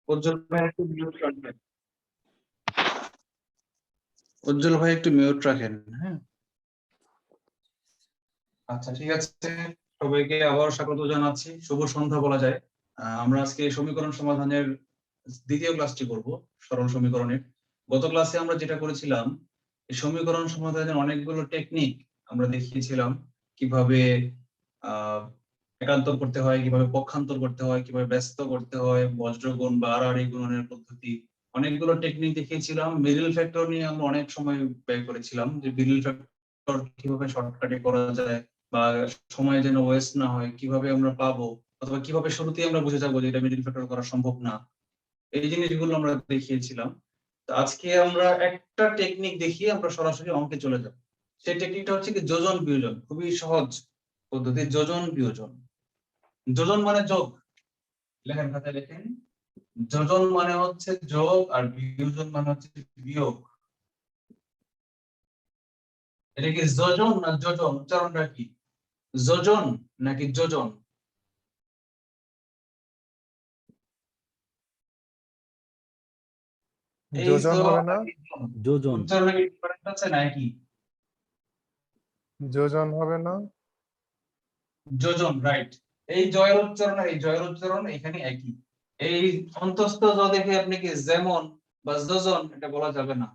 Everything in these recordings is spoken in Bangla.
উজ্জ্বল ভাই একটু মিউট রাখবেন। উজ্জ্বল ভাই একটু মিউট রাখেন। হ্যাঁ, আচ্ছা ঠিক আছে। সবাইকে আবার স্বাগত জানাচ্ছি, শুভ সন্ধ্যা বলা যায়। আমরা আজকে সমীকরণ সমাধানের দ্বিতীয় ক্লাসটি করব, সরল সমীকরণের। গত ক্লাসে আমরা যেটা করেছিলাম, এই সমীকরণ সমাধানের অনেকগুলো টেকনিক আমরা দেখিয়েছিলাম। কিভাবে আহ একান্তর করতে হয়, কিভাবে পক্ষান্তর করতে হয়, কিভাবে ব্যস্ত করতে হয়, বজ্রগুণ বা আড়াআড়ি গুণনের পদ্ধতি, অনেকগুলো টেকনিক দেখিয়েছিলাম। মিডল ফ্যাক্টর নিয়ে আমরা অনেক সময় ব্যয় করেছিলাম, যে মিডল ফ্যাক্টর কিভাবে শর্টকাটে করা যায় বা সময় যেন ওয়েস্ট না হয়, কিভাবে আমরা পাবো, অথবা কিভাবে শুরুতেই আমরা বুঝে যাবো যে এটা মিডল ফ্যাক্টর করা সম্ভব না। এই জিনিসগুলো আমরা দেখিয়েছিলাম। তো আজকে আমরা একটা টেকনিক দেখিয়ে আমরা সরাসরি অঙ্কে চলে যাব। সেই টেকনিকটা হচ্ছে কি যোজন বিয়োজন, খুবই সহজ পদ্ধতি, যোজন বিয়োজন। যোজন মানে যোগ, লেখেন খাতায় লেখেন। যোজন মানে হচ্ছে যোগ, আর বিয়োজন মানে হচ্ছে বিয়োগ। এটা কি যোজন না যোজন? উচ্চারণটা কি, যোজন নাকি যোজন? এই যোজন হবে না? যোজন। উচ্চারণে কি ডিফারেন্স আছে নাকি? যোজন হবে না? যোজন, রাইট। এই জয়ের উচ্চারণ আর এই জয়ের উচ্চারণ এখানে একই। এই অন্তস্থ জ দেখে আপনি কি যেমন বা যোজন এটা বলা যাবে না।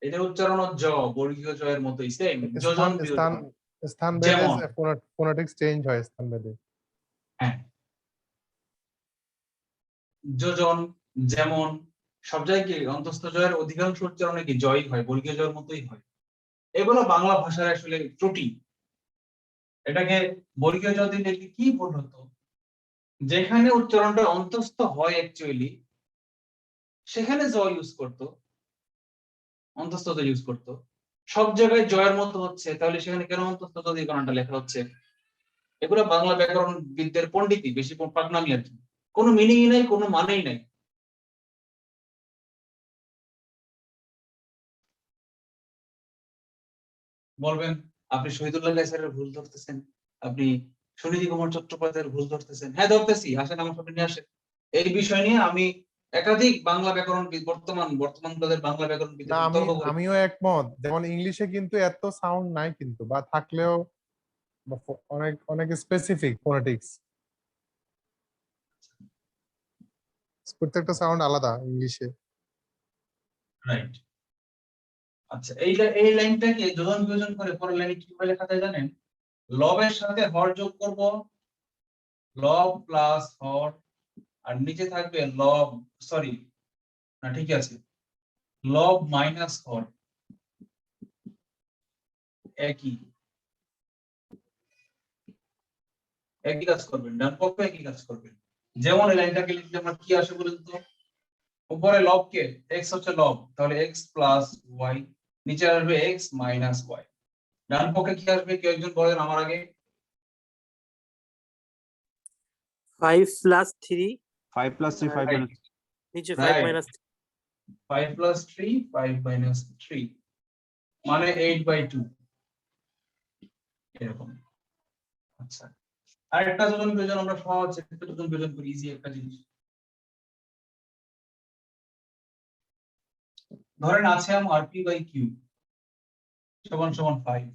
এটা উচ্চারণ জ, বর্গীয় জয়ের মতোই সেম, যোজন স্থান স্থান বিয়োজন। স্থান ভেদে যেমন, ফোনেটিক্স চেঞ্জ হয় স্থান ভেদে। হ্যাঁ, যোজন, যেমন, সব জায়গায় কি অন্তস্থ জয়ের অধিকাংশ উচ্চারণে কি জয়ই হয়, বর্গীয় জয়ের মতোই হয়। এগুলো বাংলা ভাষার আসলে ত্রুটি। এটাকে বর্গীয় জ দিলে কি ভুল হতো, যেখানে উচ্চারণটা অন্তস্থ হয় অ্যাকচুয়ালি সেখানে জ ইউজ করতো, অন্তস্থ জ ইউজ করতো। সব জায়গায় জয়ের মতো হচ্ছে, তাহলে সেখানে কেন অন্তস্থ জ দিয়ে বানানটা লেখা হচ্ছে? এগুলো বাংলা ব্যাকরণ বিদ্যার পণ্ডিতই, বেশি পাকনামি আর কি, কোনো মিনিংই নাই, কোনো মানেই নাই। বলবেন আপনি শহীদুল্লাহ স্যারের ভুল ধরতেছেন, আপনি সুনীতি কুমার চট্টোপাধ্যায়ের ভুল ধরতেছেন। হ্যাঁ ধরতেছি, আসেন আমার সামনে নিয়ে আসেন। এই বিষয় নিয়ে আমি একাধিক বাংলা ব্যাকরণবিদ, বর্তমান তাদের বাংলা না, ব্যাকরণবিদের সাথে তর্ক করি। আমিও একমত। যেমন ইংলিশে কিন্তু এত সাউন্ড নাই, কিন্তু বা থাকলেও অনেক অনেক স্পেসিফিক ফোনেটিক্স, প্রত্যেকটা সাউন্ড আলাদা ইংলিশে। রাইট। আচ্ছা, এই লাইনটাকে যোজন বিয়োজন করে পরের লাইনে কিভাবে লেখা যায় জানেন? লবের সাথে হর যোগ করব, লব প্লাস হর, আর নিচে থাকবে লব, সরি না ঠিক আছে, লব মাইনাস হর। একই একই কাজ করবেন, ডান পক্ষ একই কাজ করবেন। যেমন এই লাইনটাকে লিখলে আমার কি আসে বলুন তো? উপরে লবকে, x হচ্ছে লব, তাহলে x প্লাস ওয়াই, নিচে আসবে x মাইনাস ওয়াই। ডান পক্ষে কি আসবে, কেউ একজন বলেন আমার আগে। 5 plus 3 5 plus 3 5 minus নিচে 5 Right. minus 5 plus 3 5 minus 3 মানে 8/2 এরকম। আচ্ছা, আরেকটা যোজন বিয়োজন আমরা সহজ একটা যোজন বিয়োজন করি, ইজি একটা জিনিস। ধরেন আছে আমার p/q সমান সমান 5।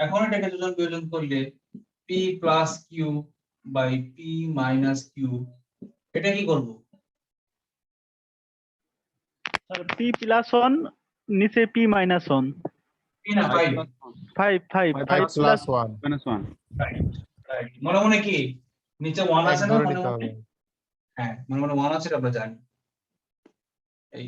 এখন এটাকে যোজন বিয়োজন করলে p plus q by p minus q, এটা কি করব? স্যার p প্লাস 1 নিচে p মাইনাস 1। p না 5। 5 plus plus 1 minus 1 right, right. মনে মনে কি নিচে 1 এক আছে না ধরে মনে নিতে মনে? হবে। হ্যাঁ, মনে মনে 1 আছে, এটা আমরা জানি। এই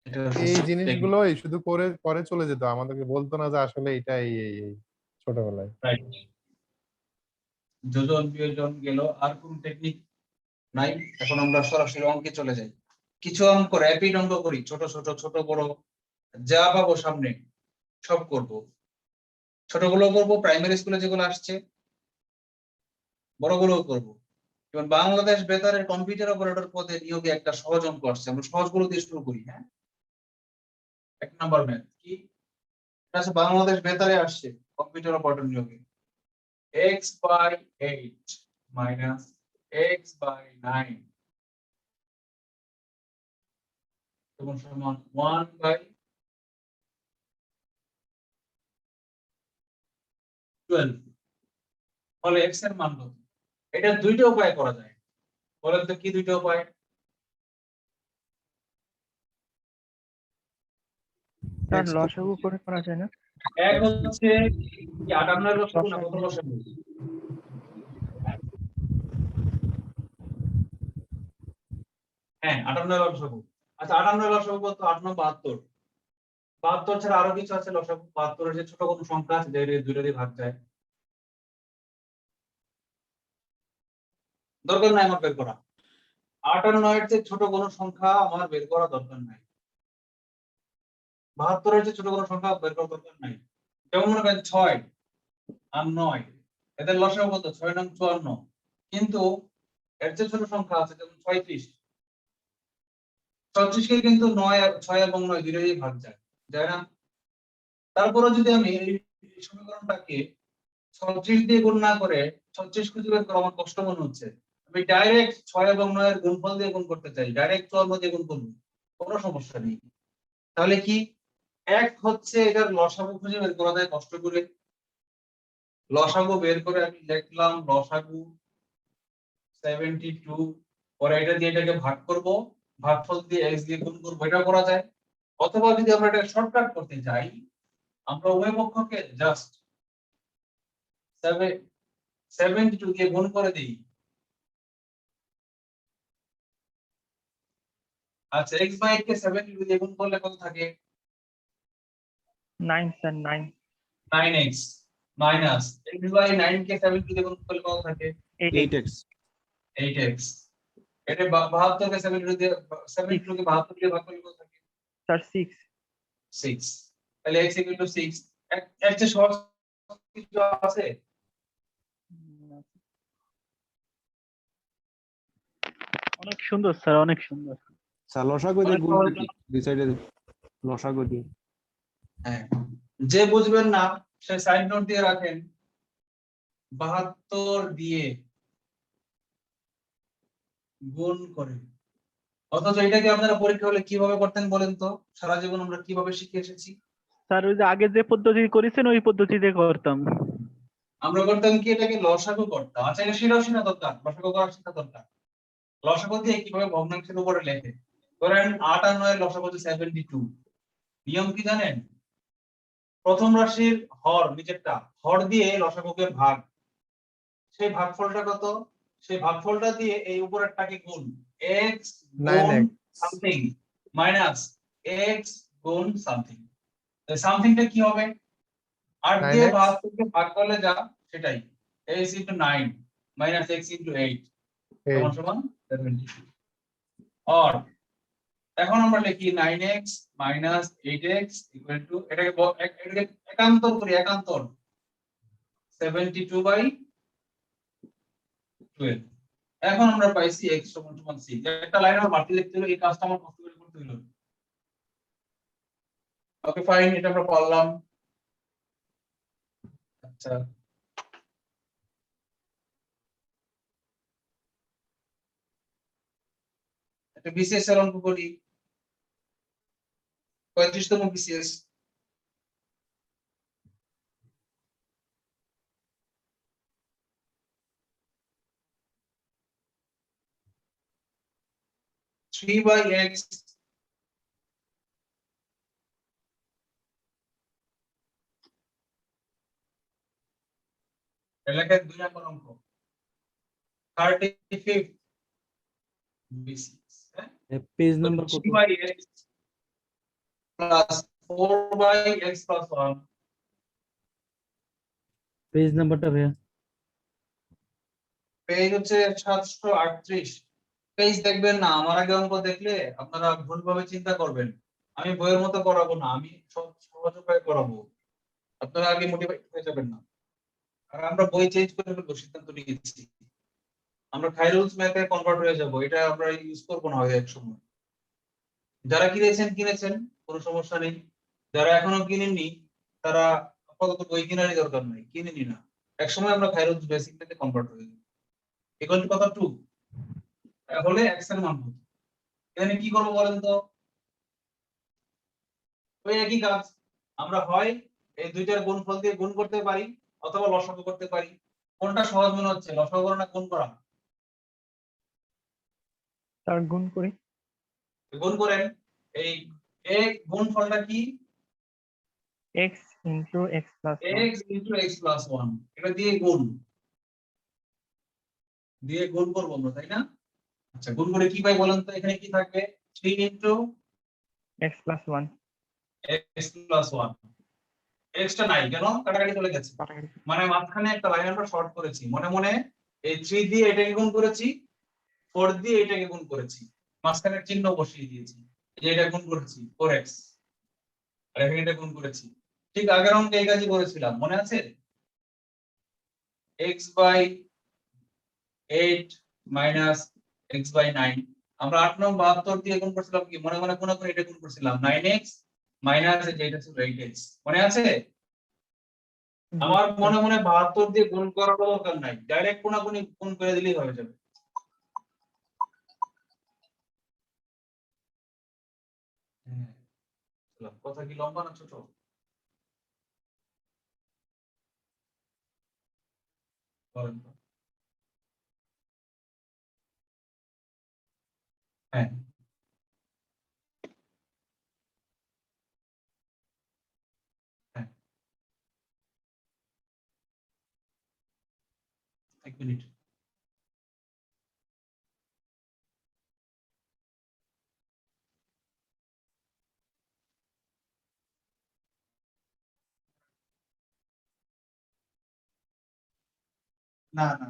এটা এই জিনিসগুলোই শুধু করে করে চলে যেত, আমাদেরকে বলতো না যে আসলে এটা এই ছোটবেলায়। রাইট। যোজন বিয়োজন গেল, আর কোন টেকনিক নাই। এখন আমরা সরাসরি অঙ্কে চলে যাই। কিছু অঙ্ক র্যাপিড অঙ্ক করি, ছোট ছোট ছোট বড় যা পাবো সামনে সব করব। ছোটগুলো করব প্রাইমারি স্কুলে যেগুলো আসছে, বড়গুলো করব। যেমন বাংলাদেশ বেতারের কম্পিউটার অপারেটর পদে নিয়োগে একটা সহজ অঙ্ক আসছে, আমরা সহজগুলো দিয়ে শুরু করি। হ্যাঁ, 1 নাম্বার ম্যাথ কি, এটা আছে বাংলাদেশ বেতারে আসছে। কম্পিউটার অপারেটর নিয়মে x by 8 minus x by 9 সমান 1 by 12 তাহলে x এর মান কত? এটা দুইটা উপায় করা যায়। বলেন তো কি দুইটা উপায়? স্যার লসাগু করে করা যায় না? এক হচ্ছে কি 58 এর লসাগু না কত লসাগু? হ্যাঁ 58 এর লসাগু। আচ্ছা 58 এর লসাগু কত? 8 9 72। 72 ছাড়া আরো কিছু আছে লসাগু? 72 এর যে ছোট কোনো সংখ্যা আছে যে দুইটা দিয়ে ভাগ যায়? দরকার নাই আমার বের করা। 8 আর 9 এর চেয়ে ছোট কোনো সংখ্যা আমার বের করা দরকার নাই। 72 এর চেয়ে ছোট কোনো সংখ্যা বের করা দরকার নাই। যেমন মনে করেন 6 আর 9 এদের লসাগু কত? 6 9 54। কিন্তু এর চেয়ে ছোট সংখ্যা আছে যেমন 36। 36 কে কিন্তু 9 আর 6 এবং 9 দুইটা দিয়ে ভাগ যায়, যায় না? তারপরে যদি আমি এই সমীকরণটাকে 36 দিয়ে গুণ না করে 36 খুঁজে বের করা আমার কষ্ট মনে হচ্ছে, আমি ডাইরেক্ট 6 এবং 9 এর গুণফল দিয়ে গুণ করতে চাই, ডাইরেক্ট 54 দিয়ে গুণ করব, কোনো সমস্যা নেই। তাহলে কি এক হচ্ছে এটার লসাগু খুঁজে বের করা যায় কষ্ট করে। লসাগু বের করে আমি লিখলাম লসাগু 72, পরে এটা দিয়ে এটাকে ভাগ করব, ভাগফল দিয়ে x দিয়ে গুণ করব, এটা করা যায়। অথবা যদি আমরা এটা শর্টকাট করতে চাই, আমরা উভয় পক্ষকে জাস্ট 72 দিয়ে গুণ করে দিই। আচ্ছা x বাই 8 কে 72 দিয়ে গুণ করলে কত থাকে? 9 sir 9 9x minus x by 9 কে 72 দিয়ে গুণ করলে কত থাকে? 8 8x 8x। এটা 72 কে 72 দিয়ে 72 কে 72 দিয়ে ভাগ করলে কত থাকে? স্যার 6 6। তাহলে x 6। এর চেয়ে সহজ কিছু আছে? অনেক সুন্দর স্যার, অনেক সুন্দর। স্যার লসাগু দিয়ে অনেক গুণ সহজ কি দুই সাইডে লসাগু দিয়ে হ্যাঁ, যে বুঝবেন না সে সাইড নোট দিয়ে রাখেন। 72 দিয়ে গুণ করে, অথচ এটাকে আপনারা পরীক্ষা হলে কিভাবে করতেন বলেন তো? সারা জীবন আমরা কিভাবে শিখে এসেছি? স্যার ওই যে আগে যে পদ্ধতি করেছেন ওই পদ্ধতিতে করতাম। আমরা করতাম কি, এটাকে লসাগু করতাম। আচ্ছা এটা সেটাও শেখা দরকার, লসাগু করা শেখা দরকার। লসাগু দিয়ে কিভাবে ভগ্নাংশের উপরে লেখে। ধরেন 8 আর 9 এর লসাগু হচ্ছে 72। নিয়ম কি জানেন? প্রথম রাশির হর, নিচেরটা হর দিয়ে লসাগুকে ভাগ, সেই ভাগফলটা কত? সেই ভাগফলটা দিয়ে এই উপরেরটাকে গুণ, x গুণ 9x সামথিং মাইনাস x গুণ সামথিং। সামথিংটা কি হবে? 8 দিয়ে 9x 72 কে ভাগ করলে যা সেটাই, x * 9 মাইনাস x * 8 সমান সমান 72। আর এখন আমরা লিখি 9x minus 8x equal to, এটাকে একান্তর করি, একান্তর 72/12। এখন আমরা পাইছি x সমান সমান 6। একটা লাইন আর বাড়তি লিখতে হলো, এই কাজটা আমার কষ্ট করে করতে হলো। ওকে ফাইন, এটা আমরা পারলাম। আচ্ছা একটা বিসিএস এর অঙ্ক করি। 35তম বিসিএস। Three by x এলাকায় 2 নম্বর অঙ্ক 35th বিসিএস। পেজ নাম্বার কত? 3 by x plus 4 by x plus 1। Page নাম্বারটা ভাইয়া পেজ হচ্ছে 738। পেজ দেখবেন না, আমার আগে অঙ্ক দেখলে আপনারা ভুলভাবে চিন্তা করবেন। আমি বইয়ের মতো করাবো না, আমি সহজ উপায়ে করাবো, আপনারা আগে মোটিভেট হয়ে যাবেন না। আর আমরা বই চেঞ্জ করে ফেলবো, সিদ্ধান্ত নিয়েছি। আমরা খাইরুলস ম্যাথে কনভার্ট হয়ে যাব, এটা আমরা ইউজ করব না হয় এক সময়। যারা কিনেছেন কিনেছেন, কোনো সমস্যা নেই। যারা এখনো কিনেননি তারা আপাতত বই কেনারই দরকার নাই, কিনে নি না, একসময় আমরা খাইরুজ বেসিকটাতে কনভার্ট হয়ে যাই। ইকুয়াল টু কত 2 হলে x এর মান কত? এখানে কি করব বলেন তো? ওই একই কাজ, আমরা হয় এই দুইটার গুণফল দিয়ে গুণ করতে পারি অথবা লসাগু করতে পারি। কোনটা সহজ মনে হচ্ছে, লসাগু করা না গুণ করা? স্যার গুণ করি। গুণ করেন। এই a গুণফলটা কি? x into x plus x x + 1, এটা দিয়ে গুণ করব আমরা, তাই না? আচ্ছা, গুণ করে কি পাই বলেন তো? এখানে কি থাকবে? 3 x plus one. x + 1। x টা নাই কেন? কাটাকাটি চলে গেছে, মানে মাঝখানে একটা লাইন আমরা শর্ট করেছি মনে মনে। এই 3 দিয়ে এটাকে গুণ করেছি, 4 দিয়ে এটাকে গুণ করেছি, মাঝখানে চিহ্ন বসিয়ে দিয়েছি, এই যে এটা গুণ করেছি 4x, আর এখানে এটা গুণ করেছি। ঠিক আগের অঙ্কে এই কাজই করেছিলাম, মনে আছে? x/8 - x/9, আমরা 8 নং 72 দিয়ে গুণ করছিলাম কি, মনে মনে কোন এটা গুণ করছিলাম 9x মাইনাস যেটা ছিল 8x, মনে আছে? আমার মনে মনে 72 দিয়ে গুণ করার দরকার নাই, ডাইরেক্ট কোনাকুনি গুণ করে দিলেই হয়ে যাবে। হ্যাঁ, কথা কি লম্বা না ছোট? বলেন তো। হ্যাঁ, হ্যাঁ, 1 মিনিট। না না,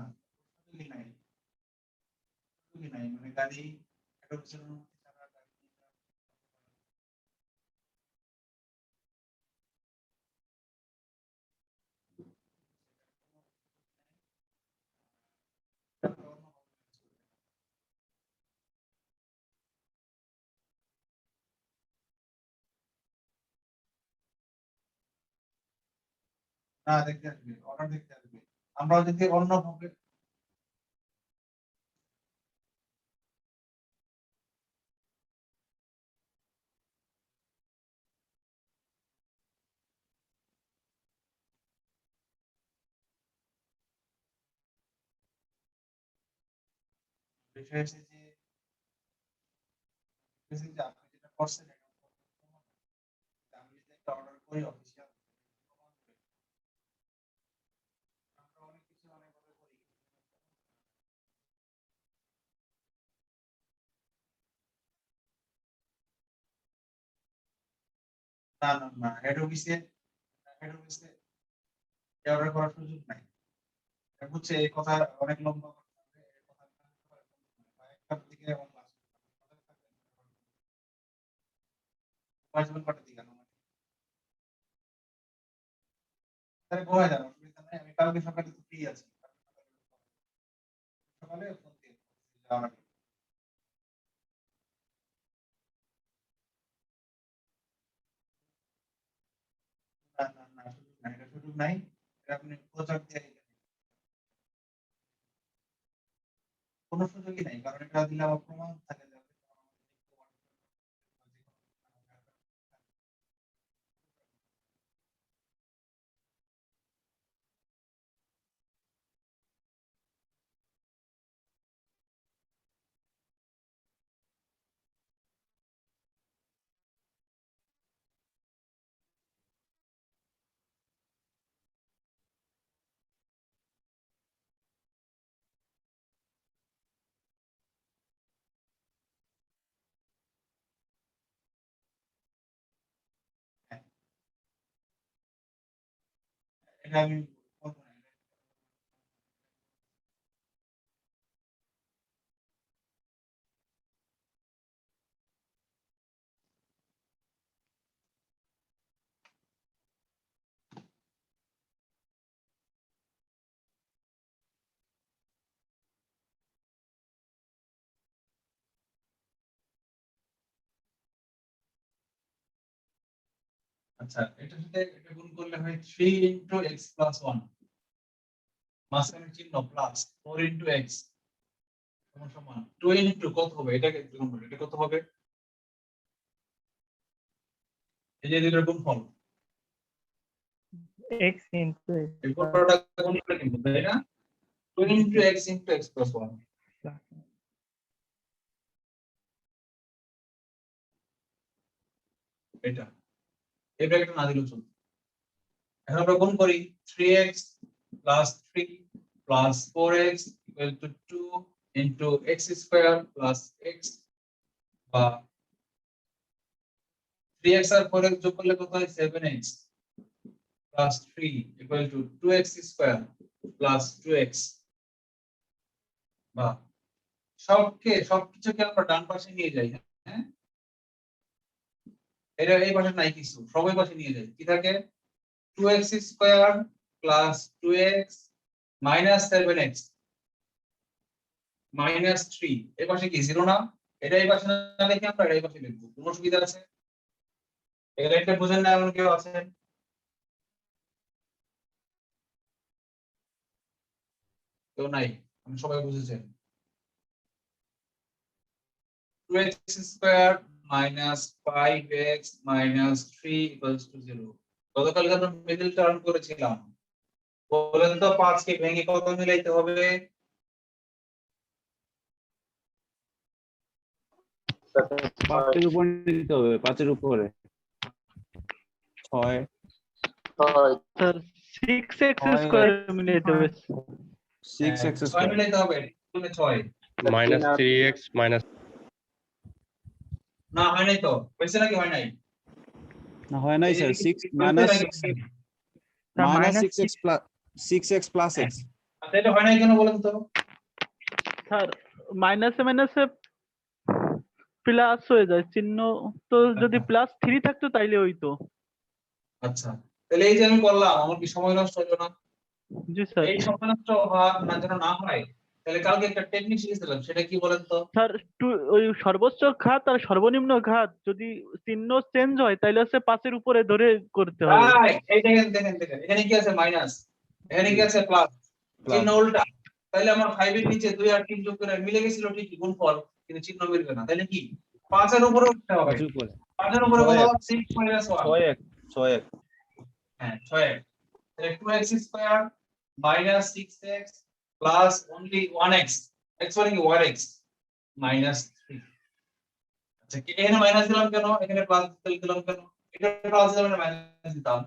তুমি নাই, তুমি নাই, মানে গাড়ি একটা বছর ছাড়া গাড়ি না দেখতে আসবে, অর্ডার দেখতে আসবে। আমরা যদি অন্য ভাবে বিষয় হচ্ছে যে আপনি যেটা করছেন এটা আমি যদি একটা অর্ডার করি অফিসিয়াল, আমরা অনেক কিছু অনেকভাবে করি। না না না, হেড অফিসে অর্ডার করার সুযোগ নাই। বুঝছে, এই কথা অনেক লম্বা করতে হবে, এই কথা কয়েকটার দিকে এবং কটার দিকে তাহলে ঘুমায় যান, অসুবিধা নাই, আমি কালকে সকালে তো ফ্রি আছি, সকালে ফোন দিয়ে যাওয়ার আগে। না না না, সুযোগ নাই, এটা সুযোগ নাই, এটা আপনি প্রচার দিয়ে কোনো সুযোগই নাই, কারণ এটা দিলে আমার প্রমাণ থাকে যাবে। হ্যাঁ, এটা আমি বলবো না। আচ্ছা, এটার সাথে এটা গুণ করলে হয় 3 ইনটু x প্লাস 1, মাঝখানে চিহ্ন প্লাস 4 ইনটু x সমান সমান 2 ইনটু কত হবে? এটাকে গুণ করলে এটা কত হবে? এই যে দুটোর গুণফল, x into x এই পুরোটা গুণ করলে কিন্তু তাই না? 2 into x into x plus 1, plus এটা এই ব্র্যাকেটটা না দিলেও চলবে। এখন আমরা গুণ করি 3x plus 3 plus 4x equal to 2 into x square plus x, বা 3x আর 4x যোগ করলে কত হয়? 7x plus 3 equal to 2x square plus 2x, বা সবকিছুকে আমরা ডান পাশে নিয়ে যাই। হ্যাঁ, এটা এই পাশে নাই কিছু, সবাই পাশে নিয়ে যাই। কি থাকে? 2x square plus 2x minus 7x minus 3, এই পাশে কি 0 না? এটা এই পাশে না লিখে আমরা এই পাশে লিখবো। কোনো অসুবিধা আছে? এই লাইনটা বুঝেন না এমন কেউ আছেন? কেউ নাই? আমি সবাই বুঝেছেন। 2x square minus 5x minus 3 equals to 0. গতকালকে আমরা মিডল টার্ম করেছিলাম, বলেন তো 5 কে ভেঙে কত মিলাইতে হবে? 5 এর উপর নিতে হবে, 5 এর উপরে 6 স্যার 6x স্কয়ার মিলাইতে হবে। 6x 6 স্কয়ার মিলাইতে হবে, তুমি 6 minus 3x minus না হয় নাই তো? হয়েছে নাকি হয় নাই? না হয় নাই sir, 6 minus 6x plus 6x plus x। আচ্ছা, এটা হয় নাই কেন বলেন তো? স্যার মাইনাসে মাইনাসে প্লাস হয়ে যায় চিহ্ন, তো যদি প্লাস 3 থাকতো তাইলে হইতো। আচ্ছা, তাহলে এই যে আমি করলাম, আমার কি সময় নষ্ট হলো না? জি স্যার। এই সময় নষ্ট হওয়া না যেন না হয়, তাহলে কালকে একটা টেকনিক শিখেছিলাম, সেটা কি বলেন তো? স্যার ওই সর্বোচ্চ ঘাত আর সর্বনিম্ন ঘাত যদি চিহ্ন চেঞ্জ হয় তাহলে হচ্ছে 5 এর উপরে ধরে করতে হবে। রাইট, এই দেখেন দেখেন দেখেন, এখানে কি আছে? মাইনাস, এখানে কি আছে? প্লাস, চিহ্ন উল্টা। তাহলে আমার 5 এর নিচে 2 আর 3 যোগ করে মিলে গেছিল ঠিকই গুণফল, কিন্তু চিহ্ন মিলবে না। তাহলে কি 5 এর উপরে উঠতে হবে? 5 এর উপরে 5 এর উপরে কত? 6 minus 1, 6x হ্যাঁ 6x, তাহলে 2x square minus 6x plus only 1x, x মানে কি 1x minus 3। আচ্ছা, কি এখানে মাইনাস দিলাম কেন? এখানে প্লাস দিলাম কেন? এটা প্লাস দিলাম, এটা মাইনাস দিতাম।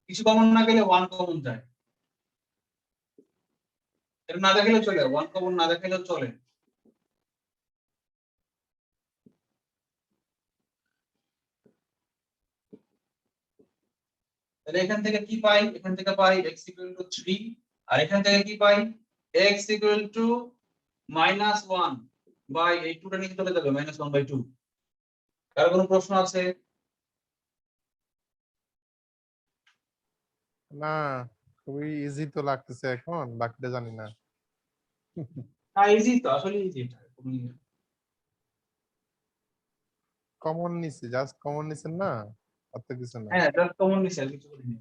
কিছু কমন না গেলে 1 কমন যায়, এটা না দেখালেও চলে, 1 কমন না দেখালেও চলে। তাহলে এখান থেকে কি পাই? এখান থেকে পাই x equal to 3, আর এখান থেকে কি পাই? x equal to minus 1 by এই 2টা নিচে চলে যাবে, -1/2। কার কোনো প্রশ্ন আছে? না, খুবই ইজি তো লাগতেছে এখন, বাকিটা জানি না। না, ইজি তো, আসলে ইজি এটা। কমন নিছি, জাস্ট কমন নিছেন না, অত কিছু না। হ্যাঁ, জাস্ট কমন নিছে, আর কিছু করিনি।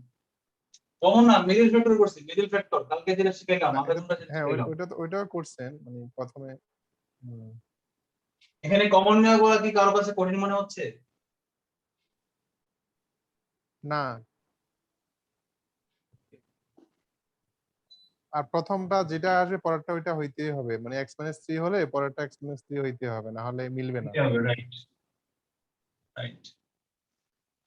কমন না, মিডল ফ্যাক্টর করছি, মিডল ফ্যাক্টর কালকে যেটা শিখাইলাম, না, আমরা এটা- তোমরা যেটা হ্যাঁ শিখাইলাম। ওইটাও করছেন মানে প্রথমে। এখানে কমন নেওয়া গুলো কি কারোর কাছে কঠিন মনে হচ্ছে? না, আর প্রথমটা যেটা আসবে পরেরটা ওইটা হইতেই হবে, মানে x - 3 হলে পরেরটা x - 3 হইতে হবে, না হলে মিলবে না। Right right.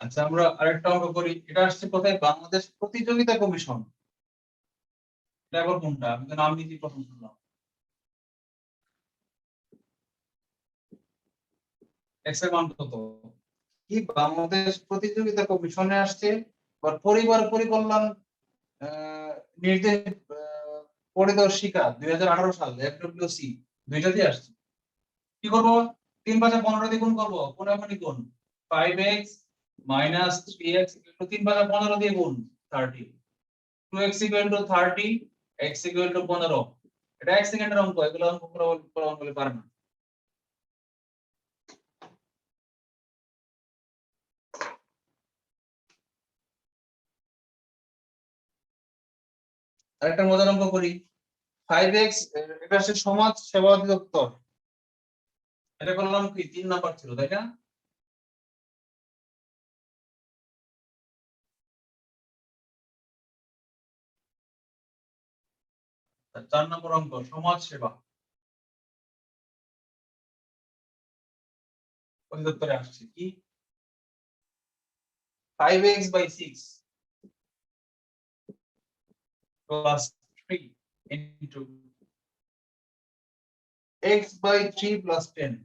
আচ্ছা, আমরা আরেকটা অঙ্ক করি। এটা আসছে কোথায়? বাংলাদেশ প্রতিযোগিতা কমিশন। এটা আবার কোনটা? আমি তো নাম নিতেই প্রথম শুনলাম। x এর মান কত? কি বাংলাদেশ প্রতিযোগিতা কমিশনে আসছে, আর পরিবার পরিকল্যাণ নির্দেশ পরিদর্শিকা 2018 সাল FWC, দুইটাতেই আসছে। কি করব? 3 5 15 দিয়ে গুণ করব, কোনাকুনি গুণ। 5x minus 3x 3 5 15 দিয়ে গুণ 30, 2x equal to 30 x equal to 15 এটা 1 সেকেন্ডের অঙ্ক এগুলো অঙ্ক করা বলে পারে না আরেকটা মজার অঙ্ক করি 5x এটা হচ্ছে সমাজ সেবা অধিদপ্তর এটা করলাম কি 3 নাম্বার ছিল তাই না আর 4 নম্বর অঙ্ক সমাজ সেবা অধিদপ্তরে আসছে কি 5x by 6 plus 3 into x by 3 plus 10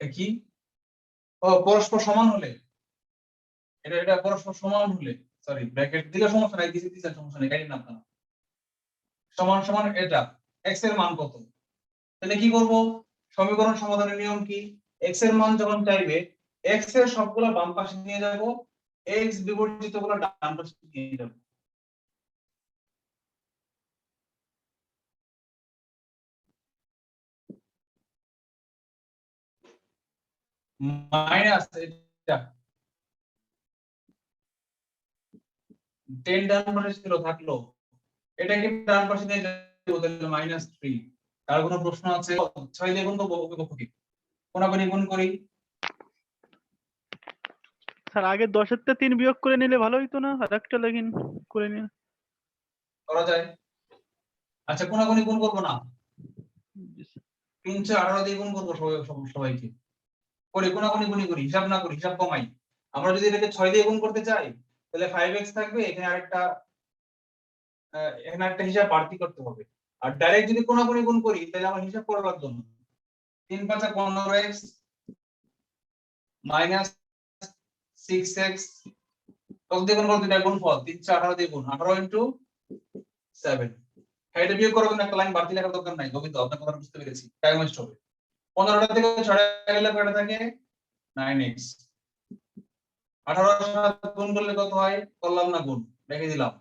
কি পরস্পর সমান হলে এটা পরস্পর সমান হলে সরি ব্র্যাকেট দিলে সমস্যা নাই দিলে সমস্যা নেই কাটি না আপনারা সমান সমান এটা x এর মান কত তাহলে কি করব সমীকরণ সমাধানের নিয়ম কি x এর মান যখন চাইবে x এর সবগুলো বাম পাশে নিয়ে যাব x বিবর্জিতগুলো ডান পাশে নিয়ে যাব মাইনাস এটা 10 ডান পাশে ছিল থাকলো এটাকে ডান পাশে নিয়ে যাব তাহলে -3 তার কোনো প্রশ্ন আছে 6 দিয়ে গুণ করব কি কোনাকুনি গুণ করি স্যার আগে 10 এর 3 বিয়োগ করে নিলে ভালো হইতো না আর একটা লাগিন করে নিন করা যায় আচ্ছা কোনাকুনি গুণ করব না 318 দিয়ে গুণ করব সবাইকে করি কোনাকুনি গুণি করি হিসাব না করি হিসাব কমাই আমরা যদি এটাকে 6 দিয়ে গুণ করতে চাই তাহলে 5x থাকবে এখানে আরেকটা হিসাব বাড়তি করতে হবে আর ডাইরেক্ট যদি কোনাকুনি গুণ করি তাহলে আমার হিসাব করা লাগবে না 3 5 15x মাইনাস 6x কত দিয়ে গুণ করতে এটা গুণফল 318 দিয়ে গুণ 18 into 7 এটা বিয়োগ করার জন্য একটা লাইন বাড়তি লেখার দরকার নাই গোবিন্দ আপনার কথা বুঝতে পেরেছি টাইম ওয়েস্ট হবে 15টা থেকে 6 গেলে কয়টা থাকে 9x 18 এর সাথে গুণ করলে কত হয় করলাম না গুণ রেখে দিলাম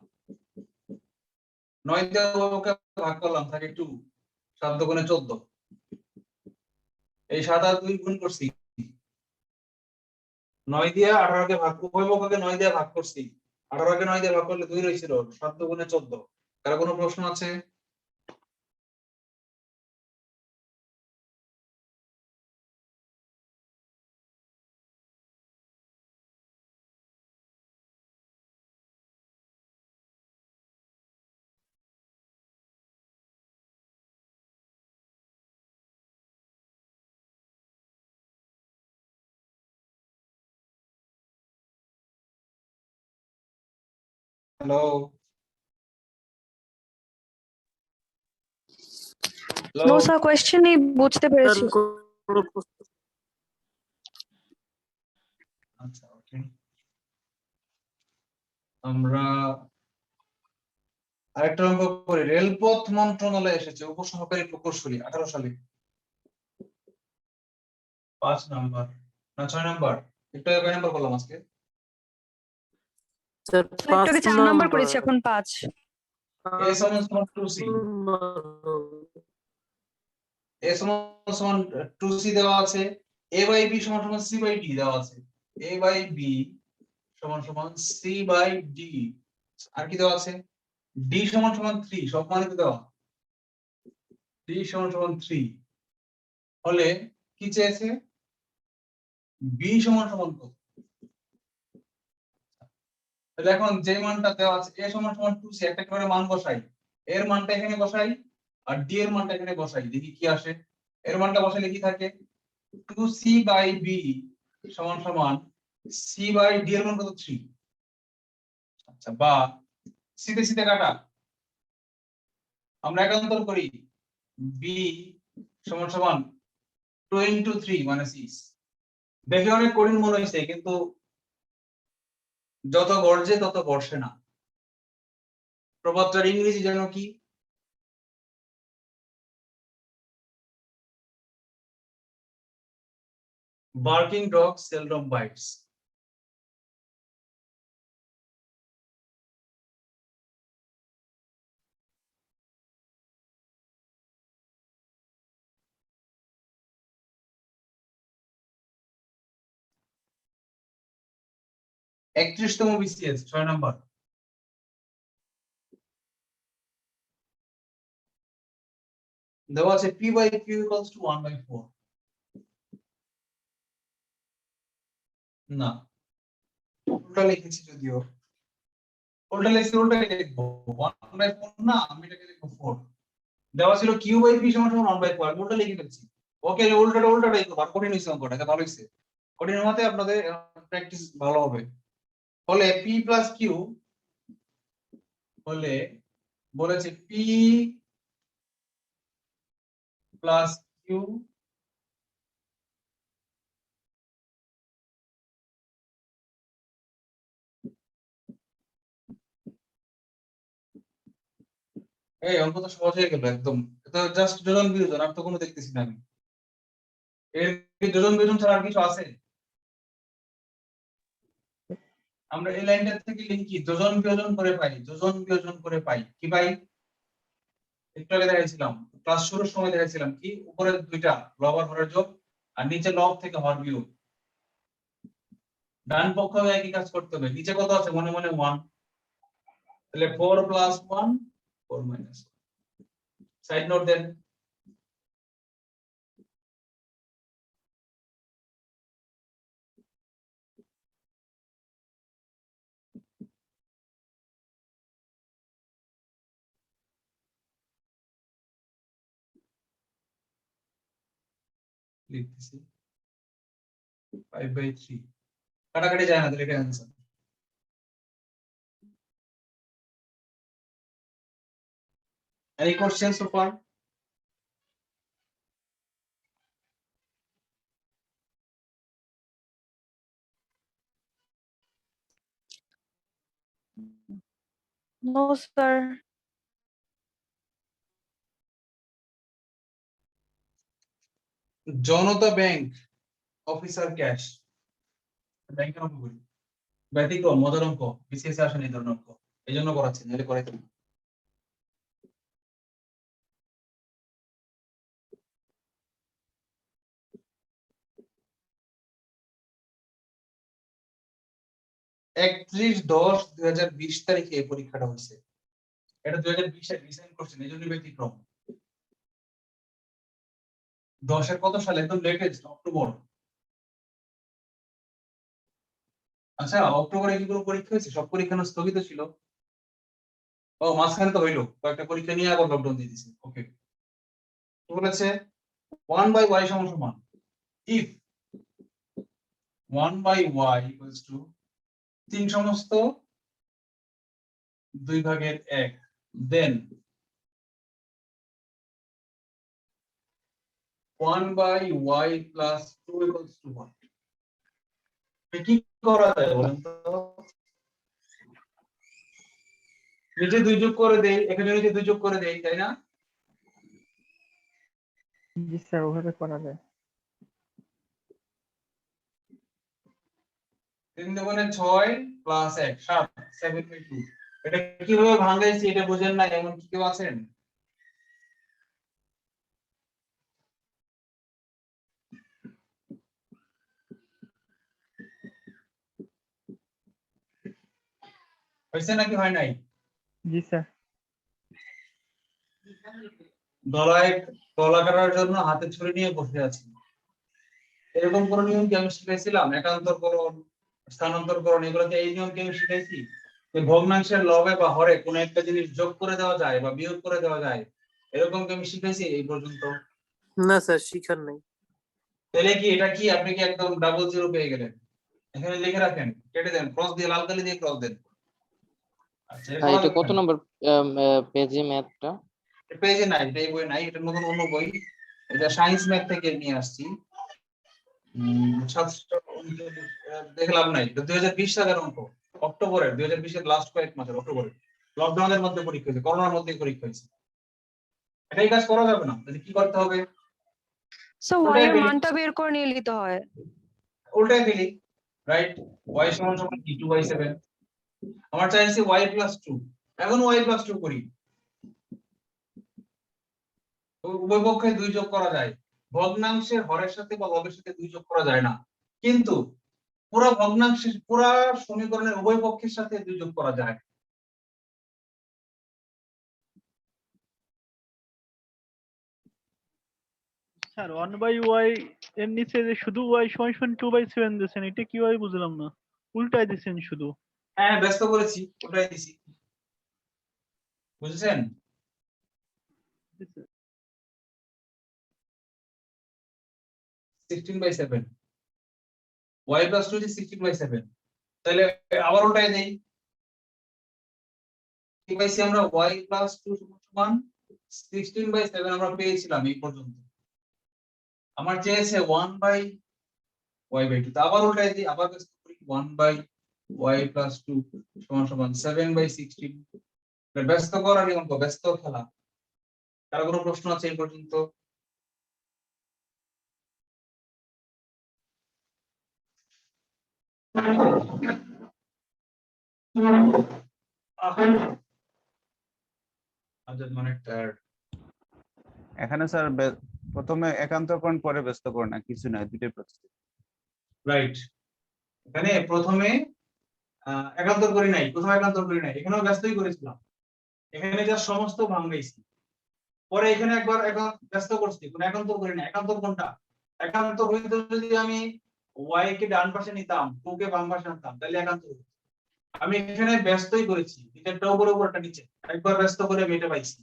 9 দিয়ে ওকে ভাগ করলাম থাকে 2 7 দুগুণে 14 এই 7 আর 2 গুণ করছি 9 দিয়ে 18 কে ভাগ উভয়পক্ষকে 9 দিয়ে ভাগ করছি 18 কে 9 দিয়ে ভাগ করলে 2 রইছিল 7 দুগুণে 14 কার কোনো প্রশ্ন আছে হ্যালো নো স্যার কোয়েশ্চেন নেই বুঝতে পেরেছি আচ্ছা ওকে আমরা আরেকটা অঙ্ক করি রেলপথ মন্ত্রণালয় এসেছে উপসহকারী প্রকৌশলী 18 সালে 5 নাম্বার না 6 নাম্বার একটু কয় নাম্বার বললাম আজকে স্যার একটু আগে 4 নাম্বার করেছি এখন 5 a সমান 2c a সমান 2c দেওয়া আছে a বাই b সমান c বাই d দেওয়া আছে a বাই b সমান c বাই d আর কি দেওয়া আছে d সমান 3 সব মানে তো দেওয়া d সমান 3 হলে কি চেয়েছে b সমান কত তাহলে এখন যে মানটা দেওয়া আছে a সমান 2c একটা করে মান বসাই এর মানটা এখানে বসাই আর d এর মানটা এখানে বসাই দেখি কি আসে এর মানটা বসালে কি থাকে 2c বাই b সমান c বাই d এর মান কত 3 আচ্ছা বা সিতে সিতে কাটা আমরা একান্তর করি b সমান 2 into 3 মানে 6 দেখে অনেক কঠিন মনে হয়েছে কিন্তু যত গর্জে তত বর্ষে না প্রবাদটার ইংরেজি যেন কি barking dog seldom bites 31তম বিসিএস 6 নাম্বার। দেওয়া আছে p by q equals to 1/4। না, উল্টা লিখেছি যদিও, উল্টা লিখবো 1/4 না, আমি এটাকে লিখবো 4। দেওয়া ছিল q by p সমান 1/4, আমি উল্টা লিখে ফেলছি। ওকে, উল্টাটাই তো আর কঠিন হইছে অঙ্কটা, ভালো হইছে। কঠিন হওয়াতে আপনাদের প্র্যাকটিস ভালো হবে। হলে p plus q হলে বলেছে p plus q এই অঙ্ক তো সহজ হয়ে গেল একদম। এটা জাস্ট যোজন বিয়োজন, আর তো কোনো দেখতেছি না আমি। এর কি যোজন বিয়োজন ছাড়া আর কিছু আছে? আমরা এই লাইনটা থেকে লিখি যোজন বিয়োজন করে পাই, যোজন বিয়োজন করে পাই। কি পাই? একটু আগে দেখাইছিলাম, ক্লাস শুরুর সময় দেখাইছিলাম কি, উপরে দুইটা লব আর হরের যোগ, আর নিচে লব থেকে হর বিয়োগ। ডান পক্ষ একই কাজ করতে হবে। নিচে কত আছে? মনে মনে 1, তাহলে 4 plus 1 4 minus 1। সাইড নোট দেন। লিখতেছি 5/3, কাটাকাটি যায় না, তাহলে এটা answer. Any questions so far? No, sir. জনতা ব্যাংক অফিসার ক্যাশ ব্যাংকের অঙ্ক করি, ব্যতিক্রম মজার অঙ্ক, বিসিএস আসেনি এই ধরনের অঙ্ক, এই জন্য করাচ্ছি, নাহলে করাইতাম না। একত্রিশ 10/2020 তারিখে এই পরীক্ষাটা হয়েছে। এটা 2020 এর রিসেন্ট কোশ্চেন, এই জন্য ব্যতিক্রম। 10 এর কত সালে? একদম লেটেস্ট, অক্টোবর। আচ্ছা, অক্টোবরে কি কোনো পরীক্ষা হয়েছে? সব পরীক্ষা না স্থগিত ছিল। ও, মাঝখানে তো হইলো, কয়েকটা পরীক্ষা নিয়ে আবার লকডাউন দিয়ে দিয়েছে। ওকে, তো বলেছে 1/y সমান সমান if 1/y equals to 3 সমস্ত 2/1, then 1/y plus 2 equals to 1। কি করা যায় বলেন তো? নিচে 2 যোগ করে দেই, এখানে নিচে 2 যোগ করে দেই, তাই না? জি স্যার, ওভাবে করা যায়। 3 দুগুণে 6 প্লাস 1 7 7/2। এটা কিভাবে ভাঙাইছি এটা বুঝেন না এমন কি কেউ আছেন? হয়েছে নাকি হয় নাই? জি স্যার। গলায় গলা কাটার জন্য হাতে ছুরি নিয়ে বসে আছি, এরকম কোন নিয়ম কি আমি শিখাইছিলাম? একান্তরকরণ, স্থানান্তরকরণ, এগুলোকে এই নিয়ম কি আমি শিখাইছি? যে ভগ্নাংশের লবে বা হরে কোন একটা জিনিস যোগ করে দেওয়া যায় বা বিয়োগ করে দেওয়া যায়, এরকম কি আমি শিখাইছি এই পর্যন্ত? না স্যার, শিখার নাই। তাহলে কি এটা কি আপনি কি একদম ডাবল জিরো পেয়ে গেলেন? এখানে লিখে রাখেন, কেটে দেন, ক্রস দিয়ে, লাল কালি দিয়ে ক্রস দেন। আচ্ছা, হ্যাঁ, এটা কত নম্বর পেজে ম্যাথটা? পেজে নাই, এটা এই বই নাই, এটা নতুন অন্য বই। এটা সায়েন্স ম্যাথ থেকে নিয়ে আসছি। দেখলাম নাই, 2020 সালের অঙ্ক, অক্টোবরের 2020 এর লাস্ট কয়েক মাসের, অক্টোবরে লকডাউনের মধ্যে পরীক্ষা হয়েছে, করোনার মধ্যে পরীক্ষা হয়েছে। এটাই কাজ করা যাবে না, তাহলে কি করতে হবে? So y এর মানটা বের করে নিয়ে নিতে হয়। উল্টাই দিলি, রাইট? y সমান সমান কি 2/7। আমার চাইছে y plus 2, এখন y plus 2 করি। উভয় পক্ষে 2 যোগ করা যায়, ভগ্নাংশের হরের সাথে বা লবের সাথে 2 যোগ করা যায় না, কিন্তু পুরা ভগ্নাংশের পুরা সমীকরণের উভয় পক্ষের সাথে 2 যোগ করা যায়। স্যার 1/y এর নিচে যে শুধু y = 2/7 দিয়েছেন, এটা কিভাবে বুঝলাম না, উল্টাই দিয়েছেন শুধু। হ্যাঁ ব্যস্ত করেছি, ওটাই দিছি, বুঝছেন? জি স্যার। 16/7 y + 2 is 16/7, তাহলে আবার উল্টাই দেই, কি পাইছি আমরা y + 2 সমান 16/7 আমরা পেয়েছিলাম এই পর্যন্ত। আমার চেয়েছে 1/y/2, তা আবার উল্টাই দিই, আবার ব্যস্ত করি, 1/y + 2 সমান 7/16। ব্যস্ত করার অঙ্ক, ব্যস্ত খেলা। কারো কোনো প্রশ্ন আছে এই পর্যন্ত? এখানে স্যার প্রথমে একান্তকরণ পরে ব্যস্তকরণ, না কিছু নয়, দুটোই প্রস্তুত। রাইট, এখানে প্রথমে একান্তর করি নাই, এখানেও ব্যস্তই করেছিলাম, এখানে যা সমস্ত ভাঙাইছি, পরে এখানে একবার ব্যস্ত করছি, কোন একান্তর করি না। একান্তর কোনটা? একান্তর হইতো যদি আমি y কে ডান পাশে নিতাম, 2 কে বাম পাশে আনতাম, তাহলে একান্তর হতো। আমি এখানে ব্যস্তই করেছি, নিচেরটা উপরে উপরটা নিচে, একবার ব্যস্ত করে আমি এটা পাইছি।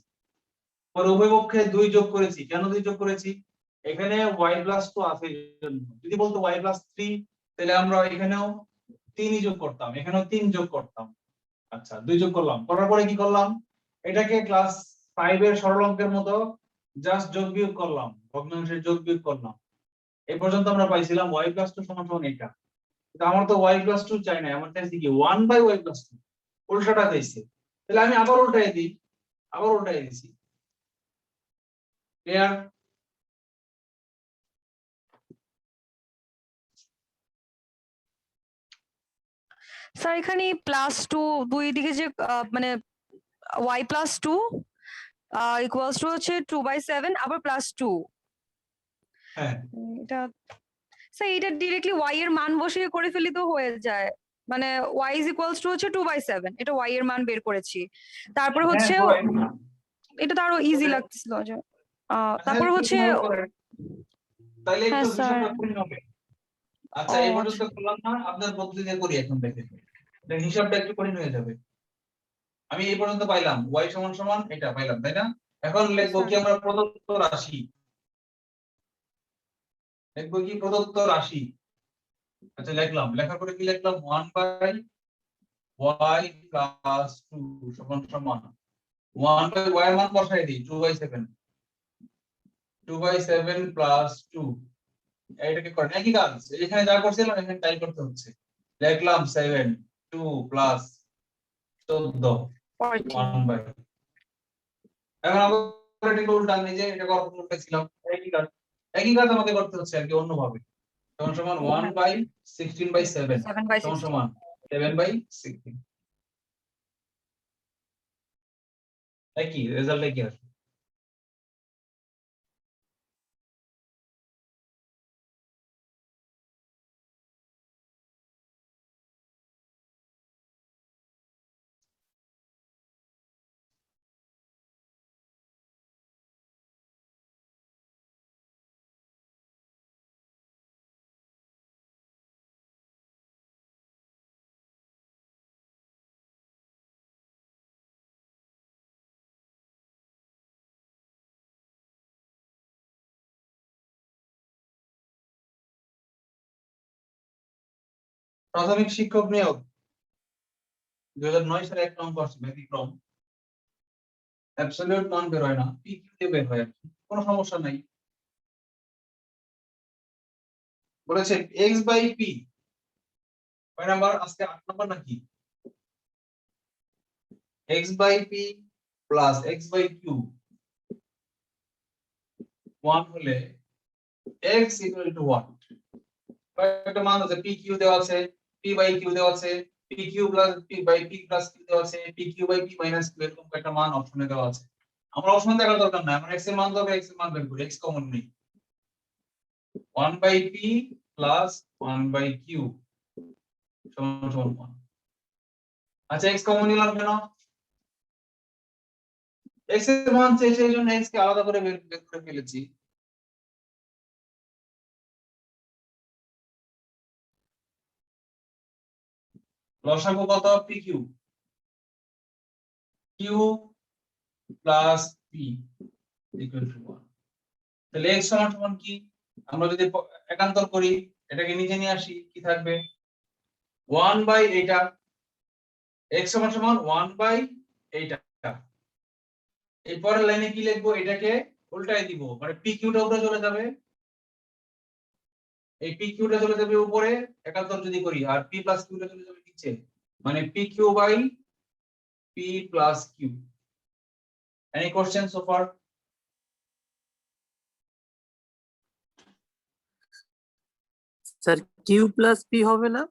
পরে উভয় পক্ষে 2 যোগ করেছি। কেন 2 যোগ করেছি? এখানে y + 2 আছে জন্য। যদি বলতো y + 3, তাহলে আমরা এখানেও 3 যোগ করতাম, এখানেও 3 যোগ করতাম। আচ্ছা, 2 যোগ করলাম, করার পরে কি করলাম, এটাকে ক্লাস 5 এর সরল অঙ্কের মতো জাস্ট যোগ বিয়োগ করলাম, ভগ্নাংশের যোগ বিয়োগ করলাম। এই পর্যন্ত আমরা পাইছিলাম y + 2 সমান এটা। কিন্তু আমার তো y + 2 চাই না, আমার চাইছে কি 1/y + 2, উল্টাটা চাইছে। তাহলে আমি আবার উল্টাই দিই, আবার উল্টাই দিছি। ক্লিয়ার? স্যার এখানে +2 দুই দিকে যে মানে y + 2 ইকুয়ালস টু হচ্ছে 2/7 আবার +2। হ্যাঁ, এটা স্যার এটা ডিরেক্টলি y এর মান বসিয়ে করে ফেলি তো হয়ে যায়, মানে y হচ্ছে 2/7, এটা y এর মান বের করেছি। তারপর হচ্ছে এটা তো আরো ইজি লাগছিল যে তারপর হচ্ছে তাহলে হ্যাঁ একটু স্যার। হিসাবটা করে হবে। আচ্ছা, এই পর্যন্ত করলাম না, আপনার পদ্ধতিতে করি এখন থেকে, এটা হিসাবটা একটু কঠিন হয়ে যাবে। আমি এই পর্যন্ত পাইলাম y সমান এটা পাইলাম, তাই না? এখন লিখবো কি আমরা প্রদত্ত রাশি, লিখবো কি প্রদত্ত রাশি। আচ্ছা লিখলাম, লেখার পরে কি লিখলাম, 1/y + 2 সমান 1/y এর মান বসাই দিই, 2/7 + 2। এটাকে করেন একই কাজ, এখানে যা করছিলাম এখানে তাই করতে হচ্ছে। লিখলাম 7 2 + 14 1/। এখন আমরা এটা উল্টা, নিজে এটা করার উল্টাছিলাম, একই কাজ আমাকে করতে হচ্ছে আর কি অন্যভাবে। সমান 1/16/7 সমান 7/16। একই রেজাল্ট একই আসবে। প্রাথমিক শিক্ষক নিয়োগ 2009 সালে 1 নম্বর আসছে, ব্যতিক্রম। অ্যাবসলিউট মান বের হয় না, পিকিউ দিয়ে বের হয়, কোনো সমস্যা নাই। বলেছে x/p কয় নাম্বার আজকে? 8 নাম্বার নাকি? x/p + x/q 1 হলে x = what? কয়টা মান আছে? pq দেওয়া আছে, p/q দেওয়া আছে, pq + p/p + q দেওয়া আছে, pq/p - q, এরকম কয়টা মান অপশনে দেওয়া আছে। আমরা অপশন দেখার দরকার নাই, আমরা x এর মান দেব, x এর মান বের করি, x কমন নেই। 1/p + 1/q সমান সমান 1। আচ্ছা x কমন নিলাম কেন? x এর মান চেয়েছে এই জন্য x কে আলাদা করে বের করে ফেলেছি। লসাগু কত? pq, q plus p equal to 1। তাহলে x সমান সমান কি? আমরা যদি একান্তর করি, এটাকে নিচে নিয়ে আসি, কি থাকবে? 1 বাই এইটা। x সমান সমান 1 বাই এইটা। এই পরের লাইনে কি লিখবো? এটাকে উল্টাই দিব, মানে pq টা উপরে চলে যাবে, এই pq টা চলে যাবে উপরে একান্তর যদি করি, আর p প্লাস q টা চলে যাবে নিচে, মানে pq by p plus q। Any question so far? Sir Q plus P হবে না?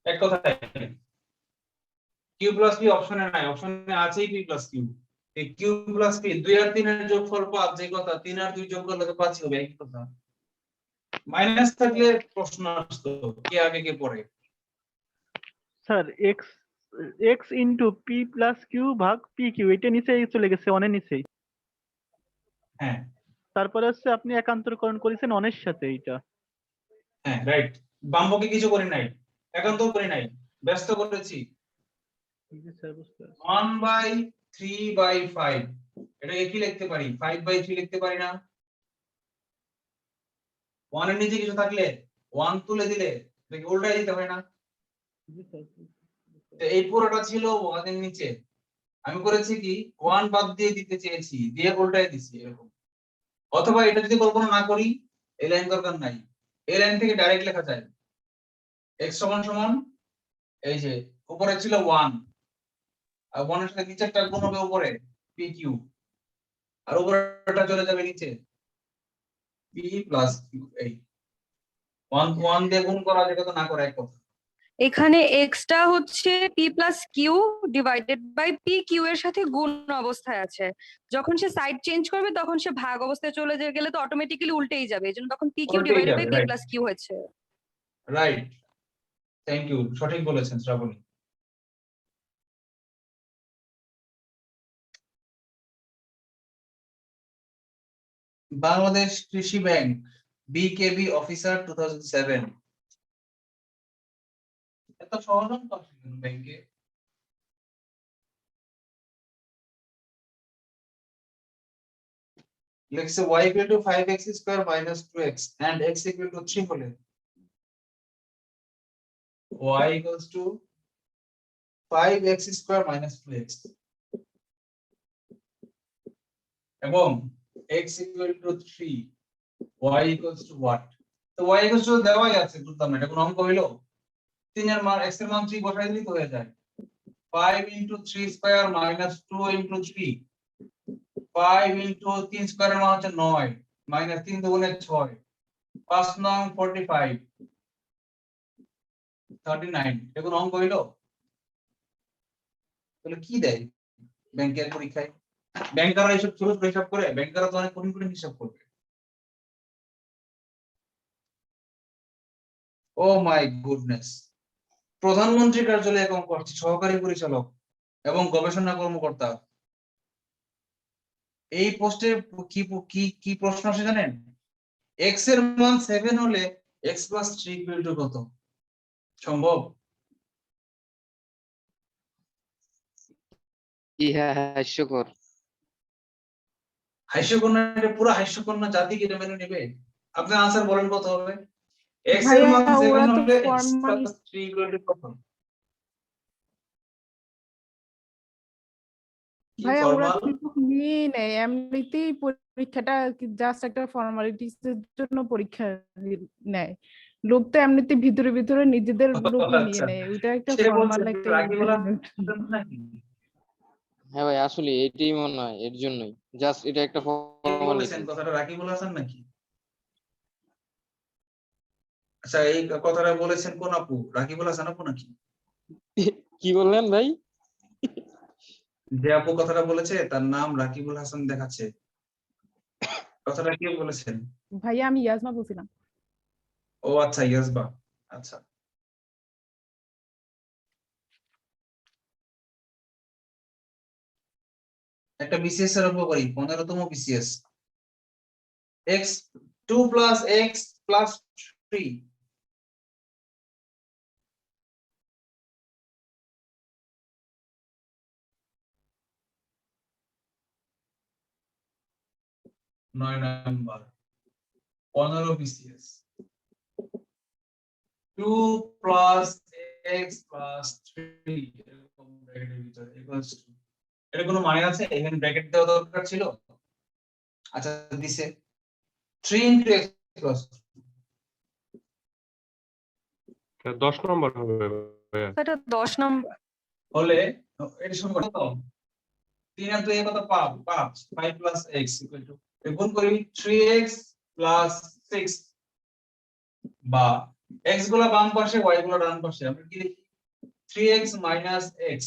এক কথায় q প্লাস p অপশনে নাই, অপশনে আছেই p প্লাস q। এই q প্লাস p 2 আর 3 এর যোগফল 5, যে কথা 3 আর 2 যোগ করলে তো 5 হবে, একই কথা। মাইনাস থাকলে প্রশ্ন আসতো কে আগে কে পরে। Sir X X into P plus Q ভাগ পি কিউ, এটা নিচেই চলে গেছে অনের নিচেই। হ্যাঁ তারপরে হচ্ছে আপনি একান্তরকরণ করেছেন অনের সাথে এইটা। হ্যাঁ রাইট, বামপক্ষে কিছু করি নাই, একান্তর করি নাই, ব্যস্ত করেছি। জি স্যার, বুঝতে পারছি। 1 বাই 3 বাই 5, এটাকে কি লিখতে পারি? 5 বাই 3 লিখতে পারি না? 1 এর নিচে কিছু থাকলে 1 তুলে দিলে এটাকে উল্টাই দিতে হয় না? জি স্যার। তো এই পুরোটা ছিল 1 এর নিচে, আমি করেছি কি 1 বাদ দিয়ে দিতে চেয়েছি, দিয়ে উল্টাই দিছি এরকম। অথবা এটা যদি কল্পনা না করি, এই লাইন দরকার নাই, এই লাইন থেকে ডাইরেক্ট লেখা যায় x সমান সমান এই যে উপরে ছিল 1, আর 1 এর সাথে নিচেরটা গুণ হবে উপরে pq, আর উপরেরটা চলে যাবে নিচে p প্লাস q। এই 1 1 দিয়ে গুণ করা যেটা তো না করা এক কথা। এখানে x টা হচ্ছে p plus Q divided by P Q এর সাথে গুণ অবস্থায় আছে। যখন সে সাইড চেঞ্জ করবে তখন সে ভাগ অবস্থায় চলে গেলে তো অটোমেটিক্যালি উল্টেই যাবে, এজন্য তখন পি কিউ উল্টেই ডিভাইডেড যাবে, by P right. Plus Q হয়েছে। রাইট, থ্যাংক ইউ, সঠিক বলেছেন শ্রাবণী। বাংলাদেশ কৃষি ব্যাংক বিকেবি অফিসার 2007, এত সহজ অঙ্ক আসে কেন ব্যাংকে? লেখছে y equal to 5x square minus 2x and x equal to 3 হলে y equals to 5x square minus 2x এবং x equal to 3, y equals to what? তো y equals to দেওয়াই আছে, বুঝলাম না এটা কোন অঙ্ক হইলো? 3 এর মান x এর মান 3 বসাই দিলেই তো হয়ে যায়। 5 into 3 square minus 2 into 3, 5 into 3 স্কয়ারের মান হচ্ছে 9 মাইনাস 3 দুগুণে 6, 5 9 45, 39, এটা কোন অঙ্ক হইলো? তাহলে কি দেয় ব্যাংকের পরীক্ষায়? ব্যাংকাররা এইসব ছোট ছোট হিসাব করে? ব্যাংকাররা তো অনেক কঠিন কঠিন হিসাব করবে। ও মাই গুডনেস, প্রধানমন্ত্রী কার্যালয়ে অঙ্ক করছে, সহকারী পরিচালক এবং গবেষণা কর্মকর্তা। এই পোস্টে কি কি কি প্রশ্ন আসে জানেন? x এর মান 7 হলে x plus 3 equal to কত? সম্ভব? ইহা হাস্যকর। হাস্যকর না, এটা পুরো হাস্যকর না, জাতি কি এটা মেনে নেবে? আপনার আনসার বলেন কত হবে? x এর মান 7 হলে x plus 3 equal to কত? কি ভাইয়া ওরা ফর্মাল? কিন্তু নিয়েই নেয়, এমনিতেই পরীক্ষাটা জাস্ট একটা ফর্মালিটিস এর জন্য পরীক্ষা নেয়। লোক তো এমনিতে ভিতরে ভিতরে নিজেদের লোক নিয়ে নেয়, ওইটা একটা সে ফর্মাল বলছে একটা রাকিবুল হাসান নাকি? হ্যাঁ ভাই, আসলে এটাই মনে হয়, এর জন্যই জাস্ট এটা একটা কে বলেছেন ফর্মালিটি। কথাটা? রাকিবুল হাসান নাকি? আচ্ছা, এই কথাটা বলেছেন কোন আপু? রাকিবুল হাসান আপু নাকি? কি বললেন ভাই? যে আপু কথাটা বলেছে তার নাম রাকিবুল হাসান দেখাচ্ছে, কথাটা কে বলেছেন? ভাইয়া আমি ইয়াজমা বলছিলাম। ও আচ্ছা, ইয়াসবা। আচ্ছা, একটা বিসিএস এর উপর করি, 15তম BCS. x 2 plus x plus 3 9 number 15 BCS. 2 plus x plus 3 এরকম ব্র্যাকেটের ভিতরে equals to, এটা কোনো মানে আছে? এখানে ব্র্যাকেট দেওয়া দরকার ছিল? আচ্ছা, দিছে 3 into x plus 10 নম্বর হবে ভাইয়া। এটা 10 নম্বর। হলে এটা সমীকরণ কত? 3 আর 2 এর কত? 5 5 plus x equal to, গুণ করি 3x plus 6, বা x গুলো বাম পাশে y গুলো ডান পাশে, আমরা কি লিখি? 3x minus x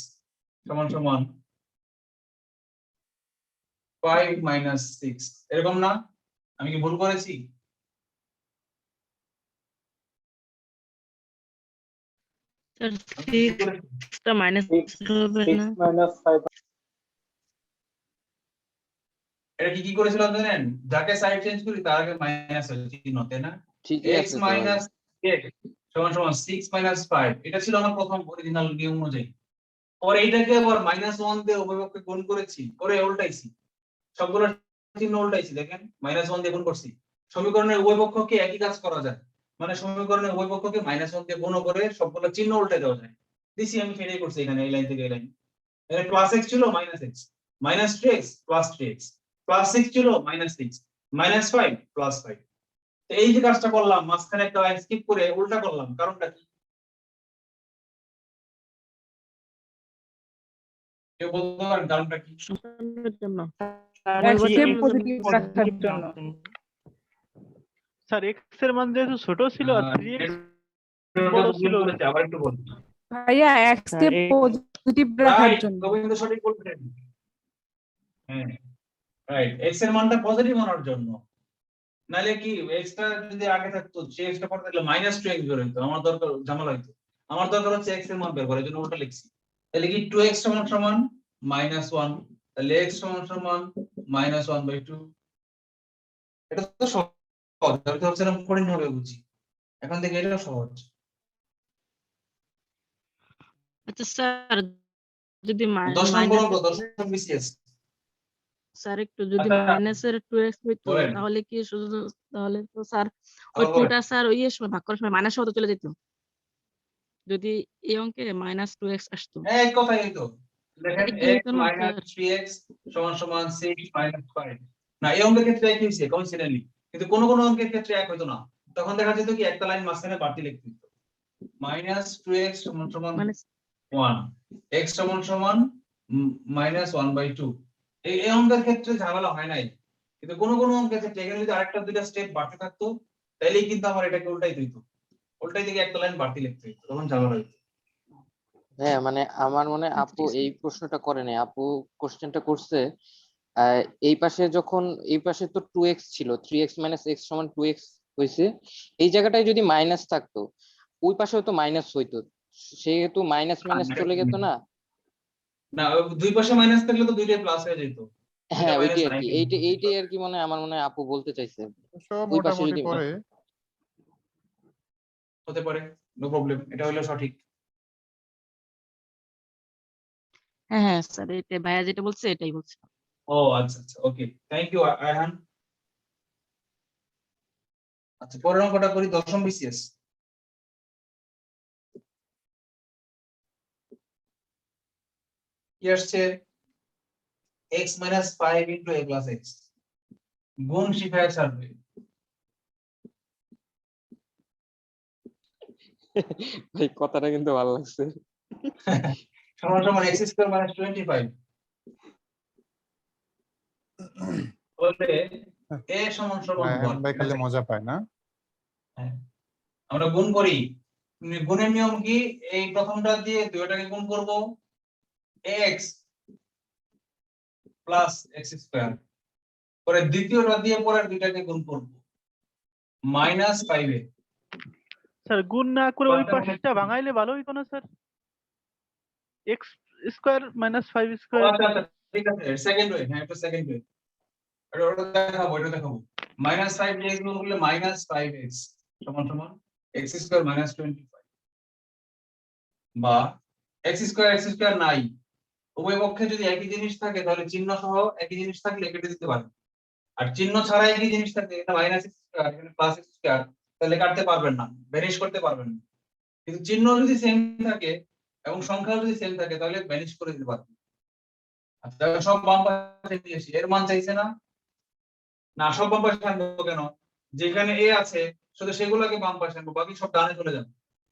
সমান সমান 5 minus 6, এরকম না? আমি কি ভুল করেছি? মাইনাস হবে না? এটা কি করেছিলাম জানেন? যাকে সাইড চেঞ্জ করি তার আগে মাইনাস হয় চিহ্নতে, না? ঠিকই x আছে তো ভাই। minus x সমান সমান 6 minus 5, এটা ছিল আমার প্রথম অরিজিনাল নিয়ম অনুযায়ী। পরে এইটাকে আবার -1 দিয়ে উভয়পক্ষে গুণ করেছি, করে উল্টাইছি, সবগুলো চিহ্ন উল্টাইছি, দেখেন -1 দিয়ে গুণ করছি। সমীকরণের উভয় পক্ষকে একই কাজ করা যায়, মানে সমীকরণের উভয় পক্ষকে -1 দিয়ে গুণ করে সবগুলো চিহ্ন উল্টে দেওয়া যায়। দিছি আমি সেটাই করছি এখানে, এই লাইন থেকে এই লাইন। এখানে প্লাস x ছিল -x, -3x plus 3x, plus 6 ছিল -6, -5 প্লাস 5। তো এই যে কাজটা করলাম, মাঝখানে একটা লাইন স্কিপ করে উল্টা করলাম, কারণটা কি? কেউ বলতে পারেন কারণটা কি? X কে পজিটিভ রাখার জন্য। স্যার x এর মান যেহেতু ছোট ছিল আর 3x বড় ছিল, আবার একটু বলুন। ভাইয়া X কে পজিটিভ রাখার রাইট, জন্য। গোবিন্দ সঠিক বলছেন। হ্যাঁ, রাইট, x এর মানটা পজিটিভ আনার জন্য। নালে কি x টা যদি আগে থাকতো, সেই x টা পরে থাকলে -2x বের হইতো, আমার দরকার ঝামেলা হইতো। আমার দরকার হচ্ছে x এর মান বের করার জন্য ওটা লিখছি। তাহলে কি 2x সমান সমান -1, তাহলে x সমান সমান -1/2। এটা তো সহজ, আমি তো ভাবছিলাম কঠিন হবে বুঝি, এখন থেকে এটা সহজ। আচ্ছা স্যার, যদি 10 নম্বর অঙ্ক, 10 বিসিএস। স্যার একটু যদি আচ্ছা, মাইনাসের 2x হইতো বলেন। তাহলে কি শুধু, তাহলে তো স্যার ওই আবার বলেন। 2টা স্যার ওই সময় ভাগ করার সময় মাইনাস হতে চলে যেত, যদি এই অঙ্কে -2x আসতো। এক কথাই এই তো, দেখেন এটা কি x হতো না স্যার? -3x সমান সমান 6 - 5। না, এই অঙ্কের ক্ষেত্রে একই হইছে কোইন্সিডেন্টলি, কিন্তু কোন কোন অঙ্কের ক্ষেত্রে এক হইতো না। তখন দেখা যেত কি একটা লাইন মাঝখানে বাড়তি লিখতে হতো। -2x সমান সমান মানে 1, x সমান সমান -1/2। এই অঙ্কের ক্ষেত্রে ঝামেলা হয় নাই, কিন্তু কোন কোন অঙ্কের ক্ষেত্রে এখানে যদি আরেকটা দুইটা স্টেপ বাড়তে থাকতো, তাইলেই কিন্তু আমার এটাকে উল্টাই দিত, উল্টাই দিকে একটা লাইন বাড়তি লিখতে হতো, তখন ঝামেলা হইতো। হ্যাঁ মানে আমার মনে হয় আপু এই প্রশ্নটা করে নাই, আপু কোশ্চেনটা করছে এই পাশে যখন এই পাশে তো 2x ছিল, 3x - x সমান 2x হয়েছে, এই জায়গাটায় যদি মাইনাস থাকতো ওই পাশেও তো মাইনাস হইতো, সেহেতু মাইনাস মাইনাস চলে যেত না? না, দুই পাশে মাইনাস থাকলে তো দুইটাই প্লাস হয়ে যেত। হ্যাঁ ওইটাই আর কি, এইটাই আর কি মনে হয়, আমার মনে হয় আপু বলতে চাইছে সব ওই পাশে মোটামুটি যদি করে হতে পারে, নো প্রবলেম, এটা হলো সঠিক। হ্যাঁ হ্যাঁ স্যার, এটা ভাইয়া যেটা বলছে এটাই বলছে। ও আচ্ছা আচ্ছা, ওকে, থ্যাংক ইউ আয়হান। আচ্ছা, পরের অঙ্কটা করি, 10ম বিসিএস। কি আসছে? x - 5 * a + x গুণ শিখায় ছাড়বে। এই কথাটা কিন্তু ভালো লাগছে। সমান সমান x² - 25 বলতে a সমান সমান রায়হান 1। ভাই খালি মজা পায় না? আমরা গুণ করি, গুণের নিয়ম কি? এই প্রথমটা দিয়ে দুইটাকে গুণ করব, x + x², পরে দ্বিতীয়টা দিয়ে পরের দুইটাকে গুণ করব -5 এ। স্যার গুণ না করে ওই পাঁচটা পাশটা ভাঙাইলে ভালো হইতো না sir? X square minus 5 square. আচ্ছা আচ্ছা ঠিক আছে সেকেন্ড ওয়ে, হ্যাঁ এটা সেকেন্ড ওয়ে, ওটা দেখাবো -5 dx গুণ করলে -5x সমান সমান x স্কয়ার -25 বা x স্কয়ার নাই, উভয় পক্ষে যদি একই জিনিস থাকে তাহলে চিহ্ন সহ একই জিনিস থাকলে কেটে দিতে পারবে, আর চিহ্ন ছাড়া একই জিনিস থাকে এটা -x স্কয়ার এখানে +x স্কয়ার তাহলে কাটতে পারবেন না, ভ্যানিশ করতে পারবেন না। কিন্তু চিহ্ন যদি সেম থাকে এবং সংখ্যা যদি সেম থাকে তাহলে ভ্যানিশ করে দিতে পারবেন। আচ্ছা সব বাম পাশে নিয়ে এসে এর মান চাইছে না, না সব বাম পাশে আনবো কেন, যেখানে a আছে শুধু সেগুলোকে বাম পাশে আনবো, বাকি সব ডানে চলে যাবে।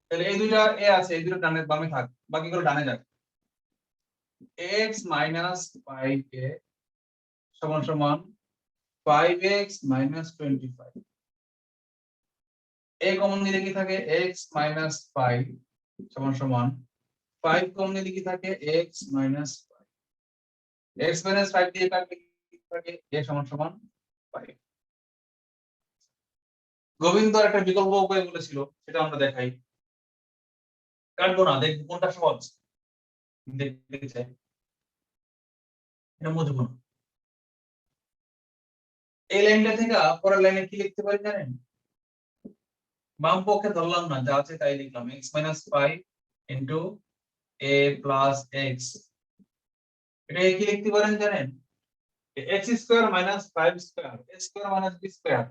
তাহলে এই দুইটা a আছে, এই দুটো ডানে বামে থাক, বাকিগুলো ডানে যাক। x - 5a সমান সমান 5x - 25, a কমন নিলে কি থাকে x - 5 সমান সমান 5 কমন নিলে কি থাকে x - 5, x - 5 দিয়ে কাটলে কি থাকে a সমান সমান 5। গোবিন্দ একটা বিকল্প উপায় বলেছিল, সেটা আমরা দেখাই, কাটবো না, দেখবো কোনটা সহজ দেখতে চাই, এটা মুছবো না। এই লাইনটা থেকে পরের লাইনে কি লিখতে পারি জানেন, বাম পক্ষে ধরলাম না, যা আছে তাই লিখলাম, x - 5 into a plus x, এটা কি লিখতে পারেন জানেন, x square minus 5 square a square minus b square.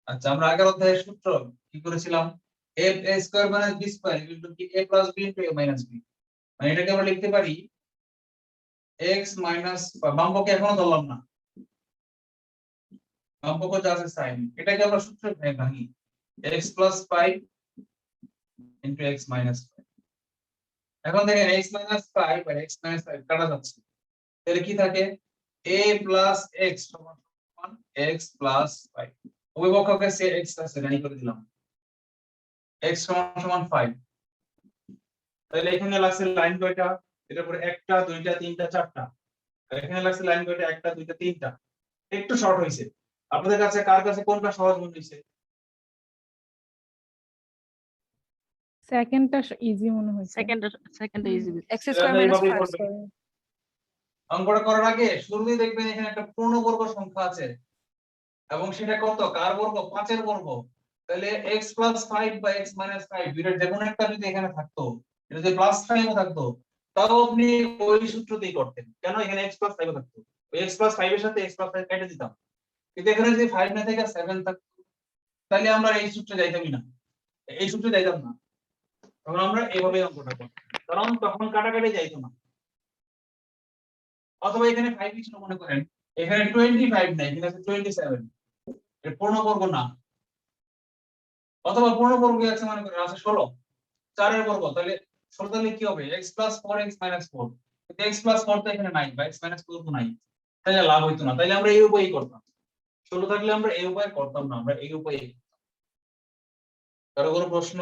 আচ্ছা আমরা আগের অধ্যায়ের সূত্র কি করেছিলাম, a square minus b square equal to কি a plus b into a minus b, মানে এটাকে আমরা লিখতে পারি x মাইনাস, বাম পক্ষে এখনো ধরলাম না, বাম পক্ষ যা আছে sin, এটাকে আমরা সূত্রে ভাঙি x plus 5 into x minus 5। এখন দেখেন x মাইনাস 5 আর x মাইনাস 5 কাটা যাচ্ছে, তাহলে কি থাকে a প্লাস x সমান সমান x প্লাস 5, উভয় পক্ষকে সে x আছে নাই করে দিলাম, x সমান সমান 5। তাহলে এখানে লাগছে লাইন কয়টা, এটার পরে একটা দুইটা তিনটা চারটা, আর এখানে লাগছে লাইন কয়টা একটা দুইটা তিনটা, একটু শর্ট হইছে। আপনাদের কাছে কার কাছে কোনটা সহজ মনে হইছে? সেকেন্ডটা ইজি মনে হয়েছে। Second easy. x square minus 5 Sorry. অঙ্কটা করার আগে শুরুতেই দেখবেন এখানে একটা পূর্ণবর্গ সংখ্যা আছে এবং সেটা কত, কার বর্গ, 5 এর বর্গ। তাহলে x প্লাস 5 বা x মাইনাস 5 দুইটার যে কোনো একটা যদি এখানে থাকতো, এটা যদি প্লাস 5 ও থাকতো, তাও আপনি ওই সূত্রতেই করতেন, কেন এখানে x প্লাস 5 ও থাকতো, ওই x প্লাস 5 এর সাথে x প্লাস 5 কেটে দিতাম। কিন্তু এখানে যদি 5 না থেকে 7 থাকতো তাহলে আমরা এই সূত্রে যাইতামই না, এই সূত্রে যাইতাম না, তখন আমরা এইভাবে অঙ্কটা করতাম, কারণ তখন কাটাকাটি যাইতো না। অথবা এখানে 5 ছিল মনে করেন, এখানে 25 নাই, এখানে আছে 27, এটা পূর্ণবর্গ না। অথবা পূর্ণবর্গ আছে মনে করেন আছে 16, 4 এর বর্গ, তাহলে 16 তাহলে কি হবে x 4 x 4, কিন্তু x 4 তো এখানে নাই বা x 4 তো নাই, তাহলে লাভ হইতো না, তাহলে আমরা এই উপায়ই করতাম। 16 থাকলে আমরা এই উপায় করতাম না, আমরা এই উপায়ে। কারো কোনো প্রশ্ন?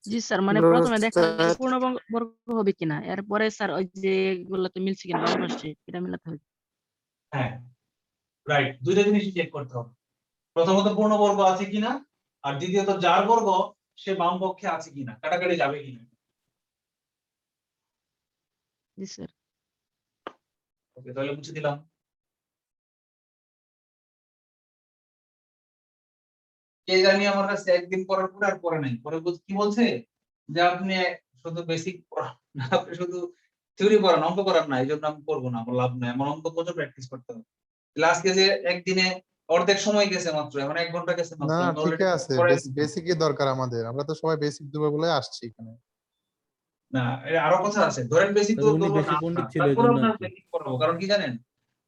জি স্যার, মানে প্রথমে দেখা পূর্ণবর্গ হবে কিনা, এরপরে স্যার ওই যে গুলোতে মিলছে কিনা বাম পাশে এটা মিলাতে হবে। হ্যাঁ রাইট, দুইটা জিনিস চেক করতে হবে, প্রথমত পূর্ণবর্গ আছে কিনা, আর দ্বিতীয়ত যার বর্গ সে বাম পক্ষে আছে কিনা, কাটাকাটি যাবে কিনা। জি স্যার। ওকে তাহলে মুছে দিলাম। কে জানি আমার কাছে একদিন করার পরে আর পরে নাই, পরে কি বলছে যে আপনি শুধু বেসিক পড়ান না, আপনি শুধু থিওরি পড়ান, অঙ্ক করান না, এই জন্য আমি করবো না, আমার লাভ নাই, আমার অঙ্ক প্রচুর প্র্যাকটিস করতে হবে। ক্লাসকে যে একদিনে অর্ধেক সময় গেছে মাত্র, এখন 1 ঘন্টা গেছে না মাত্র, আমি ঠিক already আছে, পড়ে বেসিকই দরকার আমাদের, আমরা তো সবাই বেসিক দেবো বলে আসছি এখানে। না এর আরো কথা আছে, ধরেন বেসিক তো উনি ধরবো বেশি না, পণ্ডিত ছিল তারপর এজন্য আপনার আর কি। বেসিক পড়াবো, কারণ কি জানেন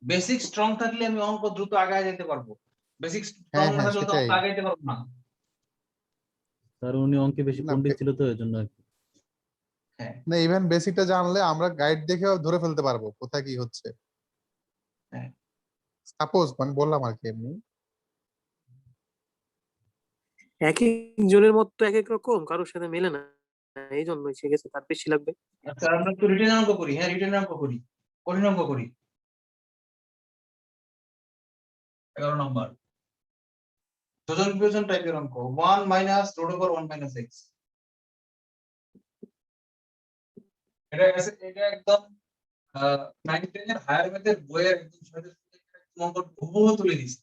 বেসিক স্ট্রং থাকলে আমি অঙ্ক দ্রুত আগায় যেতে পারবো, বেসিক স্ট্রং হ্যাঁ না হ্যাঁ থাকলে তো সেটাই। অঙ্ক আগাইতে পারবো না। কারণ উনি অঙ্কে বেশি না পণ্ডিত ছিল তো এজন্য আর কি। হ্যাঁ না ইভেন বেসিকটা জানলে আমরা গাইড দেখেও ধরে ফেলতে পারবো কোথায় কি হচ্ছে। হ্যাঁ সাপোজ মানে বললাম আর কি এমনি। এক এক জনের মত তো এক এক রকম, কারোর সাথে মেলে না, এই জন্যই সে গেছে তার বেশি লাগবে। আচ্ছা আমরা তো রিটেন অঙ্ক করি, হ্যাঁ রিটেন অঙ্ক করি, কঠিন অঙ্ক করি। 11 নম্বর যোজন বিয়োজন টাইপের অঙ্ক 1 minus root over 1 minus x। এটা একদম 9 10 এর হায়ার ম্যাথের বইয়ের একদম সহজ অঙ্ক হুবহু তুলে দিয়েছে।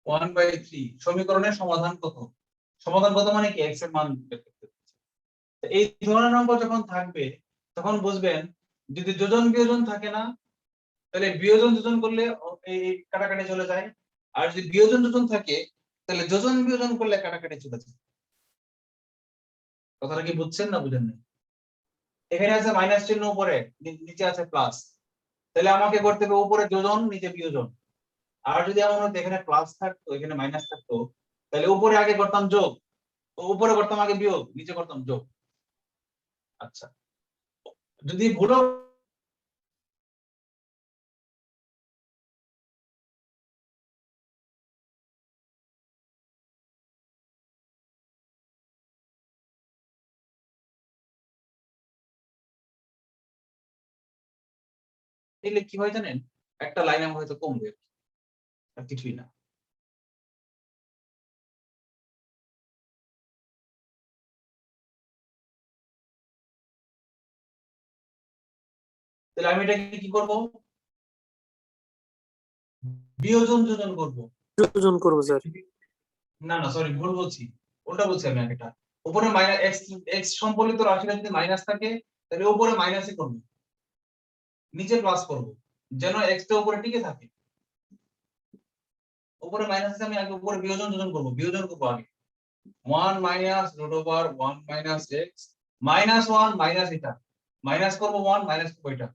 ওয়ান বাই থ্রি সমীকরণের সমাধান কত? সমাধান কত মানে কি x এর মান বের করতে হচ্ছে। এই ধরনের অঙ্ক যখন থাকবে তখন বুঝবেন যদি যোজন বিয়োজন থাকে না তাহলে বিয়োজন যোজন করলে এই কাটাকাটি চলে যায়, আর যদি বিয়োজন যোজন থাকে তাহলে যোজন বিয়োজন করলে কাটাকাটি চলে যায়। কথাটা কি বুঝছেন না বুঝেন না? এখানে আছে মাইনাস চিহ্ন উপরে, নিচে আছে প্লাস, তাহলে আমাকে করতে হবে উপরে যোজন নিচে বিয়োজন। আর যদি এমন হতো এখানে প্লাস থাকতো এখানে মাইনাস থাকতো তাহলে উপরে আগে করতাম যোগ, উপরে করতাম আগে বিয়োগ, নিচে করতাম যোগ। আচ্ছা যদি ভুল দিলে কি হয় জানেন, একটা লাইন আমার হয়তো কমবে আর কিছুই না। তাহলে আমি এটাকে কি করব? বিয়োজন যোজন করব। যোজন করবো স্যার। না না সরি ভুল বলছি, উল্টা বলছি আমি আগেটা। উপরে মাইনাস এক্স সম্পর্কিত রাশিটা যদি মাইনাস থাকে তাহলে উপরে মাইনাসই করব, নিচে প্লাস করব, যেন এক্স টা উপরে টিকে থাকে। উপরে মাইনাস আছে আমি আগে উপরে বিয়োজন যোজন করব, বিয়োজন করব আগে 1 minus root over 1 minus X minus 1 minus এটা মাইনাস করব 1 মাইনাস করব এটা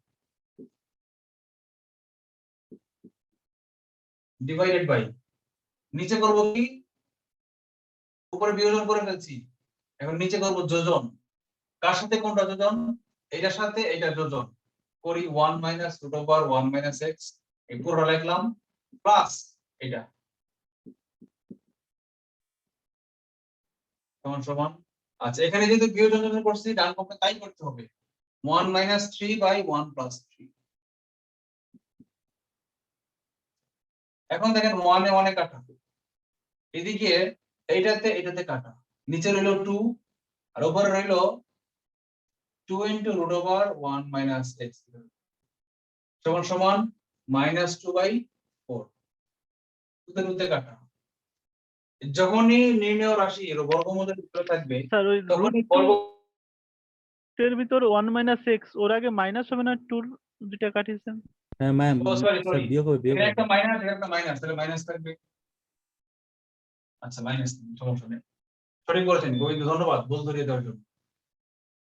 ডিভাইডেড বাই নিচে করব কি উপরে বিয়োজন করে ফেলছি, এখন নিচে করব যোজন। কার সাথে কোনটা যোজন? এটার সাথে এটা যোজন করি 1 minus root over 1 minus X এই পুরোটা লিখলাম প্লাস এটা সমান সমান। আচ্ছা এখানে যেহেতু বিয়োজন যোজন করছি ডান পক্ষে তাই করতে হবে 1 মাইনাস 3 বাই 1 প্লাস 3। এখন দেখেন 1 এ 1 এ কাটা, এদিকে এটাতে কাটা, নিচে রইল 2 আর উপরে রইল 2 into root over 1 minus X সমান সমান মাইনাস 2 বাই 4। দুতে কাটা, যখনই নির্ণয় রাশি এর বর্গমূলের ভিতরে থাকবে স্যার ওই তখনই বর্গ এর ভিতর 1 মাইনাস x ওর আগে মাইনাস হবে না 2 দুইটা কাটিয়েছেন? হ্যাঁ ম্যাম ও সরি স্যার সরি বিয়োগ হবে বিয়োগ এখানে হবে। একটা মাইনাস এখানে একটা মাইনাস তাহলে মাইনাস থাকবে। আচ্ছা মাইনাস সমস্যা নেই, সঠিক বলেছেন গোবিন্দ, ধন্যবাদ ভুল ধরিয়ে দেওয়ার জন্য।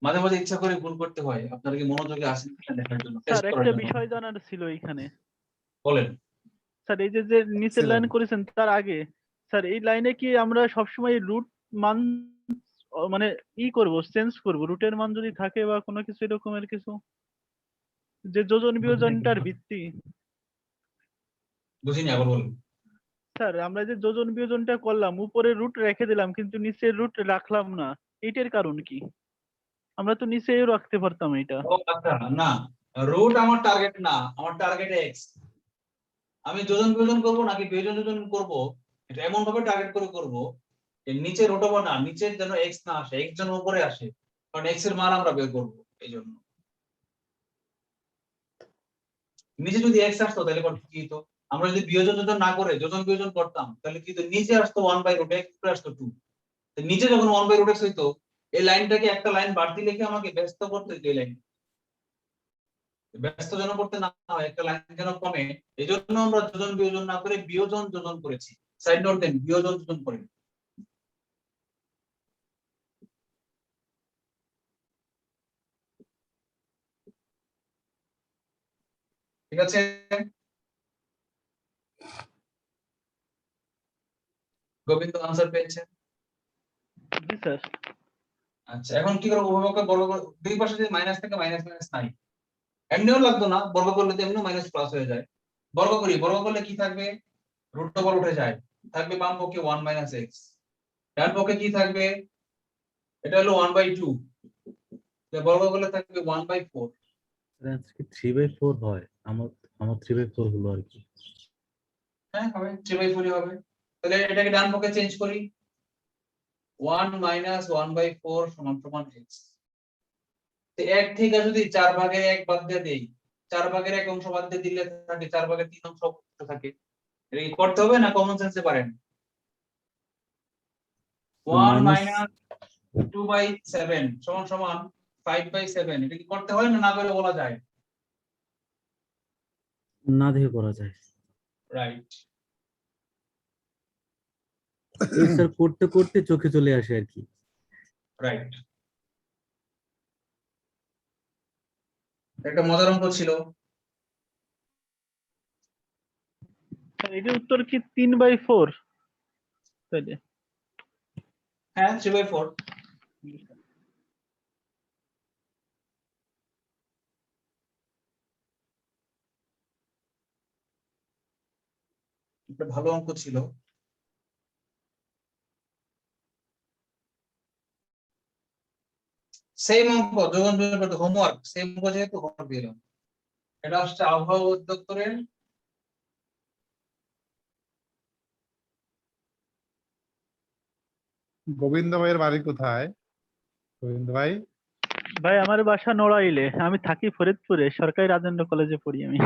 মাঝে মাঝে ইচ্ছা করে ভুল করতে হয়, আপনারা কি মনোযোগে আসেন কিনা দেখার জন্য, স্যার টেস্ট করার একটা জন্য। বিষয় জানার ছিল এখানে। বলেন। স্যার এই যে নিচের লাইন করেছেন তার আগে স্যার এই লাইনে কি আমরা সবসময় রুট মান মানে করব চেঞ্জ করব রুটের মান যদি থাকে বা কোনো কিছু এরকমের কিছু, যে যোজন বিয়োজনটার ভিত্তি? বুঝিনি আবার বলুন। স্যার আমরা যে যোজন বিয়োজনটা করলাম উপরে রুট রেখে দিলাম কিন্তু নিচের রুট রাখলাম না, এইটার কারণ কি? আমরা তো নিচেও রাখতে পারতাম এটা। ও আচ্ছা না, রুট আমার টার্গেট না, আমার টার্গেট এক্স। আমি যোজন বিয়োজন করব নাকি বিয়োজন যোজন করব এটা এমন ভাবে টার্গেট করে করব যে নিচে রুট ওভার না, নিচের যেন এক্স না আসে, এক্স যেন উপরে আসে, কারণ এক্স এর মান আমরা বের করব। এই জন্য নিচে যদি এক্স আসতো তাহলে কি হতো, আমরা যদি বিয়োজন যোজন না করে যোজন বিয়োজন করতাম তাহলে কি হতো, নিচে আসতো 1 বাই রুট এক্স, উপরে আসতো 2। তো নিচে যখন 1 বাই রুট এক্স হইতো এই লাইনটাকে একটা লাইন বাড়তি লিখে আমাকে ব্যস্ত করতে হইতো, এই লাইন ব্যস্ত যেন করতে না হয়, একটা লাইন যেন কমে, এই জন্য আমরা যোজন বিয়োজন না করে বিয়োজন যোজন করেছি। সাইড নোট দেন, বিয়োজন যোজন করেন। ঠিক আছে, গোবিন্দ আনসার পেয়েছেন? জি স্যার। আচ্ছা এখন কি করব, উভয়পক্ষে বর্গ দুই পাশে যদি মাইনাস থাকে মাইনাস মাইনাস নাই, এমনিও লাগতো না, বর্গ করলে তো এমনিও মাইনাস প্লাস হয়ে যায়। বর্গ করি, বর্গ করলে কি থাকবে, রুট ওভার উঠে যায়, থাকবে বাম পক্ষে 1 মাইনাস এক্স, ডান পক্ষে কি থাকবে এটা হলো 1/2, বর্গ করলে থাকবে 1/4। আজকে কি 3/4 হয়? আমার আমার 3/4 হলো আর কি। হ্যাঁ হবে, 3/4 হবে। তাহলে এটাকে ডান পক্ষে চেঞ্জ করি, 1 - 1/4 = x। তো 1 থেকে যদি 4 ভাগের 1 বাদ দিয়ে দেই, 4 ভাগের 1 অংশ বাদ দিয়ে দিলে থাকে 4 ভাগের 3 অংশ অবশিষ্ট থাকে। এটা কি করতে হবে না কমন সেন্সে পারেন? 1 - 2/7 = 5/7। এটা কি করতে হয় না করে বলা যায়? না দেখে করা যায়। রাইট। এই স্যার করতে করতে চোখে চলে আসে আর কি। রাইট। একটা মজার অঙ্ক ছিল। স্যার এটার উত্তর কি 3/4? তাইলে হ্যাঁ 3/4। একটা ভালো অঙ্ক ছিল। সেম অঙ্ক যখন হোমওয়ার্ক, সেম অঙ্ক যেহেতু হোমওয়ার্ক দিলাম। এটা হচ্ছে আবহাওয়া অধিদপ্তরের গোবিন্দ ভাইয়ের বাড়ি কোথায়? গোবিন্দ ভাই, ভাই আমার বাসা নড়াইলে, আমি থাকি ফরিদপুরে, সরকারি রাজেন্দ্র কলেজে পড়ি আমি।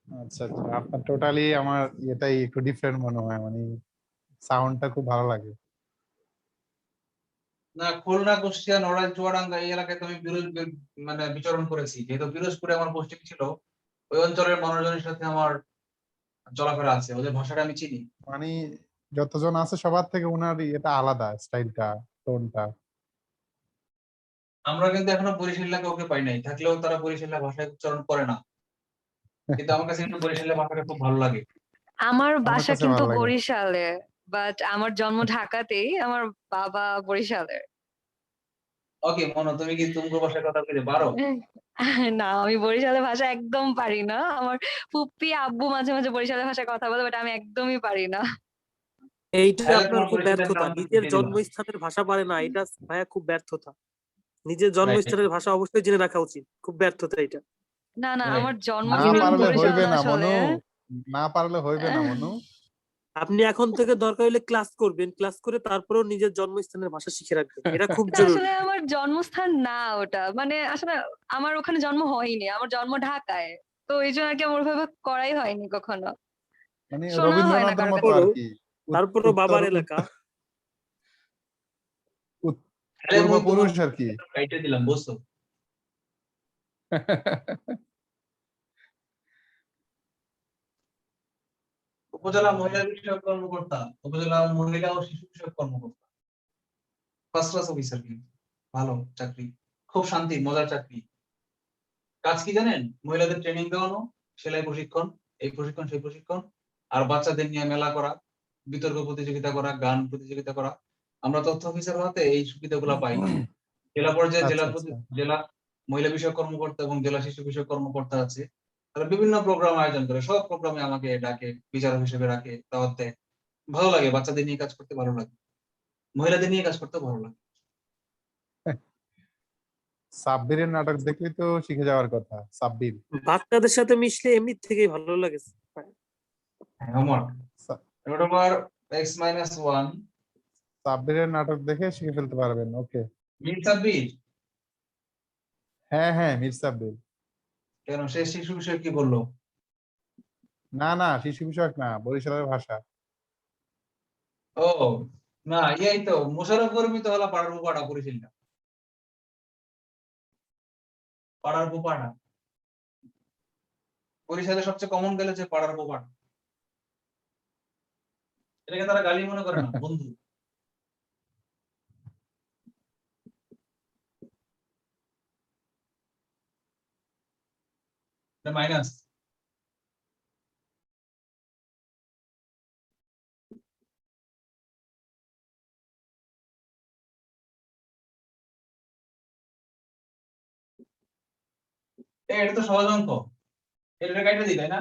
আচ্ছা আচ্ছা, আপনার টোটালি আমার এটাই একটু ডিফারেন্ট মনে হয়, মানে সাউন্ডটা খুব ভালো লাগে। না, খুলনা, কুষ্টিয়া, নড়াইল, চুয়াডাঙ্গা এই এলাকায় তো আমি মানে বিচরণ করেছি। যেহেতু পিরোজপুরে আমার পোস্টিং ছিল, ওই অঞ্চলের মানুষজনের সাথে আমার চলাফেরা আছে, ওদের ভাষাটা আমি চিনি। মানে যতজন আছে সবার থেকে উনার এটা আলাদা, স্টাইলটা, টোনটা। আমরা কিন্তু এখনো বরিশালীরা কাউকে পাই নাই, থাকলেও তারা বরিশালী ভাষায় উচ্চারণ করে না। কিন্তু আমার কাছে কিন্তু বরিশালী ভাষাটা খুব ভালো লাগে। আমার আমার বাসা কাছে কিন্তু ভালো লাগে। বরিশালে, বাট আমার জন্ম ঢাকাতেই, আমার বাবা বরিশালের। ওকে মনো, তুমি কি তুমকো ভাষায় কথা বলতে পারো? না, আমি বরিশালের ভাষা একদম পারি না। আমার ফুপ্পি আব্বু মাঝে মাঝে বরিশালের ভাষায় কথা বলে, বাট আমি একদমই পারি না। এইটা তাহলে আপনার তোমার খুব বরিশালের ব্যর্থতা, নাম নিজের দিয়ে দিলাম। জন্মস্থানের ভাষা পারে না, এটা ভাইয়া খুব ব্যর্থতা। নিজের রাইট জন্মস্থানের ভাষা অবশ্যই জেনে রাখা উচিত, খুব ব্যর্থতা এটা। না না, রাইট। আমার না জন্মস্থান পারলে বরিশাল হইবে না না আসলে। মনু, না পারলে হইবে না মনু। আপনি এখন থেকে দরকার হলে ক্লাস করবেন, ক্লাস করে তারপরেও নিজের জন্মস্থানের ভাষা শিখে রাখবেন, এটা খুব এটা জরুরি। আসলে আমার জন্মস্থান না ওটা, মানে আসলে আমার ওখানে জন্ম হয়নি, আমার জন্ম ঢাকায়। তো এই জন্য আর কি আমার ওইভাবে করাই হয়নি কখনো, মানে শোনা হয় না রবীন্দ্রনাথের কারো মতো কাছে। আর কি। তারপরও উত্তর বাবার এলাকা। তাহলে মুই তোমার পূর্বপুরুষ আর কি। রাইটে দিলাম, বুঝছো? উপজেলা মহিলা বিষয়ক কর্মকর্তা, উপজেলা মহিলা ও শিশু বিষয়ক কর্মকর্তা, ফার্স্ট ক্লাস অফিসার। কিন্তু ভালো চাকরি, খুব শান্তি, মজার চাকরি। কাজ কি জানেন? মহিলাদের ট্রেনিং দেওয়ানো, সেলাই প্রশিক্ষণ, এই প্রশিক্ষণ সেই প্রশিক্ষণ, আর বাচ্চাদের নিয়ে মেলা করা, বিতর্ক প্রতিযোগিতা করা, গান প্রতিযোগিতা করা। আমরা তথ্য অফিসার হতে এই সুবিধাগুলো পাই। জেলা পর্যায়ে আচ্ছা আচ্ছা। জেলা মহিলা বিষয়ক কর্মকর্তা এবং জেলা শিশু বিষয়ক কর্মকর্তা আছে। তারা বিভিন্ন প্রোগ্রাম আয়োজন করে, সব প্রোগ্রামে আমাকে ডাকে, বিচারক হিসেবে রাখে, দাওয়াত দেয়। ভালো লাগে, বাচ্চাদের নিয়ে কাজ করতে ভালো লাগে, মহিলাদের নিয়ে কাজ করতে ভালো লাগে। সাব্বিরের নাটক দেখলে তো শিখে যাওয়ার কথা। সাব্বির, বাচ্চাদের সাথে মিশলে এমনি থেকেই ভালো লাগে। হোমওয়ার্ক x-1 সাব্বিরের নাটক দেখে শিখে ফেলতে পারবেন। ওকে। মির সাব্বির। হ্যাঁ হ্যাঁ, মীর সাব্বির। কেন, সে শিশু বিষয়ে কি বললো? না না, শিশু বিষয়ক না, বরিশালের ভাষা। ও না, ইয়াই তো মোশাররফ করিম তো হলো পাড়ার পোপাটা করেছিল না, পাড়ার পোপাটা বরিশালের সবচেয়ে কমন গেলে যে পাড়ার পোপাটা, এটাকে তারা গালি মনে করে না, বন্ধু। এটা মাইনাস। এটা তো সহজ অঙ্ক, এটা কাইটা দিই, তাই না?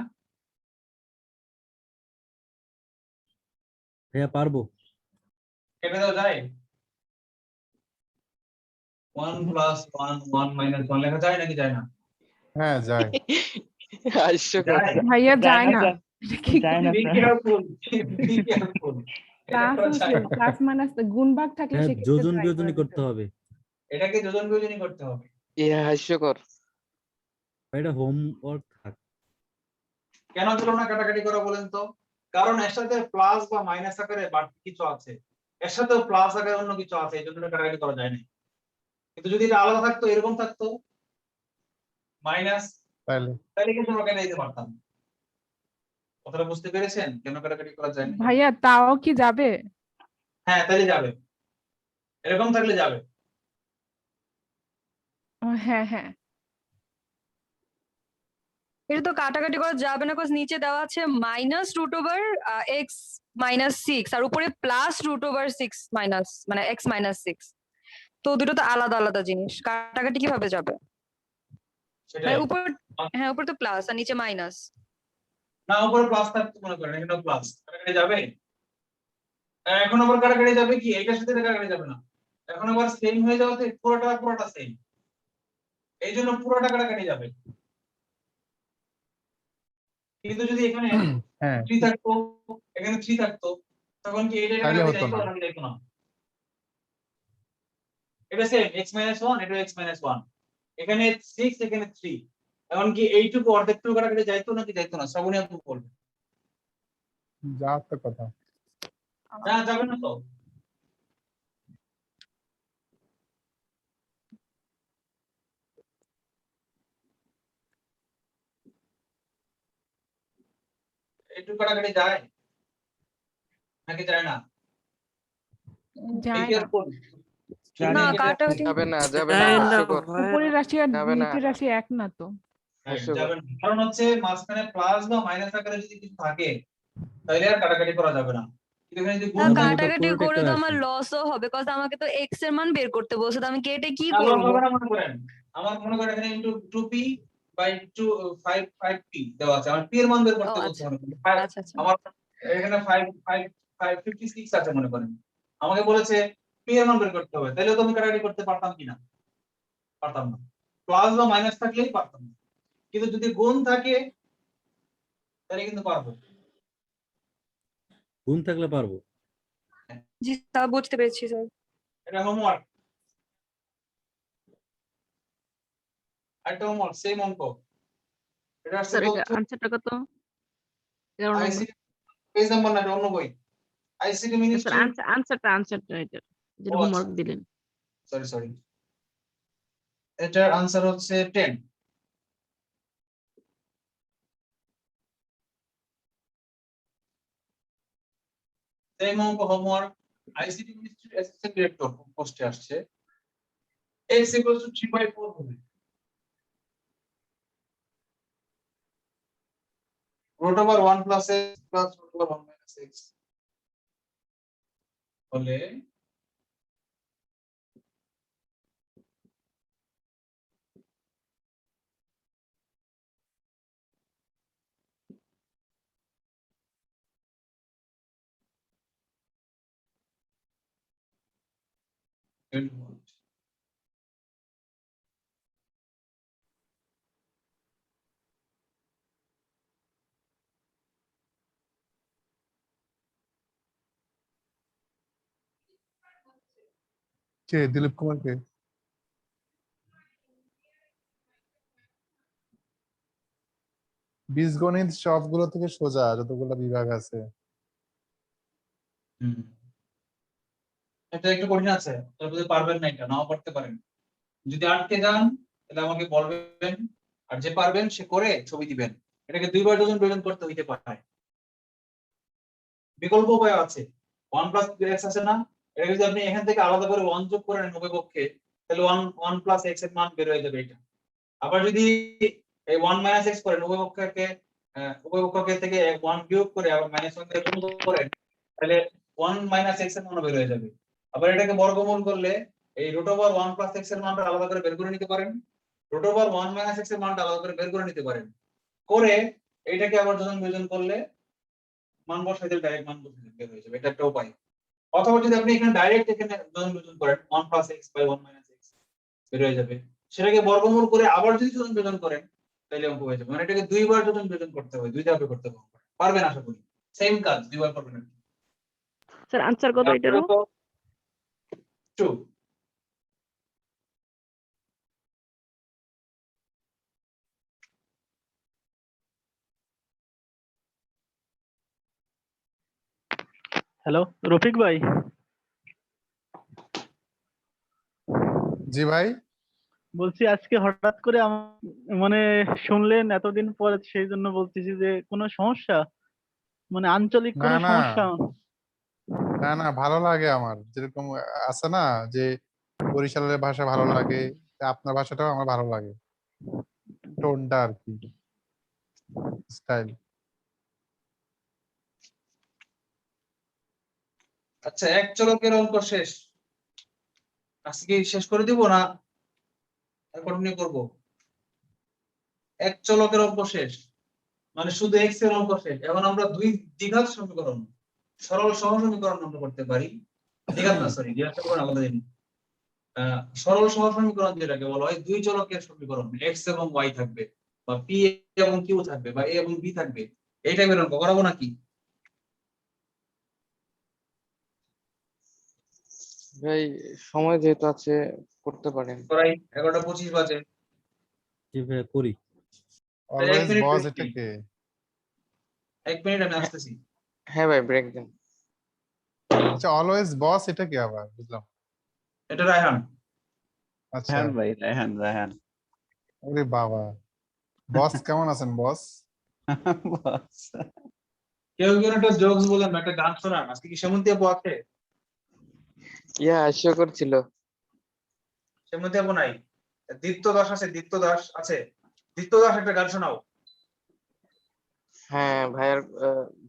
ভাইয়া পারবো। কেটে দেওয়া যায়? 1 প্লাস 1 1 মাইনাস 1 লেখা যায় নাকি যায় না? হ্যাঁ যায়। হাস্যকর। যায়। ভাইয়া যায় না স্যার, এটা কি যায় না Be sir. careful, be careful, এটা প্লাস করা যায় না। প্লাস মাইনাস গুণ ভাগ থাকলে হ্যাঁ, সেক্ষেত্রে যোজন try বিয়োজনই করা যেতে করতে পারে। হবে। এটাকে যোজন বিয়োজনই করতে হবে। ইয়া হাস্যকর। এটা হোমওয়ার্ক থাক। কেন দিল না কাটাকাটি করা বলেন তো? কারণ এর সাথে প্লাস বা মাইনাস আকারে বাড়তি কিছু আছে, এর সাথে প্লাস আকারে অন্য কিছু আছে, এই জন্য এটা কাটাকাটি করা যায় না। কিন্তু যদি এটা আলাদা থাকতো, এরকম থাকতো মাইনাস, তাহলে তাহলে কিন্তু আমরা কেটে দিতে পারতাম। কথাটা বুঝতে পেরেছেন কেন কাটাকাটি করা যায় না? ভাইয়া তাও কি যাবে? হ্যাঁ, তাহলে যাবে, এরকম থাকলে যাবে। হ্যাঁ হ্যাঁ এটা তো কাটাকাটি করা যাবে না, কজ নিচে দেওয়া আছে minus root over X minus 6 আর উপরে প্লাস রুট ওভার 6 মাইনাস মানে এক্স মাইনাস 6। তো দুটো তো আলাদা আলাদা জিনিস, কাটাকাটি কিভাবে যাবে? সেটাই। মানে উপর, হ্যাঁ উপরে তো প্লাস আর নিচে মাইনাস। না, উপরে প্লাস থাকতে মনে করেন, এখানে প্লাস, কাটাকাটি যাবে। এখন আবার কাটাকাটি যাবে কি, এইটার সাথে এটা কাটাকাটি যাবে না। এখন আবার সেম হয়ে যাওয়াতে পুরোটা সেম, এই জন্য পুরোটা কাটাকাটি যাবে। কিন্তু যদি এখানে হ্যাঁ 3 থাকতো, এখানে 3 থাকতো, তখন কি এটা তাহলে কাটাকাটি হতো যাইতো না। নাকি যাইতো না? এটা সেম x - 1, এটা x - 1, এখানে 6, এখানে 3, এখন কি এইটুকু অর্ধেকটুকু কাটাকাটি যাইতো নাকি যাইতো না? শ্রাবণী আপু বলবে। যা তো কথা। না, যাবে না তো। এইটুকু কাটাকাটি যায় নাকি যায় না? যায় না। careful, না কেটে কাটাকাটি যাবে না, যাবে না, না, হাস্যকর। উপরের রাশি আর যাবে না, নিচের রাশি এক না তো। হাস্যকর। যাবে না। কারণ হচ্ছে মাঝখানে প্লাস বা মাইনাস আকারে যদি কিছু থাকে তাহলে আর কাটাকাটি করা যাবে না। কিন্তু এখানে যদি গুণ তার মানে থাকে, ওটা কাটাকাটি পুরোটা করে একটা তো রাশি। আমার লসও হবে, কজ আমাকে তো এক্স এর মান বের করতে বলছে, তো আমি কেটে কি না লস করব? হবে না মনে করেন। আমার মনে করেন এখানে ইনটু 2p বাই 2 5p দেওয়া আছে, আমার p এর মান বের ও করতে বলছে আচ্ছা মনে করেন। Five- আচ্ছা আচ্ছা আমার এখানে 56 আছে মনে করেন, আমাকে বলেছে p এর মান বের করতে হবে, তাহলে তো আমি কাটাকাটি করতে পারতাম কিনা? পারতাম না। প্লাস বা মাইনাস থাকলেই পারতাম না, কিন্তু যদি গুণ থাকে তাহলে কিন্তু পারবো। গুণ থাকলে পারবো। জি তা বুঝতে পেরেছি স্যার। এটা হোমওয়ার্ক, একটা হোমওয়ার্ক সেম অঙ্ক। এটা আসছে স্যার এটা তথ্য আনসারটা কত? 11 নম্বর। আইসিটি পেজ নাম্বার না, এটা অন্য বই, আইসিটি স্যার মিনিস্ট্রি। আনসারটা এটা যেটা ও আচ্ছা, হোমওয়ার্ক দিলেন। সরি, এটার আনসার হচ্ছে 10। সেম অঙ্ক homework, ICT ministry assistant director পোস্টে আসছে, x = 3/4 হবে, √1 + x + √1 - x হলে কে দিলীপ কুমার কে? বীজগণিত সবগুলো থেকে সোজা যতগুলো বিভাগ আছে। এটা একটু কঠিন আছে, তবে যদি পারবেন না, এটা নাও পারতে পারেন। যদি আটকে যান তাহলে আমাকে বলবেন, আর যে পারবেন সে করে ছবি দিবেন। এটাকে দুইবার যোজন বিয়োজন করতে হইতে পারে, বিকল্প উপায় আছে। 1 + 2x আছে না, এটা যদি আপনি এখান থেকে আলাদা করে 1 যোগ করেন উভয় পক্ষে, তাহলে 1 + x এর মান বের হয়ে যাবে এটা। আবার যদি এই 1 - x করেন উভয় পক্ষকে থেকে 1 বিয়োগ করে আবার -1 দিয়ে গুণ করেন, তাহলে 1 - x এর মান বের হয়ে যাবে। আবার এটাকে বর্গমূল করলে এই √1 + x এর মানটা আলাদা করে বের করে নিতে পারেন, √1 - x এর মানটা আলাদা করে বের করে নিতে পারেন, করে এইটাকে আবার যোজন বিয়োজন করলে মান বসাই দিলে ডাইরেক্ট মান বসে বের হয়ে যাবে। এটা একটা উপায়। অথবা যদি আপনি এখানে ডাইরেক্ট এখানে যোজন বিয়োজন করেন 1 + x / 1 - x, বের হয়ে যাবে। সেটাকে বর্গমূল করে আবার যদি যোজন বিয়োজন করেন তাহলে অঙ্ক হয়ে যাবে। মানে এটাকে দুইবার যোজন বিয়োজন করতে হবে, দুই ধাপে করতে হবে। পারবেন আশা করি, সেম কাজ দুইবার করবেন। স্যার আনসার কত এটারও? 2। হ্যালো রফিক ভাই, জি ভাই। বলছি আজকে হঠাৎ করে মানে শুনলেন এতদিন পর, সেই জন্য বলতেছি যে কোনো সমস্যা, মানে আঞ্চলিক না কোনো না সমস্যা? না না, ভালো লাগে আমার, যেরকম আছে না যে বরিশালের ভাষা ভালো লাগে, আপনার ভাষাটাও আমার ভালো লাগে, টোনটা আর কি, স্টাইল। আচ্ছা, এক চলকের অঙ্ক শেষ। আজকে শেষ করে দিব না কন্টিনিউ করব? এক চলকের অঙ্ক শেষ মানে শুধু এক্স এর অঙ্ক শেষ। এখন আমরা দুই দ্বিঘাত সমীকরণ, সরল সহ সমীকরণ আমরা করতে পারি। দ্বিঘাত না, সরি, দ্বিঘাত সমীকরণ আলাদা জিনিস। সরল সহ সমীকরণ যেটাকে বলা হয় দুই চলকের সমীকরণ, এক্স এবং ওয়াই থাকবে, বা পি এবং কিউ থাকবে, বা এ এবং বি থাকবে, এই টাইপের অঙ্ক করাবো নাকি? ভাই সময় যেহেতু আছে করতে পারেন। করাই, 11:25 বাজে। জি ভাইয়া করি। এক অলওয়েজ মিনিট বস, break এটা নেই। কে? 1 মিনিট, আমি আসতেছি। হ্যাঁ ভাই ব্রেক দেন। আচ্ছা, অলওয়েজ বস এটা কি আবার? বুঝলাম। এটা রায়হান। আচ্ছা, রায়হান ভাই, রায়হান। ওরে বাবা, বস কেমন আছেন বস? বস। কেউ কেউ একটা জোকস বলেন, একটা গান শোনান। আজকে কি সেমন্তি আপু আছে? আসিয়া করছিল। সেমন্তি আপু নাই। দীপ্ত দাস আছে, দীপ্ত দাস আছে। দীপ্ত দাস একটা গান শোনাও। হ্যাঁ ভাইয়ের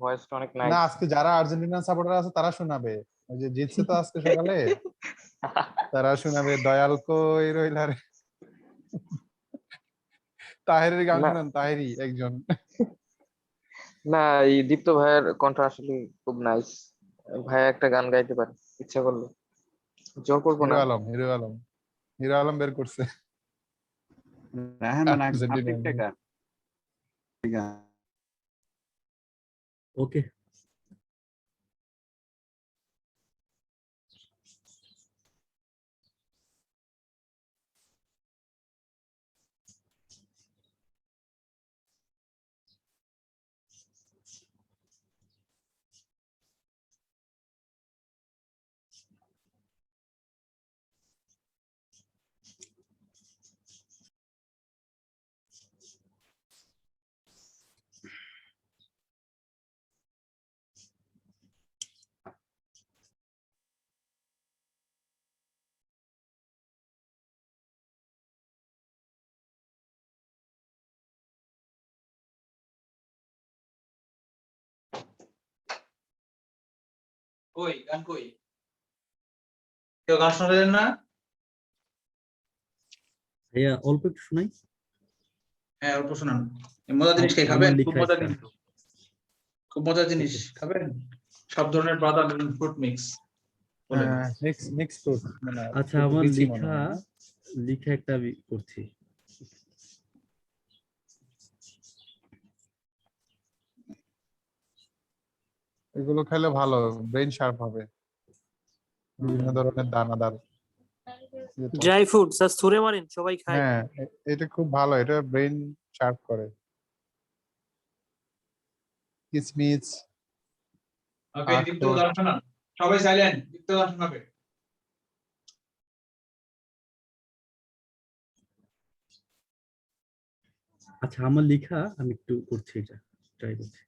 ভয়েসটা অনেক না, নাইস। আজকে যারা আর্জেন্টিনা সাপোর্টার আছে তারা শোনাবে, ওই যে জিতছে তো আজকে সকালে, তারা শোনাবে দয়াল কই রইলা রে। তাহেরের গান না শোনান, তাহেরি একজন। না, এই দীপ্ত ভাইয়ের কণ্ঠ আসলে খুব নাইস। ভাইয়া একটা গান গাইতে পারে ইচ্ছা করলে, জোর করবো হিরো না। আলম, হিরো আলম, হিরো আলম বের করছে রায়হান মানে আর্জেন্টিনা। আপনি একটা গান। ওকে। কই গান কই? কেউ গান শোনালেন না? ভাইয়া অল্প একটু শোনাই। হ্যাঁ, অল্প শোনান। মজার জিনিস কে আমার খাবেন? খুব লেখা মজার একটা। জিনিস, খুব মজার জিনিস খাবেন। সব ধরনের বাদাম এবং ফ্রুট মিক্স। বলেন। মিক্স মিক্স ফ্রুট, মানে আচ্ছা শুধু আমার বিচি মনে লেখা হয় না? লেখা একটা আমি করছি। এগুলো খেলে ভালো, ব্রেন শার্প হবে, বিভিন্ন ধরনের দানাদার যেটা। ড্রাই ফ্রুট স্যার ছুঁড়ে মারেন সবাই খায়। হ্যাঁ, এটা খুব ভালো, এটা ব্রেন শার্প করে। কিসমিস, ওকে, দীপ্ত আখরোট। গান শোনান। সবাই সাইলেন্ট, দীপ্ত গান শোনাবে। আচ্ছা আমার লেখা আমি একটু করছি, এটা ট্রাই করছি।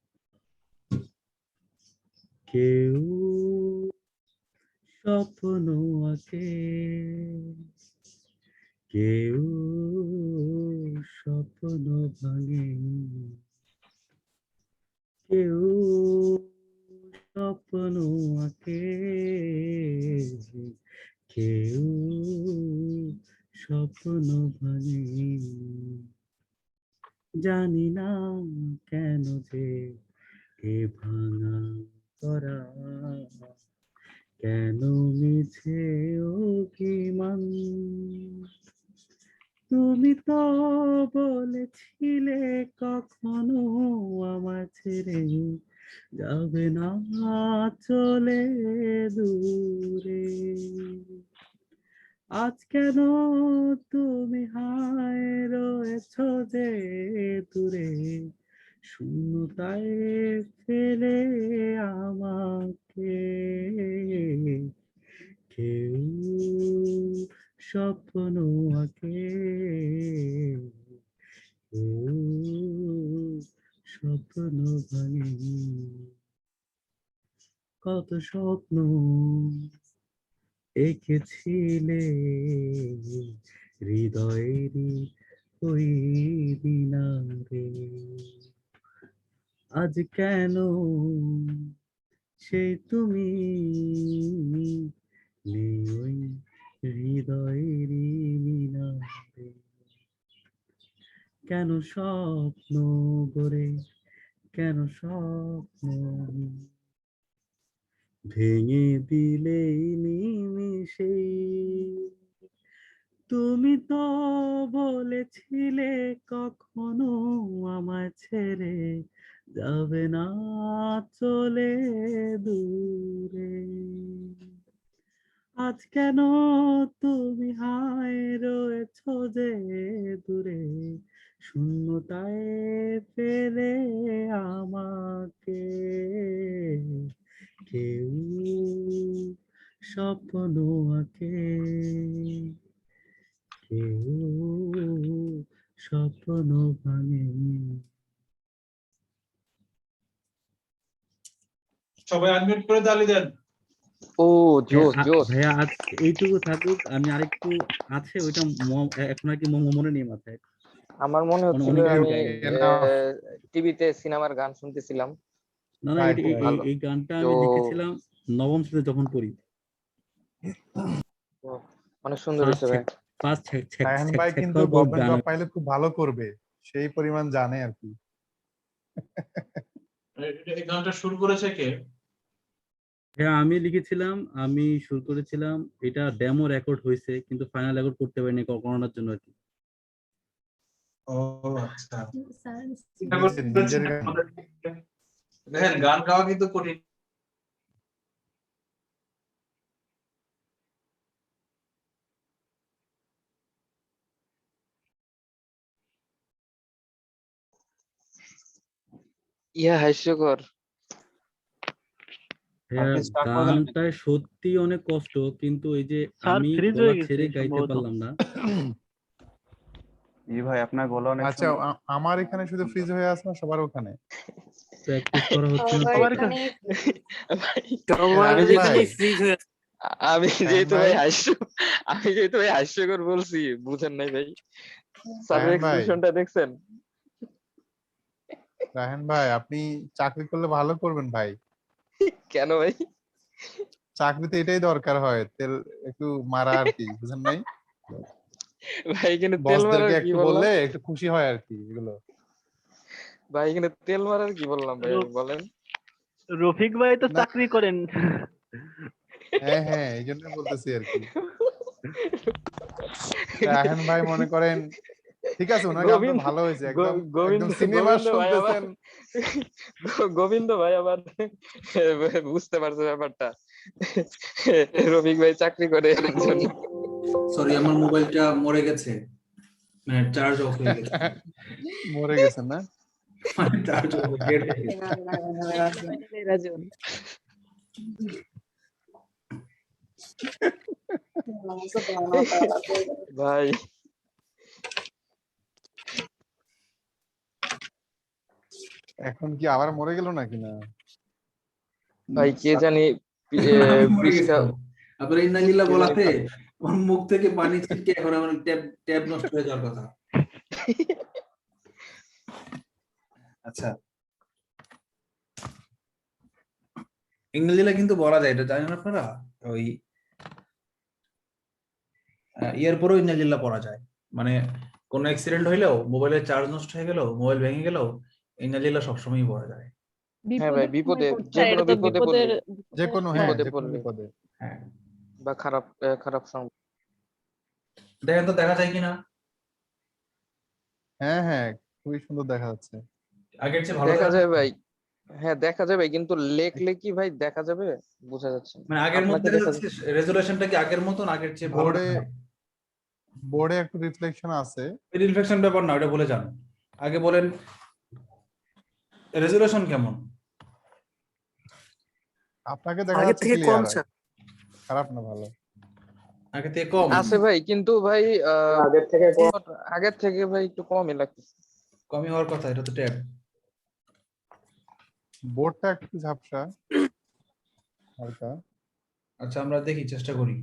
কেউ স্বপ্ন আঁকে, কেউ স্বপ্ন ভাঙে, কেউ স্বপ্ন আঁকে, কেউ স্বপ্ন ভাঙে, জানি না কেন যে এ ভাঙা করা, কেন মিছে অভিমান, তুমি তো বলেছিলে কখনো আমার ছেড়ে যাবে না চলে দূরে, আজ কেন তুমি হায় রয়েছ যে দূরে, শূন্যতায় ফেলে আমাকে। কেউ স্বপ্ন আঁকে, কেউ স্বপ্ন ভাঙে, কত স্বপ্ন এঁকেছিলে হৃদয়েরই ওই দিনারে, আজ কেন সেই তুমি নেই ওই হৃদয়েরই মিনারে, কেন স্বপ্ন গড়ে, কেন স্বপ্ন ভেঙে দিলে নিমিষে, তুমি তো বলেছিলে কখনো আমায় ছেড়ে যাবে না চলে দূরে, আজ কেন তুমি হায় রয়েছ যে দূরে, শূন্যতায় ফেলে আমাকে। কেউ স্বপ্ন আঁকে, কেউ স্বপ্ন ভাঙে। সবাই আনমিউট করে তালি দেন। ও জোস জোস। ভাইয়া আজ এইটুকু থাকুক, আমি আরেকটু আছে ওইটা এখন আর কি মনে নেই মাথায়। আমার মনে হচ্ছিল অনেক আমি enough. টিভিতে সিনেমার গান শুনতেছিলাম। না না, Right, এই এই গানটা আমি লিখেছিলাম নবম শ্রেণীতে যখন পড়ি। অনেক সুন্দর হয়েছে ভাই। ফার্স্ট রায়হান ভাই কিন্তু গভর্নমেন্ট জব পাইলে খুব ভালো করবে, সেই পরিমাণ জানে আর কি। এই গানটা শুরু করেছে কে? হ্যাঁ আমি লিখেছিলাম, আমি শুরু করেছিলাম, এটা ডেমো রেকর্ড হয়েছে কিন্তু ফাইনাল রেকর্ড করতে পারিনি করোনার জন্য আর কি। ও আচ্ছা, নিজের গান। দেখেন গান গাওয়া কিন্তু কঠিন। হাস্যকর। হ্যাঁ গানটায় সত্যি অনেক কষ্ট, কিন্তু এই যে আমি গলা ছেড়ে গাইতে পারলাম না। জি ভাই আপনার গলা অনেক আচ্ছা আমার এখানে শুধু ফ্রিজ হয়ে আছে না সবার ওখানে? প্র্যাকটিস করা হচ্ছে না। আমি যেহেতু ভাই হাস্যকর বলছি, বুঝেন নাই ভাই। স্যারের এক্সপ্রেশনটা দেখছেন? রায়হান ভাই আপনি চাকরি করলে ভালো করবেন ভাই। কেন ভাই? চাকরিতে এটাই দরকার হয়, তেল একটু মারা আর কি, বুঝেন নাই ভাই? এখানে তেল বসদেরকে মারার কি একটু বললে বললে একটু খুশি হয় আর কি এগুলো। ভাই এখানে তেল মারার কি বললাম ভাই, বলেন? রফিক ভাই তো চাকরি করেন। হ্যাঁ হ্যাঁ এই জন্য বলতেছি আর কি। রায়হান ভাই মনে করেন ঠিক আছে, ওনার গান তো ভালো হয়েছে, একদম একদম সিনেমা শুনতেছেন। গোবিন্দ ভাই আবার বুঝতে পারছে ব্যাপারটা। রফিক ভাই চাকরি করে। সরি আমার মোবাইলটা মরে গেছে, মানে চার্জ অফ হয়ে গেছে। মরে গেছে না? চার্জ অফ হয়ে গেছে। ভাই এখন কি আবার মরে গেল নাকি না? ভাই কে জানি পৃষ্ঠা আপনার ইন্নালিল্লাহ বলাতে আমার মুখ থেকে পানি ছিটকে এখন আমার ট্যাব নষ্ট হয়ে যাওয়ার কথা। আচ্ছা ইংরেজিটা কিন্তু বলা যায়, এটা জানেন আপনারা? ওই ইয়ার পরেও ইন্নালিল্লাহ পড়া যায়, মানে কোনো অ্যাক্সিডেন্ট হইলেও, মোবাইলের চার্জ নষ্ট হয়ে গেল, মোবাইল ভেঙে গেল, ইন্নালিল্লাহ সবসময়ই পড়া যায়। হ্যাঁ ভাই বিপদে, যে কোনো বিপদে পড়লে, যে কোনো বিপদে বা খারাপ সংবাদ। দেখেন তো দেখা যায় কিনা? হ্যাঁ হ্যাঁ, খুবই সুন্দর দেখা যাচ্ছে। আগের চেয়ে ভালো দেখা দেখা যায় যাচ্ছে? ভাই, হ্যাঁ দেখা যাবে, কিন্তু লেখলে কি ভাই দেখা যাবে? বোঝা যাচ্ছে না। মানে আগের আপনাকে মধ্যে দেখা যাচ্ছে, রেজুলেশনটা কি আগের মতন, আগের চেয়ে ভালো না বোর্ডে খারাপ? বোর্ডে একটু রিফ্লেকশন আছে। রিফ্লেকশন ব্যাপার না, ওটা বলে যান। আগে বলেন রেজুলেশন কেমন? আপনাকে দেখা আগের যাচ্ছে থেকে কম ক্লিয়ার, স্যার। খারাপ না ভালো। আগে থেকে কম? আছে ভাই, কিন্তু ভাই আগের থেকে ভাই একটু কমই লাগতেছে। কমই হওয়ার কথা, এটা তো ট্যাব। বোর্ডটা একটু ঝাপসা হালকা। আচ্ছা আমরা দেখি, চেষ্টা করি।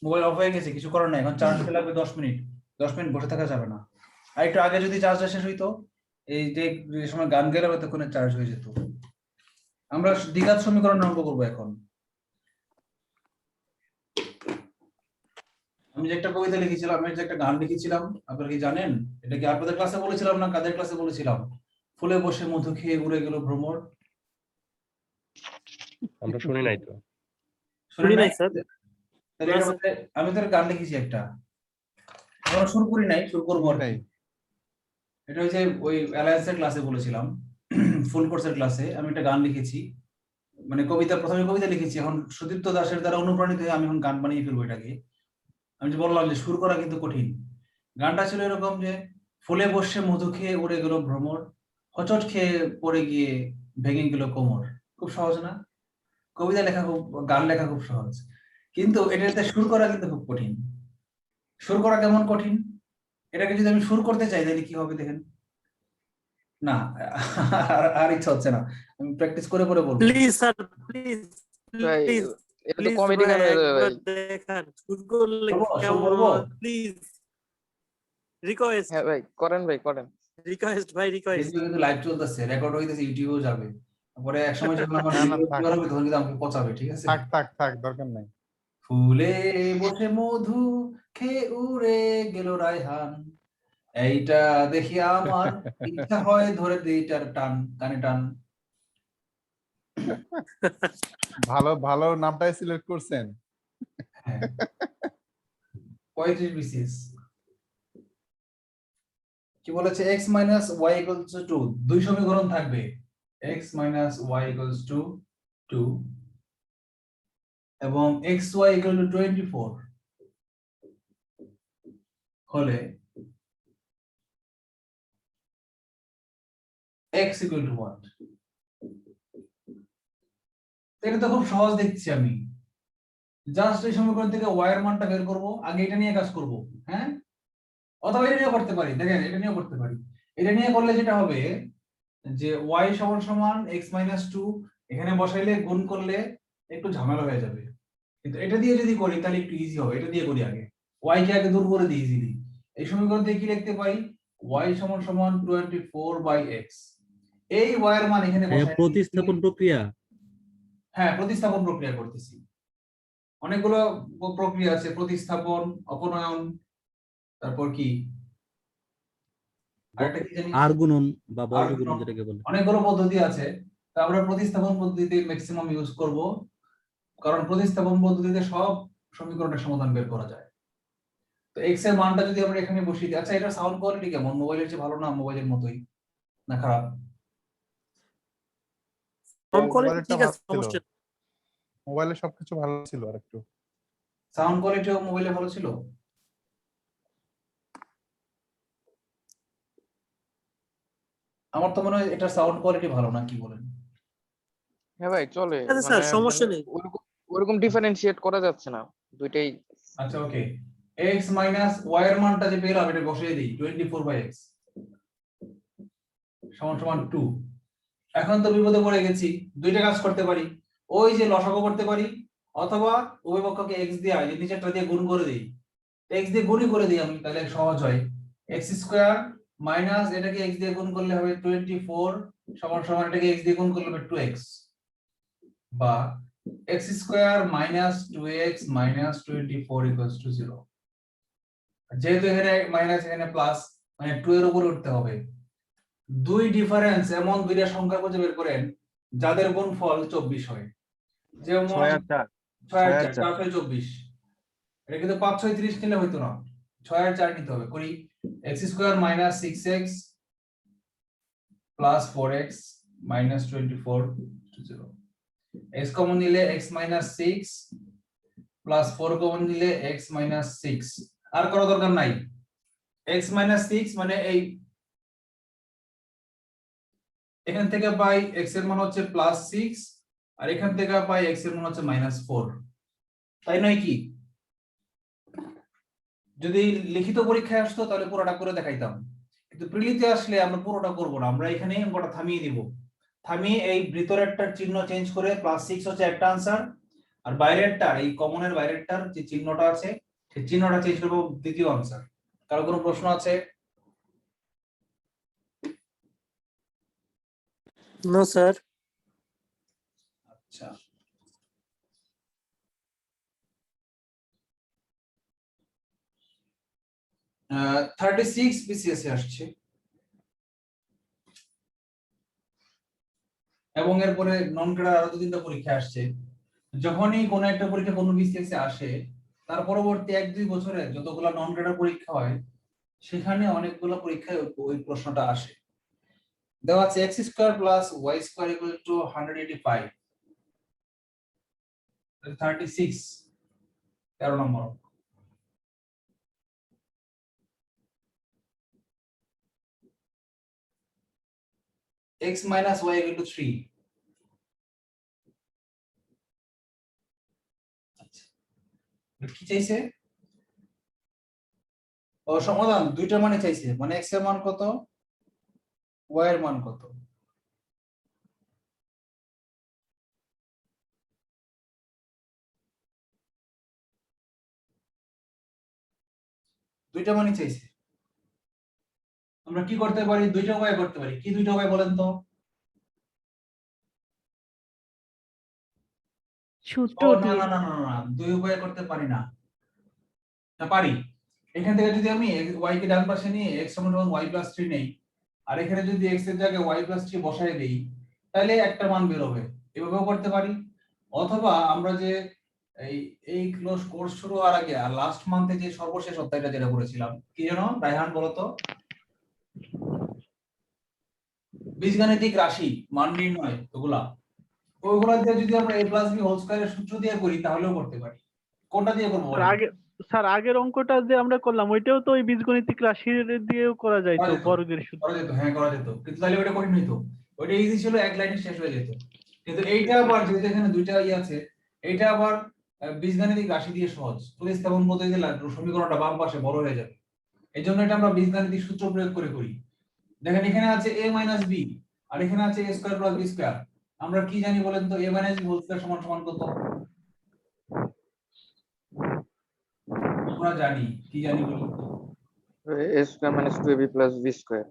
মোবাইল অফ হয়ে গেছে, কিছু করার নাই, এখন চার্জ দিতে লাগবে 10 মিনিট। 10 মিনিট বসে থাকা যাবে না। আর একটু আগে যদি চার্জটা শেষ হইতো, এই যে সময় গান গেলে তখন চার্জ হয়ে যেত। আমরা দ্বিঘাত সমীকরণ অঙ্ক করবো এখন। আমি যে একটা কবিতা লিখেছিলাম, আমি যে একটা গান লিখেছিলাম, আপনারা কি জানেন? এটা কি আপনাদের ক্লাসে বলেছিলাম না কাদের ক্লাসে বলেছিলাম? ফুলে বসে মধু খেয়ে উড়ে গেল ভ্রমর। আমরা শুনি নাই তো। শুনি নাই স্যার। তাহলে এটার মধ্যে আমি তো একটা গান লিখেছি একটা, আমরা শুরু করি নাই, শুরু করবো আর কি। এটা হচ্ছে ওই অ্যালায়েন্সের ক্লাসে বলেছিলাম, ফুল কোর্সের ক্লাসে আমি একটা গান লিখেছি। মানে কবিতা, প্রথমে কবিতা লিখেছি, এখন সুদীপ্ত দাসের দ্বারা অনুপ্রাণিত হয়ে আমি এখন গান বানিয়ে ফেলবো এটাকে। আমি যে বললাম যে সুর করা কিন্তু কঠিন। গানটা ছিল এরকম যে, ফুলে বসে মধু খেয়ে উড়ে গেল ভ্রমর, হচট খেয়ে পড়ে গিয়ে ভেঙে গেল কোমর। খুব সহজ না? কবিতা লেখা খুব, গান লেখা খুব সহজ, কিন্তু এটাতে সুর করা কিন্তু খুব কঠিন। সুর করা কেমন কঠিন? এটাকে যদি আমি সুর করতে চাই তাহলে কি হবে দেখেন না। আর ইচ্ছা হচ্ছে না, আমি প্র্যাকটিস করে করে বলবো। প্লিজ স্যার, প্লিজ ভাই প্লিজ এটা তো কমেডি গান হয়ে যাবে ভাই। দেখান শুরু করলে শুরু কেমন, করবো? Please request. হ্যাঁ ভাই করেন, ভাই করেন। রিকোয়েস্ট ভাই, রিকোয়েস্ট। ফেসবুকে কিন্তু লাইভ চলতেছে, রেকর্ড হইতেছে, ইউটিউবেও যাবে। পরে এক সময় যখন আমার না না, ভিডিও থাক তৈরি হবে তখন কিন্তু আমাকে পচাবে, ঠিক আছে? থাক থাক থাক, দরকার নাই। ফুলে বসে মধু খেয়ে উড়ে গেল রায়হান, এইটা দেখি আমার ইচ্ছা হয় ধরে দিইটার টান, কানে টান। ভালো ভালো নামটাই সিলেক্ট করছেন। হ্যাঁ 35 বিসিএস। কি বলেছে? x minus y equals to 2, দুই সমীকরণ থাকবে, x minus y equals to 2 এবং xy ইকুয়াল টু 24 হলে x ইকুয়াল টু what? এটা তো খুব সহজ দেখছি আমি। জাস্ট এই সমীকরণ থেকে y এর মানটা বের করব, আগে এটা নিয়ে কাজ করব। হ্যাঁ, অথবা এটা নিয়ে করতে পারি, দেখেন এটা নিয়ে করতে পারি। এটা নিয়ে করলে যেটা হবে যে y সমান সমান x মাইনাস 2, এখানে বসাইলে গুণ করলে একটু ঝামেলা হয়ে যাবে, কিন্তু এটা দিয়ে যদি করি তাহলে একটু ইজি হবে। এটা দিয়ে করি আগে, y কে আগে দূর করে দিই ইজিলি। এই সমীকরণ থেকে কি লিখতে পারি? y সমান সমান 24/x। এই y এর মান এখানে বসাই, প্রতিস্থাপন প্রক্রিয়া। হ্যাঁ প্রতিস্থাপন প্রক্রিয়া করতেছি। অনেকগুলো প্রক্রিয়া আছে, প্রতিস্থাপন, অপনয়ন, তারপর কি আরেকটা কি জানি, আর গুণন বা আর বর্গ গুণন গুণন। যেটাকে বলে। অনেকগুলো পদ্ধতি আছে, তা আমরা প্রতিস্থাপন পদ্ধতিতে ম্যাক্সিমাম ইউজ করব, কারণ প্রতিস্থাপন পদ্ধতিতে সব সমীকরণের সমাধান বের করা যায়। তো x এর মানটা যদি আমরা এখানে বসিয়ে দিই, আচ্ছা এটা সাউন্ড কোয়ালিটি কেমন? মোবাইলের চেয়ে ভালো না মোবাইলের মতোই না খারাপ? ফোন করে মোবাইলটা ঠিক ভালো আছে, ছিল, সমস্যা নেই। মোবাইলে সবকিছু ভালো ছিল আর একটু। সাউন্ড কোয়ালিটিও মোবাইলে ভালো ছিল? আমার তো মনে হয় এটা সাউন্ড কোয়ালিটি ভালো না, কি বলেন? হ্যাঁ ভাই চলে, আচ্ছা স্যার, মানে সমস্যা নেই। ওরকম ডিফারেন্সিয়েট করা যাচ্ছে না দুইটাই। আচ্ছা ওকে, x মাইনাস y এর মানটা যে পেলাম এটা বসিয়ে দিই, 24/x সমান সমান 2। এখন তো বিপদে পড়ে গেছি, দুইটা কাজ করতে পারি, ওই যে লসাগু করতে পারি, অথবা উভয় পক্ষকে x দিয়ে এই নিচেরটা দিয়ে গুণ করে দেই। x দিয়ে গুণই করে দিই আমি, তাহলে সহজ হয়। x স্কয়ার মাইনাস এটাকে x দিয়ে গুণ করলে হবে 24 সমান সমান এটাকে x দিয়ে গুণ করলে হবে 2x, বা x square minus 2x minus 24 equals to 0। যেহেতু এখানে মাইনাস এখানে প্লাস, মানে 2 এর উপরে উঠতে হবে। দুই ডিফারেন্স এমন দুইটা সংখ্যা খুঁজে বের করেন যাদের গুণফল 24 হয়। যেমন 6 আর 4 6 আর 4 24, এটা কিন্তু 5 6 30 নিলে হইতো না, 6 আর 4 নিতে হবে। করি x square minus 6x plus 4x minus 24 0 x common নিলে x মাইনাস 6 প্লাস 4 কমন নিলে x মাইনাস 6 আর করা দরকার নাই x মাইনাস 6 মানে এই এখান থেকে পাই x এর মান হচ্ছে প্লাস 6 আর এখান থেকে পাই x এর মান হচ্ছে মাইনাস 4 তাই নয় কি যদি লিখিত পরীক্ষায় আসতো তাহলে পুরোটা করে দেখাইতাম কিন্তু প্রিলিতে আসলে আমরা পুরোটা করব না আমরা এখানে অঙ্কটা থামিয়ে দিব থামিয়ে এই ভিতরেরটার চিহ্ন চেঞ্জ করে প্লাস 6 হচ্ছে একটা आंसर আর বাইরেরটার এই কমনের বাইরেরটার যে চিহ্নটা আছে সেই চিহ্নটা চেঞ্জ করব দ্বিতীয় आंसर কারো কোনো প্রশ্ন আছে নো স্যার আচ্ছা আহ 36 বিসিএস এ আসছে এবং এরপরে নন ক্রেডার আরো 2-3টা পরীক্ষা আসছে যখনই কোনো একটা পরীক্ষা কোনো বিসিএস এ আসে তার পরবর্তী 1-2 বছরে যতগুলো নন ক্রেডার পরীক্ষা হয় সেখানে অনেকগুলো পরীক্ষায় ওই প্রশ্নটা আসে দেওয়া আছে x square plus y square equal to 185 36 13 number x minus y equal to 3 আচ্ছা কি চাইছে ও সমাধান দুইটা মানে চাইছে মানে x এর মান কত y এর মান কত দুইটা মানে চাইছে আমরা কি করতে পারি দুইটা উপায় করতে পারি কি দুইটা উপায় বলেন তো সূত্র ও না দিয়ে না না না না দুই উপায় করতে পারি না না পারি এখান থেকে যদি আমি y কে ডান পাশে নিয়ে x সমান y + 3 নেই আর এখানে যদি x এর জায়গায় y + 3 বসায় দেই তাহলে একটা মান বের হবে এভাবেও করতে পারি অথবা আমরা যে এই ক্লোজ কোর্স শুরু হওয়ার আগে আর লাস্ট মান্থে যে সর্বশেষ অধ্যায়টা যেটা করেছিলাম কি জানো রায়হান বলো তো বীজগাণিতিক রাশি মান নির্ণয় ওগুলা দিয়ে যদি আমরা a + b হোল স্কয়ারের সূত্র দিয়ে করি তাহলেও করতে পারি কোনটা দিয়ে করব স্যার আগের অঙ্কটা যে আমরা করলাম ওইটাও তো ওই বীজগণিতিক রাশি দিয়েও করা যায় তো বর্গের সূত্র করা যেত হ্যাঁ করা যেত কিন্তু তাহলে ওটা কঠিন হইতো ওটা ইজি ছিল এক লাইনে শেষ হয়ে যেত কিন্তু এইটা আবার যেহেতু এখানে দুইটা আছে এইটা আবার বীজগাণিতিক রাশি দিয়ে সহজ প্রতিস্থাপন পদ্ধতিতে সমীকরণটা বাম পাশে বড় হয়ে যাবে এইজন্য এটা আমরা বীজগাণিতিক সূত্র প্রয়োগ করে করি দেখেন এখানে আছে a - b আর এখানে আছে a² + b² আমরা কি জানি বলেন তো a - b হোল স্কয়ার সমান সমান কত আমরা জানি কি জানি বলি a square minus 2ab plus b square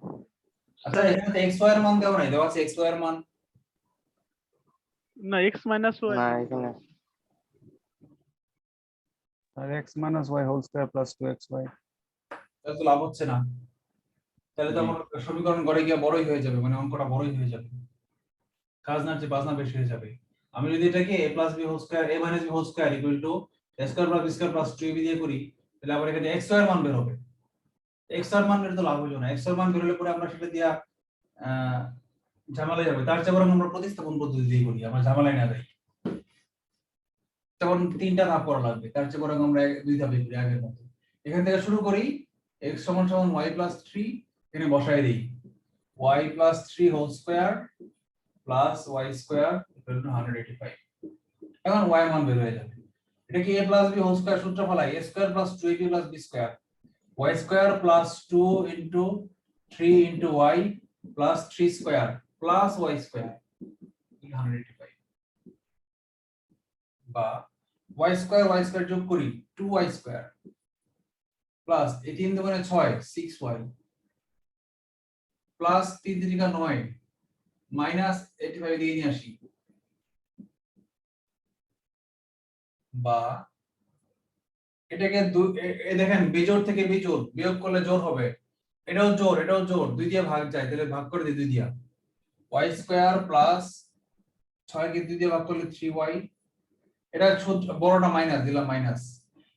আচ্ছা এখানে তো xy এর মান দেওয়া নাই দেওয়া আছে xy এর মান না x - y না এখানে আর x minus y whole square plus 2xy তাহলে তো লাভ হচ্ছে না তাহলে তো আমার সমীকরণ গড়ে গিয়ে বড়ই হয়ে যাবে মানে অঙ্কটা বড়ই হয়ে যাবে কাজ না যে বাজনা বেশি হয়ে যাবে আমি যদি এটাকে a + b whole square a - b whole square = a² + b² + 2ab দিয়ে করি তাহলে আবার এখানে x এর মান বের হবে x এর মান বের তো লাভ হলো না x এর মান বের হলে পরে আমরা সেটা দিয়া ঝামেলা যাবে তার চেয়ে বরং আমরা প্রতিস্থাপন পদ্ধতি দিয়ে করি আমরা ঝামেলায় না যাই তখন তিনটা ধাপ করা লাগবে তার চেয়ে বরং আমরা দুই ধাপে করি আগের মতো এখান থেকে শুরু করি x = y + 3 এখানে বসায় দেই y + 3 whole square plus y² = 185 এখন y মান বের হয়ে যাবে এটা কি a + b হোল স্কয়ার সূত্র ফলাই a² + 2ab + b² y² + 2 * 3 * y plus 3 square plus y square 185 বা y square যোগ করি 2y square plus 18 দুগুণে 6 6y plus 3 3 9 minus 85 দিয়ে নিয়ে আসি বা এটাকে দেখেন বিজোড় থেকে বিজোড় বিয়োগ করলে জোড় হবে এটাও জোড় দুই দিয়ে ভাগ যায় তাহলে ভাগ করে দিই দুই দিয়া y square plus 6 কে দুই দিয়ে ভাগ করলে 3y এটা বড়টা মাইনাস দিলাম মাইনাস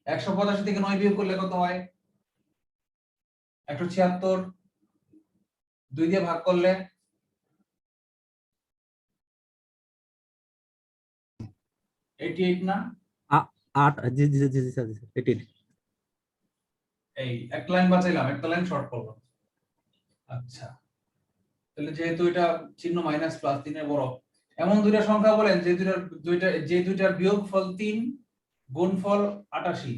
185 থেকে 9 বিয়োগ করলে কত হয় 176 2 দিয়ে ভাগ করলে 88 না? 8 জি জি জি জি স্যার 88 এই একটা লাইন বাঁচাইলাম, একটা লাইন শর্ট করলাম। আচ্ছা, তাহলে যেহেতু এটা চিহ্ন মাইনাস প্লাস 3 এর বড়, এমন দুইটা সংখ্যা বলেন যে দুইটার বিয়োগফল 3, গুণফল 88।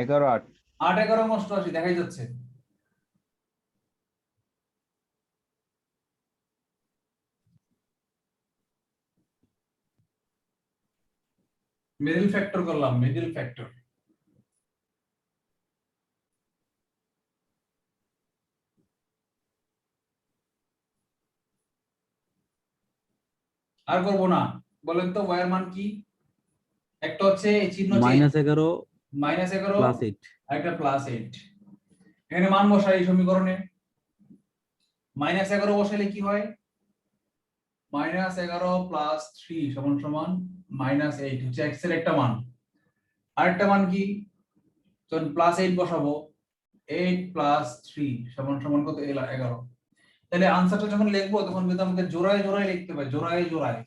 11 8 8 11 88 দেখাই যাচ্ছে। মিডল ফ্যাক্টর করলাম, মিডল ফ্যাক্টর। আর করব না, বলেন তো y এর মান কি? একটা হচ্ছে এই চিহ্ন চেঞ্জ, -11 -11 +8 আর একটা +8। এখানে মান বসাই এই সমীকরণে। -11 বসাইলে কি হয়? -11 + 3 = -8 হচ্ছে x এর একটা মান। আরেকটা মান কি? যখন +8 বসাবো, 8 + 3 = কত? 11। তাহলে আনসারটা যখন লিখবো তখন কিন্তু আমাকে জোড়ায় জোড়ায় লিখতে হবে, জোড়ায় জোড়ায়।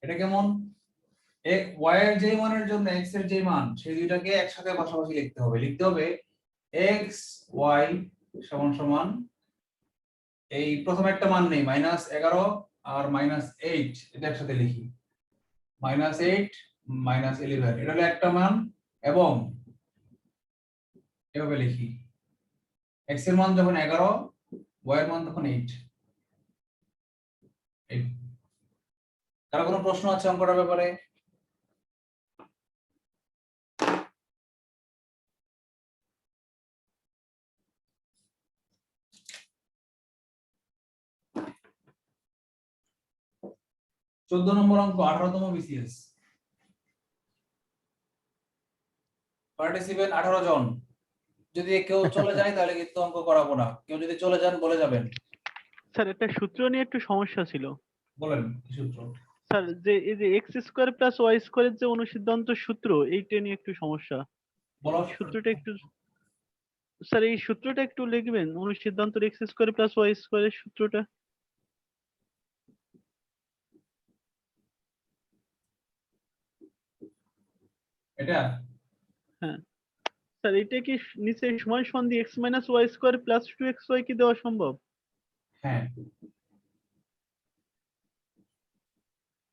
এটা কেমন? y এর যে মানের জন্য x এর যে মান, সেই দুইটাকে একসাথে পাশাপাশি লিখতে হবে। লিখতে হবে x y = এই প্রথম একটা মান নেই -11 আর -8, এটা একসাথে লিখি। -8 -11 এটা হলো একটা মান, এবং এভাবে লিখি x এর মান যখন 11, y এর মান তখন 8। কারো কোনো প্রশ্ন আছে অঙ্কটার ব্যাপারে? চোদ্দ নম্বর অঙ্ক, 18তম বিসিএস। পার্টিসিপেন্ট 18 জন। যদি কেউ চলে যায় তাহলে কিন্তু অঙ্ক করাবো না। কেউ যদি চলে যান বলে যাবেন। স্যার একটা সূত্র নিয়ে একটু সমস্যা ছিল। বলেন কি সূত্র? স্যার যে এই যে x² + y² এর যে অনুসিদ্ধান্ত সূত্র, এইটা নিয়ে একটু সমস্যা। বলো সূত্রটা একটু, স্যার এই সূত্রটা একটু লিখবেন, অনুসিদ্ধান্তর x² + y² এর সূত্রটা। এটা হ্যাঁ স্যার, এটা কি নিচে সমান সমান দিয়ে x - y² + 2xy কি দেওয়া সম্ভব? হ্যাঁ,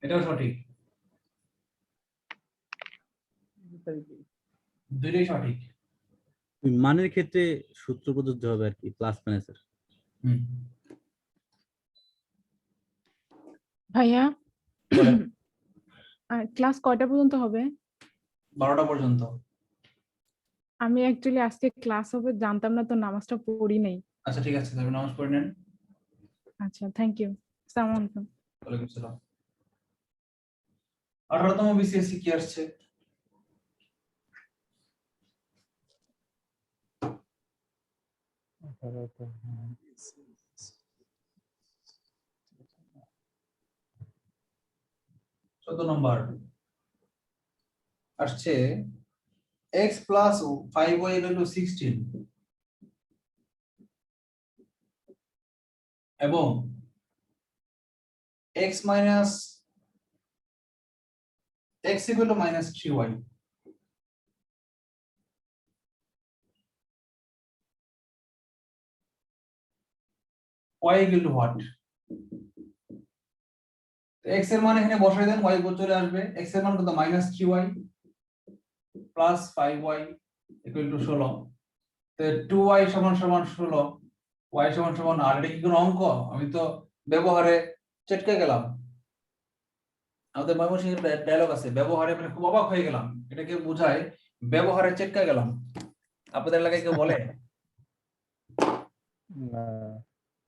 এটাও সঠিক, দুটোই সঠিক। ওই মানের ক্ষেত্রে সূত্র প্রযোজ্য হবে আর কি, প্লাস মাইনাসের। ভাইয়া বলেন। ক্লাস কয়টা পর্যন্ত হবে? 12টা পর্যন্ত। আমি অ্যাকচুয়ালি আজকে ক্লাস হবে জানতাম না, তো নামাজটা পড়ি নাই। আচ্ছা ঠিক আছে, তবে নামাজ পড়ে নেন। আচ্ছা, থ্যাংক ইউ। আসসালামু আলাইকুম। ওয়ালাইকুম আসসালাম। 18তম বিসিএস কি আসছে? চোদ্দ নম্বর আসছে x + 5y = 16 এবং x - x = -3y। y = what? x এর মান এখানে বসাই দেন, y চলে আসবে। x এর মান কত? -3y + 5y = 16। তো 2y = 16, y = 8। এটা কি কোনো অঙ্ক? আমি তো ব্যবহারে চটকে গেলাম। আমাদের ময়মনসিংহের ডায়লগ আছে, ব্যবহারে মানে খুব অবাক হয়ে গেলাম। এটাকে বোঝায় ব্যবহারে চটকে গেলাম। আপনাদের এলাকায় কেউ বলে না,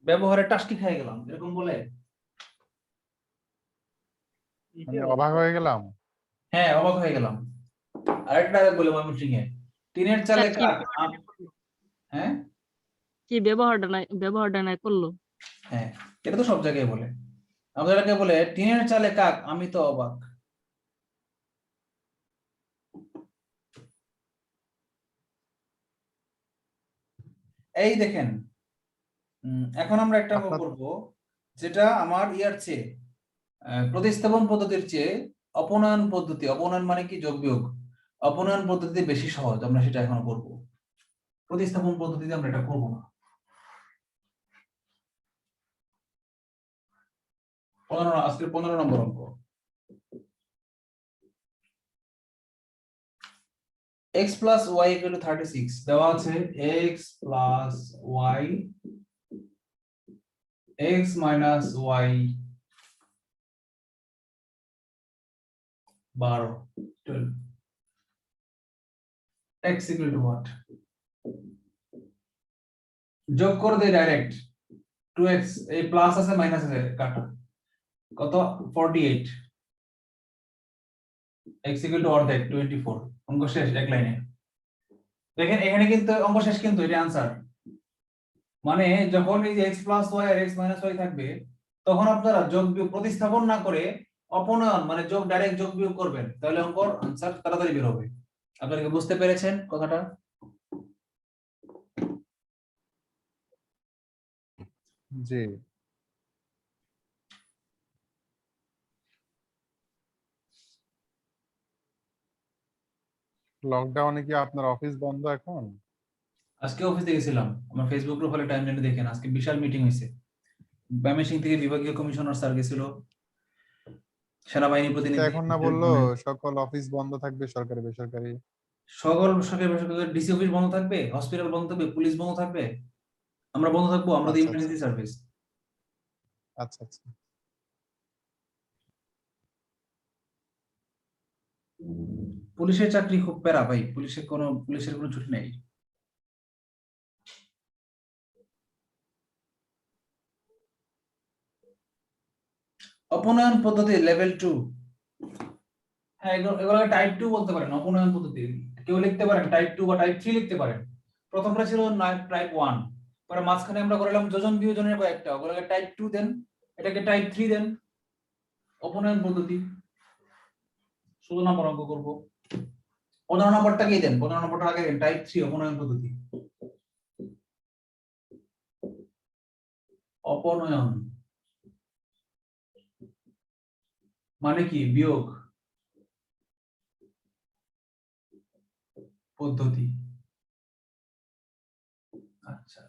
ব্যবহারে টাস্কি খেয়ে গেলাম, এরকম বলে? আমি অবাক হয়ে গেলাম। হ্যাঁ, অবাক হয়ে গেলাম। আরেকটা ডায়লগ বলে ময়মনসিংহে, টিনের চালে স্যার, কি কাক। হ্যাঁ কি ব্যবহারটা নাই করলো? হ্যাঁ, এটা তো সব জায়গায় বলে। আমাদের এলাকায় বলে টিনের চালে কাক, আমি তো অবাক। এই দেখেন এখন আমরা একটা আপনার- করব যেটা আমার ইয়ার চেয়ে প্রতিস্থাপন পদ্ধতির চেয়ে অপনয়ন পদ্ধতি, অপনয়ন মানে কি যোগ বিয়োগ, অপনয়ন পদ্ধতি বেশি সহজ, আমরা সেটা এখন করব। প্রতিস্থাপন পদ্ধতিতে আমরা এটা করব না। 15 আজকের 15 নম্বর অঙ্ক। x plus y equal to 36 দেওয়া আছে x plus y x minus y 12 12 x equal to what? যোগ করে দেই ডাইরেক্ট 2x, এই প্লাস আছে মাইনাস আছে কাটা, কত 48, x equal to অর্ধেক 24। অঙ্ক শেষ এক লাইনে। দেখেন এখানে কিন্তু অঙ্ক শেষ, কিন্তু এটা आंसर। মানে যখন এই যে x plus y আর x minus y থাকবে তখন আপনারা যোগ বিয়োগ প্রতিস্থাপন না করে অপনয়ন মানে যোগ ডাইরেক্ট যোগ বিয়োগ করবেন, তাহলে অঙ্কর आंसर তাড়াতাড়ি বের হবে। আপনারা কি বুঝতে পেরেছেন কথাটা? জি। লকডাউনে কি আপনার অফিস বন্ধ এখন? আজকে অফিসে গেছিলাম, আমার ফেসবুক প্রোফাইলে টাইমলাইনে দেখেন আজকে বিশাল মিটিং হয়েছে। ময়মনসিংহ থেকে বিভাগীয় কমিশনার স্যার গেছিল, সেনাবাহিনী প্রতিনিধি, এখন না বললো সকল অফিস বন্ধ থাকবে, সরকারি বেসরকারি সকল সরকারি বেসরকারি, ডিসি অফিস বন্ধ থাকবে, হসপিটাল বন্ধ থাকবে, পুলিশ বন্ধ থাকবে, আমরা বন্ধ থাকবো, আমরা তো আচ্ছা, ইমার্জেন্সি সার্ভিস। আচ্ছা আচ্ছা। পুলিশের চাকরি খুব প্যারা ভাই, পুলিশের কোনো ছুটি নেই। অপনয়ন পদ্ধতি লেভেল 2, হ্যাঁ এগুলো টাইপ 2 বলতে পারেন। অপনয়ন পদ্ধতি কেউ লিখতে পারেন টাইপ 2 বা টাইপ 3 লিখতে পারেন। প্রথমটা ছিল টাইপ 1, পরে মাঝখানে আমরা করলাম যোজন বিয়োজনের কয়েকটা, ওগুলোকে টাইপ 2 দেন, এটাকে টাইপ 3 দেন। অপনয়ন পদ্ধতি 16 নম্বর অঙ্ক করব। 15 নম্বরটাকেই দেন, 15 নম্বরটা আগে দেন, টাইপ 3 অপনয়ন পদ্ধতি। অপনয়ন মানে কি? বিয়োগ পদ্ধতি। আচ্ছা,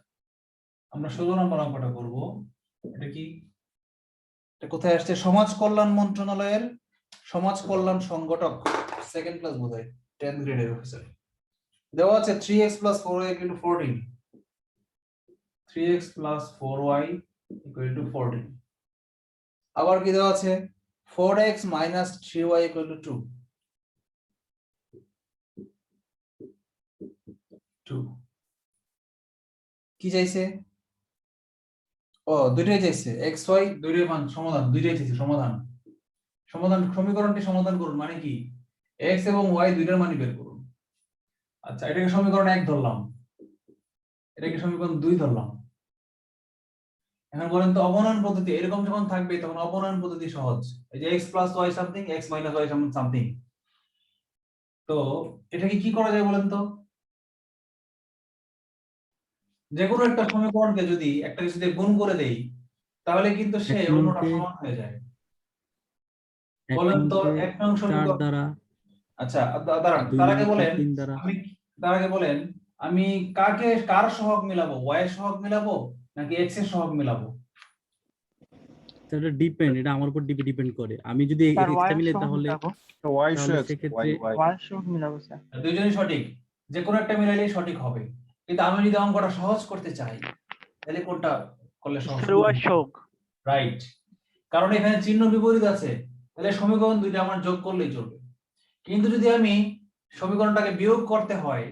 আমরা 16 নম্বর অঙ্কটা করব। এটা কি, এটা কোথায় আসছে? সমাজ কল্যাণ মন্ত্রণালয়ের সমাজ কল্যাণ সংগঠক, সেকেন্ড ক্লাস বোধহয়, 10th গ্রেডের অফিসার। দেওয়া আছে 3x plus 4y equal to 14, 3x plus 4y equal to 14। আবার কি দেওয়া আছে? 4x minus 3y equal to 2, 2 কি চাইছে? ও দুইটাই চাইছে, x y দুইটাই মান সমাধান, দুইটাই চাইছে সমাধান। সমাধান সমীকরণটি সমাধান করুন মানে কি? x এবং y দুইটার মানই বের করুন। আচ্ছা, এটাকে সমীকরণ 1 ধরলাম, এটাকে সমীকরণ 2 ধরলাম। এখন বলেন তো অপনয়ন পদ্ধতি এরকম যখন থাকবে তখন অপনয়ন পদ্ধতি সহজ। এই যে x plus y something, x minus y something, তো এটাকে কি করা যায় বলেন তো? যে কোনো একটা সমীকরণকে যদি একটা কিছু দিয়ে গুণ করে দেই তাহলে কিন্তু সে অন্যটা সমান হয়ে যায়। বলেন তো 1 নং সমীকরণ দ্বারা, আচ্ছা দাঁড়ান, তার আগে বলেন আমি কার সহগ মিলাবো? y এর সহগ মিলাবো নাকি x এর সহগ মিলাবো? এটা ডিপেন্ড, এটা আমার উপর ডিপেন্ড করে। আমি যদি স্যার x টা y মিলাই সহ তাহলে মিলাবো, সেক্ষেত্রে y সহ মিলাবো স্যার। দুইজনই সঠিক, যে কোনো একটা মিলাইলেই সঠিক হবে। কিন্তু আমি যদি অঙ্কটা সহজ করতে চাই তাহলে কোনটা করলে সহজ হবে? রাইট, কারণ এখানে চিহ্ন বিপরীত আছে, তাহলে সমীকরণ দুইটা আমার যোগ করলেই চলবে। কিন্তু যদি আমি সমীকরণটাকে বিয়োগ করতে হয়,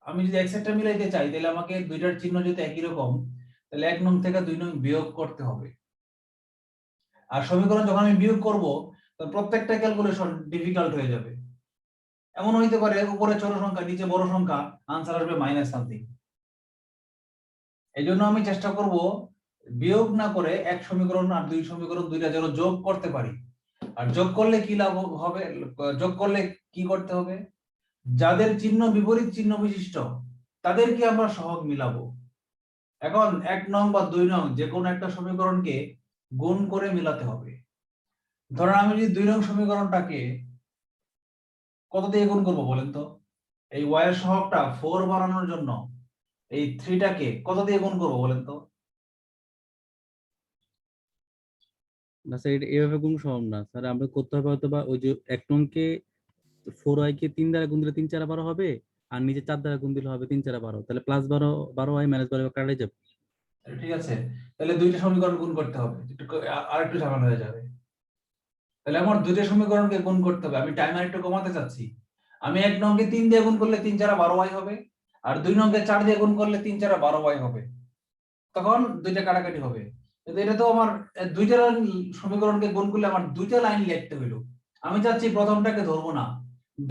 আমি যদি x একটা মিলাইতে চাই তাহলে আমাকে দুইটার চিহ্ন যদি একই রকম, তাহলে 1 নং থেকে 2 নং বিয়োগ করতে হবে। আর সমীকরণ যখন আমি বিয়োগ করব তখন প্রত্যেকটা ক্যালকুলেশন ডিফিকাল্ট হয়ে যাবে। এমন হইতে পারে উপরে ছোট সংখ্যা নিচে বড় সংখ্যা, आंसर আসবে মাইনাস সামথিং। এইজন্য আমি চেষ্টা করব বিয়োগ না করে এক সমীকরণ আর দুই সমীকরণ দুইটা যেন যোগ করতে পারি। আর যোগ করলে কি লাভ হবে? যোগ করলে কি করতে হবে? যাদের চিহ্ন বিপরীত চিহ্ন বিশিষ্ট তাদেরকে আমরা সহগ মিলাবো। এখন 1 নং বা 2 নং যে কোনো একটা সমীকরণকে গুণ করে মিলাতে হবে। ধরেন আমি যদি 2 নং সমীকরণটাকে কত দিয়ে গুণ করব বলেন তো? এই y এর সহগটা 4 বানানোর জন্য এই 3 টাকে কত দিয়ে গুণ করব বলেন তো? না স্যার, এটা এভাবে গুণ সম্ভব না স্যার। আমরা করতে হবে হয়তো বা ওই যে 1 নংকে 4y কে 3 দ্বারা গুণ দিলে 3 4 12 হবে, আর নিচে 4 দ্বারা গুণ দিলে হবে 3 4 12, তাহলে প্লাস 12y মাইনাস 12 কাটাই যাবে। ঠিক আছে, তাহলে দুইটা সমীকরণ গুণ করতে হবে, আরেকটু ঝামেলা হয়ে যাবে। তাহলে আমার দুইটা সমীকরণকে গুণ করতে হবে। আমি টাইম আরেকটু কমাতে চাচ্ছি। আমি 1 নংকে 3 দিয়ে গুণ করলে 3 4 12y হবে, আর 2 নংকে 4 দিয়ে গুণ করলে 3 4 12y হবে। তখন দুইটা কাটাকাটি হবে। কিন্তু এটা তো আমার দুইটা সমীকরণকে গুণ করলে আমার দুইটা লাইন লিখতে হইলো। আমি চাচ্ছি প্রথমটাকে ধরবো না,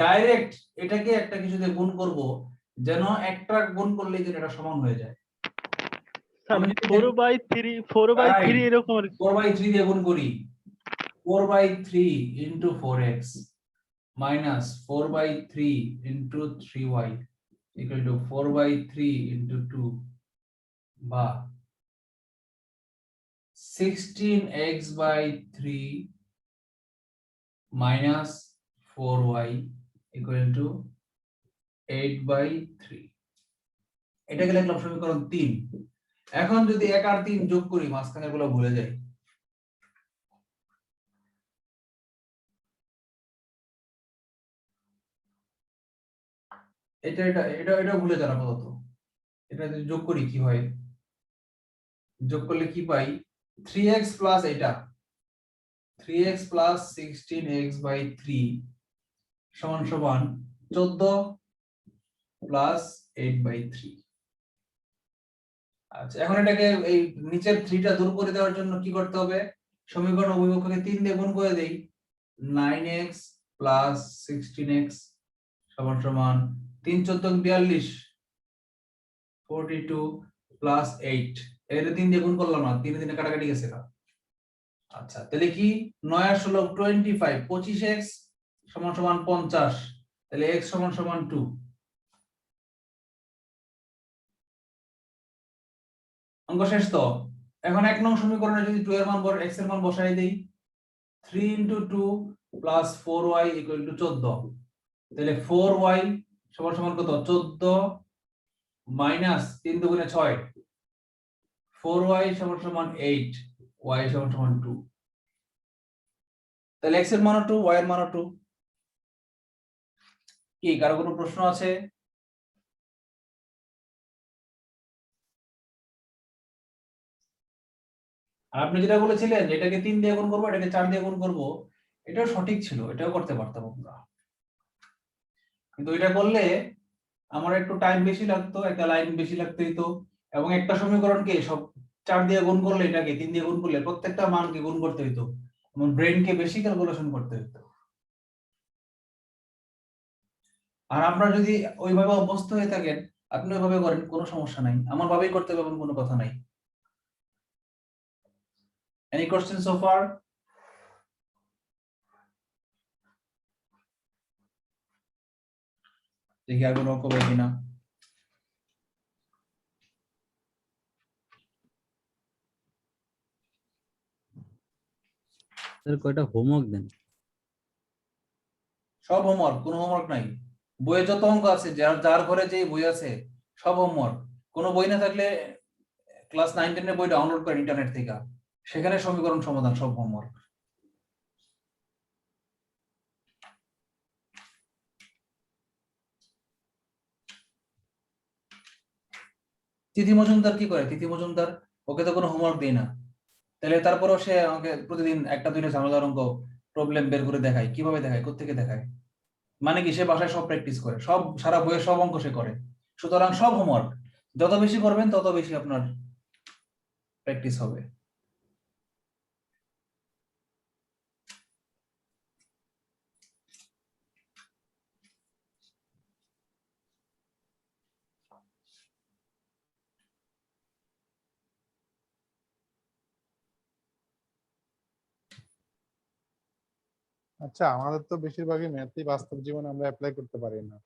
ডাইরেক্ট এটাকে একটা কিছু দিয়ে গুণ করব, যেন একটা গুণ করলেই যেন এটা সমান হয়ে যায়। স্যার আমি 4/3 এরকম আর কি। 4/3 দিয়ে গুণ করি। 4/3 into 4x minus 4/3 into 3y equal to 4/3 into 2 বা 16x/3 minus 4y equal to 8/3। এটাকে লিখলাম সমীকরণ 3। এখন যদি 1 আর 3 যোগ করি, মাঝখানের গুলো ভুলে যাই। এটা ভুলে যান আপাতত। এটা যদি যোগ করি কি হয়, যোগ করলে কি পাই, 3x প্লাস এটা 3x প্লাস 16x/3 সমান সমান 14 প্লাস 8/3। আচ্ছা, এখন এটাকে এই নিচের 3 টা দূর করে দেওয়ার জন্য কি করতে হবে, সমীকরণ অভিমুখকে 3 দিয়ে গুণ করে দেই। 9x প্লাস 16x সমান সমান 3 14 42 42 প্লাস 8, এর 3 দিয়ে গুণ করলাম না, 3 দিনে কাটাকাটি গেছে না। আচ্ছা, তাহলে কি 9 আর 16 25 25x সমান সমান 50, তাহলে x সমান সমান 2। অঙ্ক শেষ তো? এখন 1 নং সমীকরণে যদি 2 এর মান x এর মান বসাই দেই, 3 into 2 plus 4y equal to 14, তাহলে 4y সমান সমান কত, 14 মাইনাস 3 দুগুণে 6, 4y সমান সমান 8, y সমান সমান 2। তাহলে x এর মানও 2, y এর মানও 2। কি কারো কোনো প্রশ্ন আছে? আপনি যেটা বলেছিলেন যে এটাকে 3 দিয়ে গুণ করব, এটাকে 4 দিয়ে গুণ করব, এটাও সঠিক ছিল, এটাও করতে পারতাম আমরা। কিন্তু এটা করলে আমার একটু টাইম বেশি লাগতো, একটা লাইন বেশি লাগতো তো, এবং একটা সমীকরণকে সব 4 দিয়ে গুণ করলে, এটাকে 3 দিয়ে গুণ করলে প্রত্যেকটা মানকে গুণ করতে হতো, আমার ব্রেনকে বেশি ক্যালকুলেশন করতে হতো। আর আপনারা যদি ওইভাবে অভ্যস্ত হয়ে থাকেন, আপনি ওইভাবে করেন, কোনো সমস্যা নাই, আমার ভাবেই করতে পারবেন, কোনো কথা নাই। Any question so fur? দেখি আর কোনো অঙ্ক পাই কিনা। স্যার কয়টা হোমওয়ার্ক দেন? সব হোমওয়ার্ক, কোনো হোমওয়ার্ক নাই। বইয়ে যত অঙ্ক আছে, যার যার ঘরে যে বই আছে সব হোমওয়ার্ক। কোনো বই না থাকলে ক্লাস 9 10 এর বই ডাউনলোড করেন ইন্টারনেট থেকে, সেখানে সমীকরণ সমাধান, সব হোমওয়ার্ক। তিথি মজুমদার কি করে? তিথি মজুমদার, ওকে তো কোনো হোমওয়ার্ক দেই না, তাহলে তারপরেও সে আমাকে প্রতিদিন একটা দুইটা ঝামেলার অঙ্ক প্রবলেম বের করে দেখায়। কিভাবে দেখায়, কোত্থেকে দেখায়? মানে কি, সে বাসায় সব প্র্যাকটিস করে, সব সারা বইয়ের সব অঙ্ক সে করে, সুতরাং সব হোমওয়ার্ক। যত বেশি করবেন তত বেশি আপনার প্র্যাকটিস হবে। আচ্ছা, আমাদের তো বেশিরভাগই ম্যাথই বাস্তব জীবনে আমরা অ্যাপ্লাই করতে পারি না।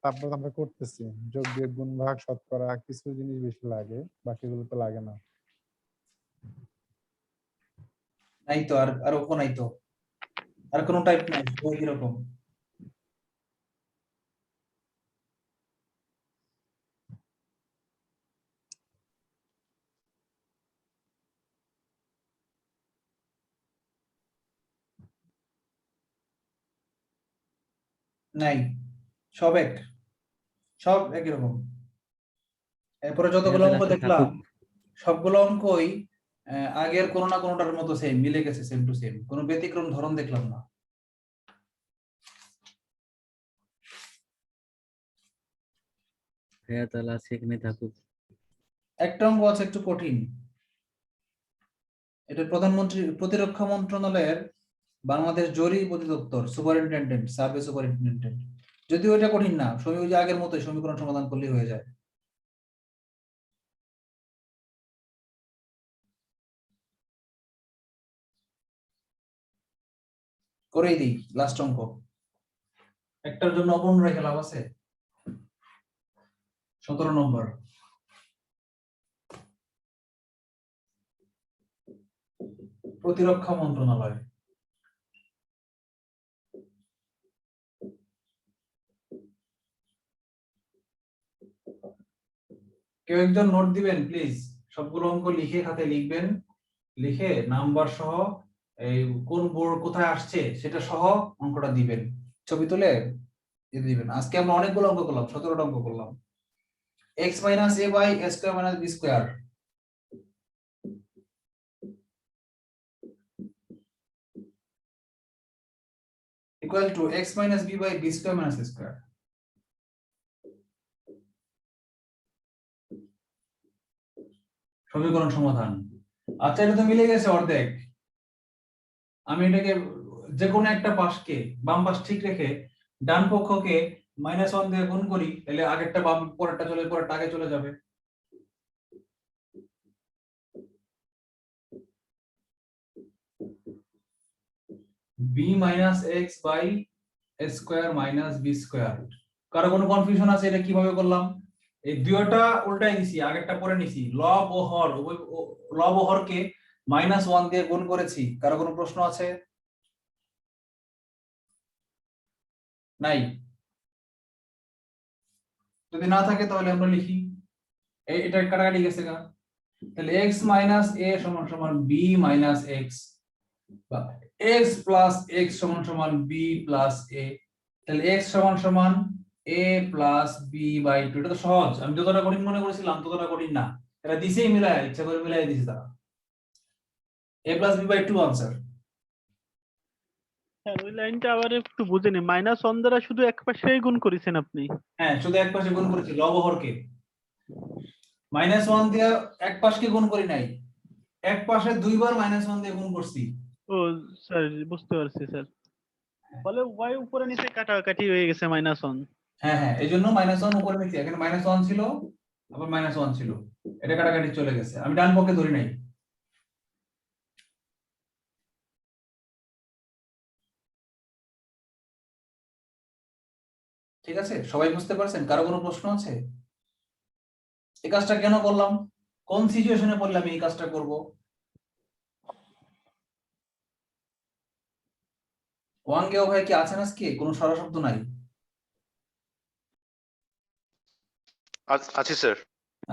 তারপর আমরা করতেছি যোগ বিয়োগ গুণ ভাগ শতকরা কিছু জিনিস বেশি লাগে, বাকিগুলো তো লাগে না। নাই তো, আর অঙ্ক নাই তো, আর কোনো টাইপ নাই, সবাই কিরকম? নাই, সব একই রকম। এরপরে যতগুলো তাহলে অঙ্ক আজকে দেখলাম থাকুক। সবগুলো অঙ্কই আগের কোনো না কোনোটার মতো সেম, মিলে গেছে, সেম টু সেম, কোনো ব্যতিক্রম ধরন দেখলাম না। ভাইয়া তাহলে আজকে এখানে থাকুক। একটা অঙ্ক আছে একটু কঠিন, এটা প্রধানমন্ত্রী প্রতিরক্ষা মন্ত্রণালয়ের বাংলাদেশ জরুরি অধিদপ্তর সুপারিনটেন্ডেন্ট, সার্ভে সুপারিনটেন্ডেন্ট। যদিও এটা কঠিন না, ওই যে আগের মতোই সমীকরণ সমাধান করলেই হয়ে যায়। করেই দিই লাস্ট অঙ্ক, একটার জন্য অপূর্ণ রেখে লাভ আছে। 17 নম্বর, প্রতিরক্ষা মন্ত্রণালয়। কেউ একজন নোট দিবেন প্লিজ, সবগুলো অঙ্ক লিখে খাতে লিখবেন, লিখে নাম্বার সহ এই কোন বোর্ড কোথায় আসছে সেটা সহ অঙ্কটা দিবেন, ছবি তুলে দিবেন। আজকে আমরা অনেকগুলো অঙ্ক করলাম, 17টা অঙ্ক করলাম। x - a by a square minus b square equal to x minus b by b square minus a square. সমীকরণ সমাধান। আচ্ছা, এটা তো মিলে গেছে অর্ধেক। আমি এটাকে যে কোনো একটা পাশকে, বাম পাশ ঠিক রেখে ডান পক্ষকে -1 দিয়ে গুণ করি, তাহলে আগেরটা বাম, পরেরটা চলে, পরেরটা আগে চলে যাবে। b minus x by a square minus b square। কারো কোনো কনফিউশন আছে এটা কিভাবে করলাম? এই দুইটা উল্টাই নিছি, আগেরটা পরে নিছি, লব ও হর লব ও হরকে -1 দিয়ে গুণ করেছি। কারো কোনো প্রশ্ন আছে? নাই? যদি না থাকে তাহলে আমরা লিখি, এটা কাটাকাটি গেছে গা, তাহলে x minus a সমান সমান b minus x, বা x plus x সমান সমান b plus a। তাহলে x সমান সমান a plus b by 2। এটা তো সহজ, আমি যতটা কঠিন মনে করেছিলাম ততটা কঠিন না, এটা দিছেই মিলায়, ইচ্ছা করে মিলাই দিছে তারা। a plus b by 2 answer. Sir ওই লাইনটা আবার একটু বুঝে নি, -1 দ্বারা শুধু এক পাশেই গুণ করেছেন আপনি? হ্যাঁ, শুধু এক পাশে গুণ করেছি, লব হরকে। -1 দিয়ে এক পাশকে গুণ করি নাই, এক পাশে দুইবার -1 দিয়ে গুণ করছি। ও স্যার, বুঝতে পারছি স্যার, ফলে y উপরে নিচে কাটাকাটি হয়ে গেছে -1। হ্যাঁ হ্যাঁ, এইজন্য -1 উপরে নিচে, এখানে -1 ছিল, আবার -1 ছিল, এটা কাটাকাটি চলে গেছে, আমি ডান পক্ষে ধরি নাই। ঠিক আছে, সবাই বুঝতে পারছেন? কারো কোনো প্রশ্ন আছে? এই কাজটা কেন করলাম, কোন সিচুয়েশনে পড়লে আমি এই কাজটা করব? ওয়াঙ্গেও ভাই কি আছেন আজকে? কোনো সারা শব্দ নাই? আছি স্যার।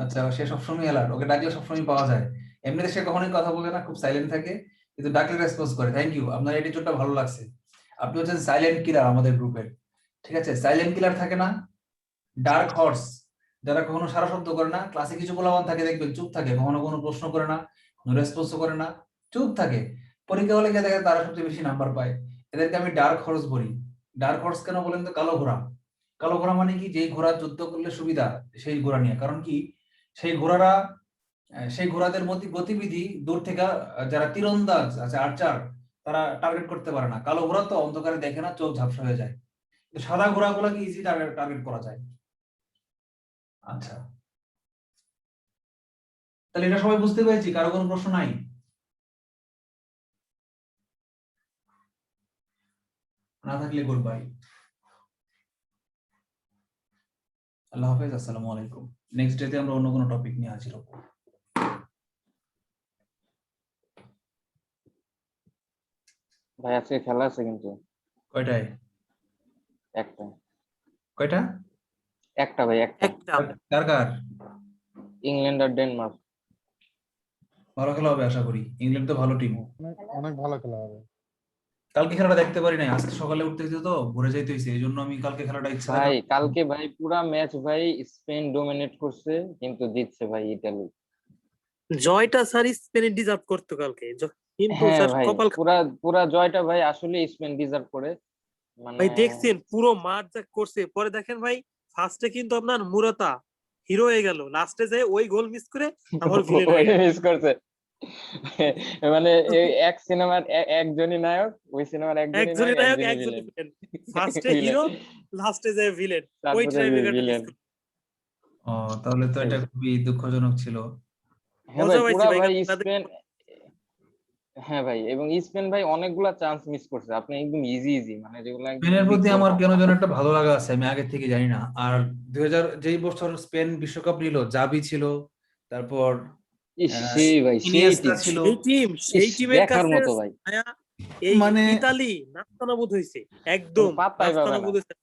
আচ্ছা, সে সবসময় অ্যালার্ট, ওকে ডাকলে সবসময় পাওয়া যায়। এমনিতে সে কখনোই কথা বলে না, খুব সাইলেন্ট থাকে, কিন্তু ডাকলে রেসপন্স করে। থ্যাংক ইউ, আপনার অ্যাটিটিউডটা ভালো লাগছে। আপনি হচ্ছেন সাইলেন্ট কিলার আমাদের গ্রুপের। ঠিক আছে, সাইলেন্ট কিলার থাকে না, ডার্ক হর্স, যারা কখনো সারা শব্দ করে না। ক্লাসে কিছু পোলাপান থাকে দেখবেন চুপ থাকে, কখনো কোনো প্রশ্ন করে না, কোনো রেসপন্সও করে না, চুপ থাকে। পরীক্ষা হলে গিয়ে দেখে তারা সবচেয়ে বেশি নাম্বার পায়। এদেরকে আমি ডার্ক হর্স বলি। ডার্ক হর্স কেন বলেন তো? কালো ঘোড়া। কালো ঘোড়া মানে কি? যেই ঘোড়া যুদ্ধ করলে সুবিধা সেই ঘোড়া নিয়ে। কারণ কি? সেই ঘোড়ারা, সেই ঘোড়াদের মধ্যে গতিবিধি দূর থেকে, যারা তীরন্দাজ আছে, আর্চার, তারা টার্গেট করতে পারে না। কালো ঘোড়া তো অন্ধকারে দেখে না, চোখ ঝাপসা হয়ে যায়। সাদা ঘোড়াগুলোকে ইজি টার্গেট করা যায়। আচ্ছা, তাহলে এটা সবাই বুঝতে পেরেছি, কারো কোনো প্রশ্ন নাই? না থাকলে গুড বাই। আল্লাহ হাফেজ, আসসালামু আলাইকুম। নেক্সট ডেতে আমরা অন্য কোনো টপিক নিয়ে হাজির হবো। ভাই আজকে খেলা আছে কিন্তু কয়টায়? একটা কয়টা? একটা ভাই একটা কার কার? ইংল্যান্ড আর ডেনমার্ক। ভালো খেলা হবে আশা করি, ইংল্যান্ড তো ভালো টিম। অনেক ভালো খেলা হবে। কালকে খেলাটা দেখতে পারি নাই, আজকে সকালে উঠতে হইতো তো ভোরে যাইতে হইছে, এই জন্য আমি কালকে খেলাটা ইচ্ছা ভাই কালকে ভাই পুরা ম্যাচ ভাই স্পেন ডোমিনেট করছে কিন্তু জিতছে ভাই ইতালি। জয়টা স্যার স্পেনে ডিজার্ভ করতো কালকে, কিন্তু হ্যাঁ স্যার ভাই কপাল পুরা জয়টা ভাই আসলে স্পেন ডিজার্ভ করে। মানে ভাই দেখছেন পুরো মাঠ যা করছে, পরে দেখেন ভাই ফার্স্টে কিন্তু আপনার মুরাতা হিরো হয়ে গেল, লাস্টে যে ওই গোল মিস করে আবার ভিলেন হয়ে গেল। মিস করছে মানে এক সিনেমার একজনই নায়ক, ওই সিনেমার একজনই নায়ক একজনই ভিলেন, ফার্স্টে হিরো লাস্টে যে ভিলেন, ওই টাইমেকারটা মিস করছে। ও তাহলে তো এটা খুবই দুঃখজনক ছিল। হ্যাঁ ভাই পুরা ভাই স্পেন, হ্যাঁ ভাই এবং স্পেন ভাই অনেকগুলা চান্স মিস করছে, আপনি একদম ইজি মানে যেগুলো স্পেনের প্রতি আমার কেন যেন একটা ভালো লাগা আছে, আমি আগে থেকে জানি না। আর 2000 যেই বছর স্পেন বিশ্বকাপ নিল, জাবি ছিল, তারপর সেই ভাই ইনিয়েস্তা ছিল, সেই টিমের দেখার কাছে মতো ভাই। এই মানে ইতালি নাস্তানাবুদ হইছে, একদম পাত্তাই পাবে না। নাস্তানাবুদ হইছে।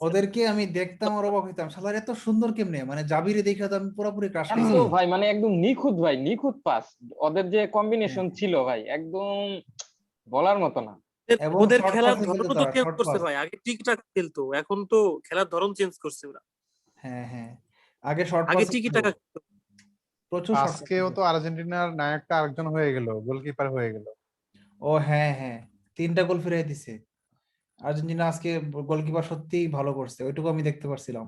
ওদেরকে আমি দেখতাম আর অবাক হইতাম, শালার এত সুন্দর কেমনে, মানে জাবিরে দেখে তো আমি পুরোপুরি ক্রাশ এত ভাই মানে একদম নিখুঁত ভাই, নিখুঁত পাস, ওদের যে কম্বিনেশন ছিল ভাই একদম বলার মতো না। এবং ওদের শর্ট খেলার পাসে ধরনও খেলতো তো তারা, চেঞ্জ শর্ট করছে পাস। ভাই, আগে টিকটাক খেলতো, এখন তো খেলার ধরন চেঞ্জ করছে ওরা। হ্যাঁ হ্যাঁ, আগে শর্ট আগে পাস টিকিটাকা খেলতো। প্রচুর শর্ট পাস। আজকেও তো আর্জেন্টিনার নায়কটা আরেকজন হয়ে গেল, গোলকিপার হয়ে গেল। ও হ্যাঁ হ্যাঁ, 3টা গোল ফিরিয়ে দিছে আর্জেন্টিনা আজকে। গোলকিপার সত্যিই ভালো করছে, ওইটুকু আমি দেখতে পারছিলাম।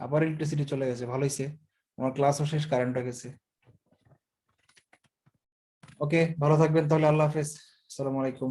আবার ইলেকট্রিসিটি চলে গেছে, ভালো হইছে, আমার ক্লাসও শেষ, কারেন্টও গেছে। ওকে, ভালো থাকবেন তাহলে, আল্লাহ হাফেজ, আসসালামু আলাইকুম।